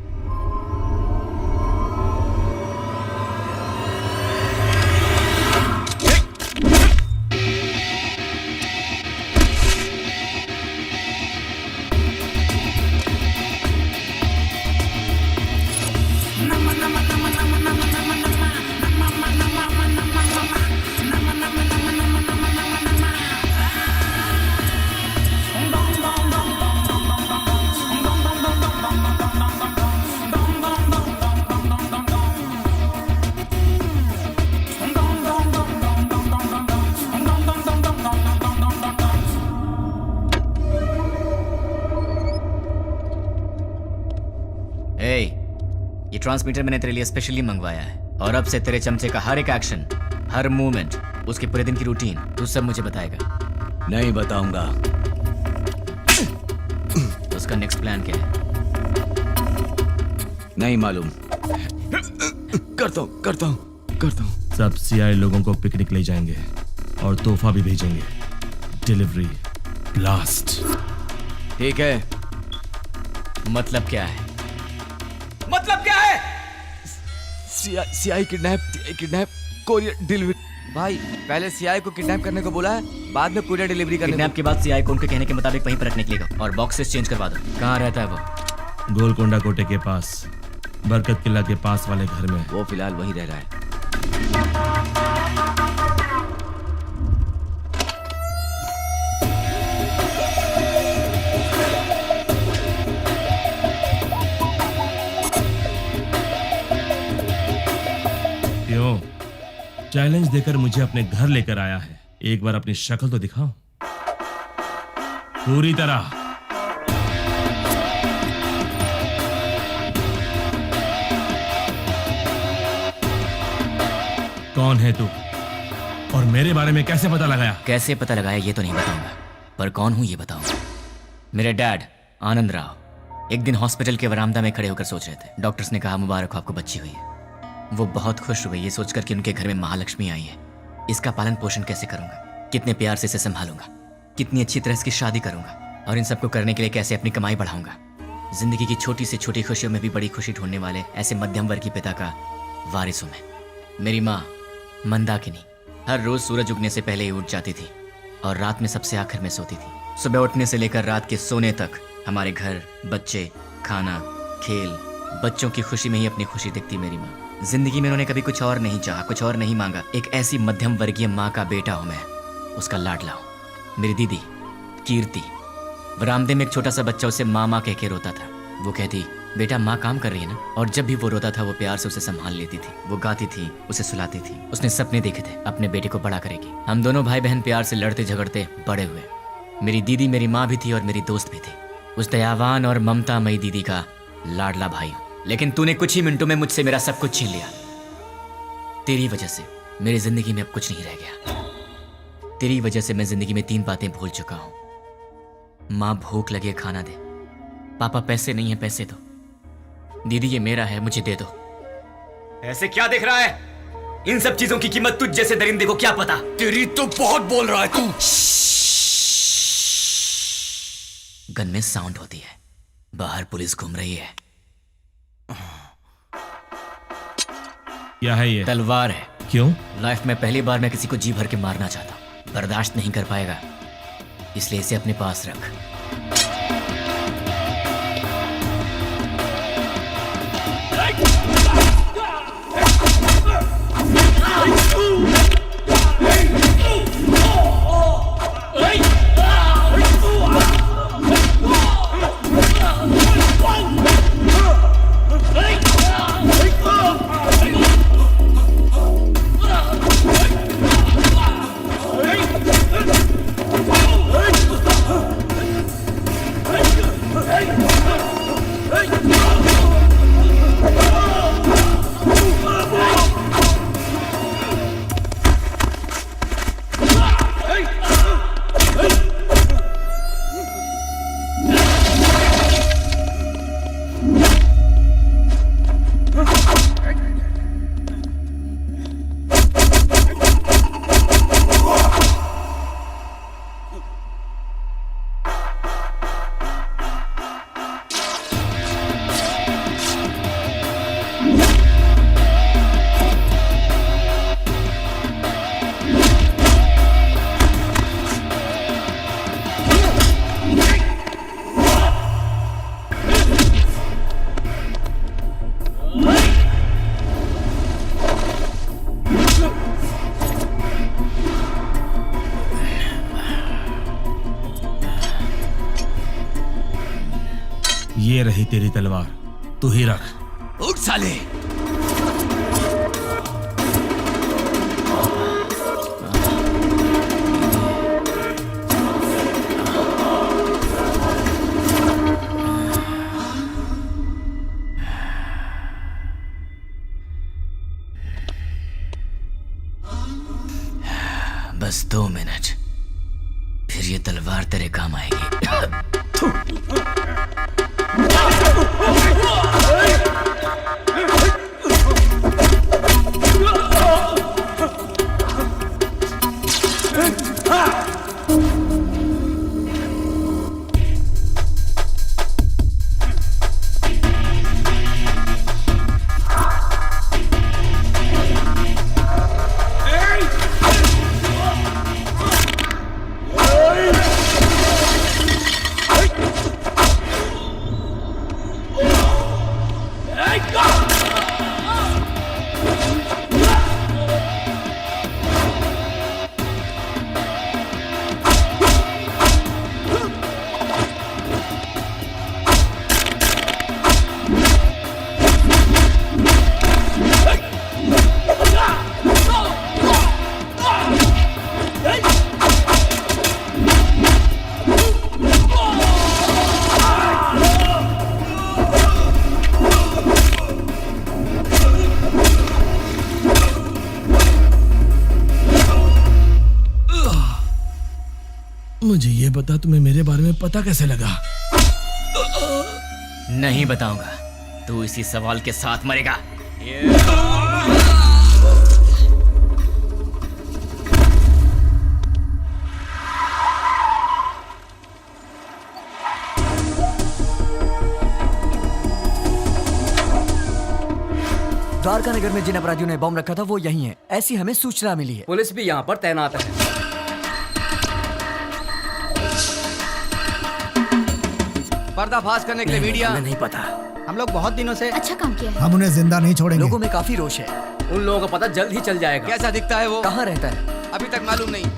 ट्रांसमीटर मैंने तेरे लिए स्पेशली मंगवाया है और अब से तेरे चमचे का हर एक एक्शन, हर मूवमेंट, उसके पूरे दिन की रूटीन तू सब मुझे बताएगा। नहीं बताऊंगा। उसका नेक्स्ट प्लान क्या है? नहीं मालूम। करता हूँ। सब सीआई लोगों को पिकनिक ले जाएंगे और तोहफा भी भेजेंगे। Delivery blast. ठीक है। मतलब क्या है? मतलब क्या है? CI kidnap courier delivery. भाई पहले सीआई को किडनैप करने को बोला है, बाद में कोरियर डिलीवरी करने किडनैप के बाद सीआई को उनके कहने के मुताबिक वहीं पर रखने के लिए और बॉक्सेस चेंज करवा दो। कहाँ रहता है वो? गोलकोंडा कोटे के पास, बरकत किला के पास वाले घर में। वो फिलहाल वहीं रह रहा है। क्यों? चैलेंज देकर मुझे अपने घर लेकर आया है, एक बार अपनी शक्ल तो दिखाओ पूरी तरह। कौन है तू और मेरे बारे में कैसे पता लगाया? कैसे पता लगाया ये तो नहीं बताऊंगा, पर कौन हूं ये बताऊंगा। मेरे डैड आनंद राव एक दिन हॉस्पिटल के वरामदा में खड़े होकर सोच रहे थे। डॉक्टर्स ने कहा मुबारक हो आपको बच्ची हुई है। वो बहुत खुश हुए ये सोचकर कि उनके घर में महालक्ष्मी आई है। इसका पालन पोषण कैसे करूंगा, कितने प्यार से इसे संभालूंगा, कितनी अच्छी तरह इसकी शादी करूंगा और इन सबको करने के लिए कैसे अपनी कमाई बढ़ाऊंगा। जिंदगी की छोटी से छोटी खुशियों में भी बड़ी खुशी ढूंढने वाले ऐसे मध्यम वर्ग के पिता का वारिस हूं मैं। मेरी माँ मंदाकिनी हर रोज सूरज उगने से पहले ही उठ जाती थी और रात में सबसे आखिर में सोती थी। सुबह उठने से लेकर रात के सोने तक हमारे घर, बच्चे, खाना, खेल, बच्चों की खुशी में ही अपनी खुशी देखती मेरी माँ। जिंदगी में उन्होंने कभी कुछ और नहीं चाहा, कुछ और नहीं मांगा। एक ऐसी मध्यम वर्गीय माँ का बेटा हूं मैं, उसका लाडला हूं। मेरी दीदी कीर्ति बरामदे में एक छोटा सा बच्चा उसे माँ माँ कह के रोता था। वो कहती बेटा माँ काम कर रही है ना, और जब भी वो रोता था वो प्यार से उसे संभाल लेती थी। वो गाती थी, उसे सुलाती थी। उसने सपने देखे थे अपने बेटे को बड़ा करेगी। हम दोनों भाई बहन प्यार से लड़ते झगड़ते बड़े हुए। मेरी दीदी मेरी माँ भी थी और मेरी दोस्त भी थी। उस दयावान और ममतामयी दीदी का लाडला भाई हूं। लेकिन तूने कुछ ही मिनटों में मुझसे मेरा सब कुछ छीन लिया। तेरी वजह से मेरी जिंदगी में अब कुछ नहीं रह गया। तेरी वजह से मैं जिंदगी में 3 बातें भूल चुका हूं। माँ भूख लगे खाना दे, पापा पैसे नहीं है पैसे दो, दीदी ये मेरा है मुझे दे दो। ऐसे क्या देख रहा है? इन सब चीजों की कीमत तुझ जैसे दरिंदे को क्या पता? तेरी तो बहुत बोल रहा है तू। गन में साउंड होती है, बाहर पुलिस घूम रही है। क्या है ये? तलवार है। क्यों? लाइफ में पहली बार मैं किसी को जी भर के मारना चाहता हूं। बर्दाश्त नहीं कर पाएगा, इसलिए इसे अपने पास रख। ये रही तेरी तलवार, तू ही रख। उठ साले। बस 2 मिनट, फिर ये तलवार तेरे काम आएगी। मुझे ये बता, तुम्हें मेरे बारे में पता कैसे लगा? नहीं बताऊंगा, तू इसी सवाल के साथ मरेगा। द्वारका नगर में जिन अपराधियों ने बम रखा था वो यही है, ऐसी हमें सूचना मिली है। पुलिस भी यहाँ पर तैनात है। पर्दाफाश करने के लिए मीडिया। हमें नहीं पता। हम लोग बहुत दिनों से अच्छा काम किया है। हम उन्हें जिंदा नहीं छोड़ेंगे। लोगों में काफी रोष है। उन लोगों का पता जल्द ही चल जाएगा। कैसा दिखता है वो? कहाँ रहता है? अभी तक मालूम नहीं।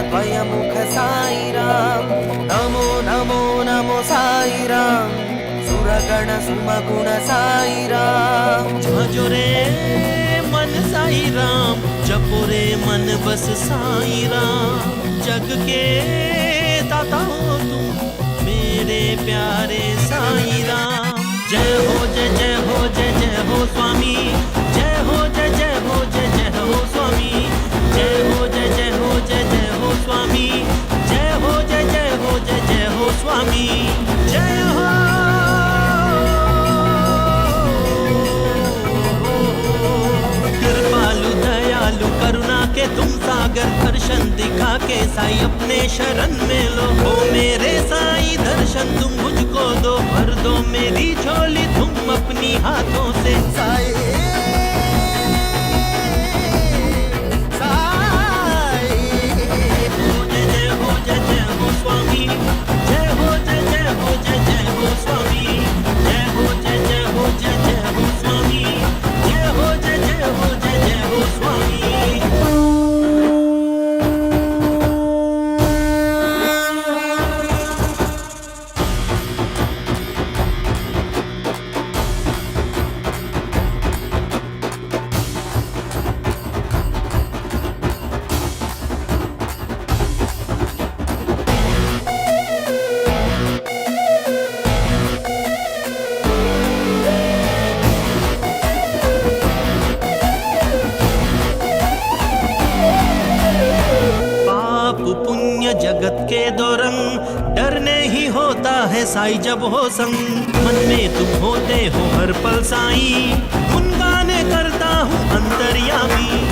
द्वयमुख साई राम, नमो नमो नमो साई राम, सुरगण सुमगुण साई राम। भजो रे मन साई राम, जपो रे मन बस साई राम। जग के दाता हो तुम मेरे प्यारे साई राम। जय हो जय जय हो जय जय हो स्वामी, जय हो जय जय हो जय जय हो स्वामी, जय हो जय जय हो जय जय हो स्वामी, जय हो जय जय हो जय जय हो स्वामी, जय हो। कृपालु दयालु करुणा के तुम सागर, दर्शन दिखा के साई अपने शरण में लो। हो मेरे साई दर्शन तुम मुझको दो, भर दो मेरी झोली तुम अपनी हाथों से। साई स्वामी, जय हो जय जय हो जय जय हो स्वामी, जय हो जय जय हो जय जय हो स्वामी, जय हो जय जय हो जय जय हो स्वामी। जगत के दो रंग, डरने ही होता है साई जब हो संग। मन में तुम होते हो हर पल साई, गुनगाने करता हूँ अंतर्यामी।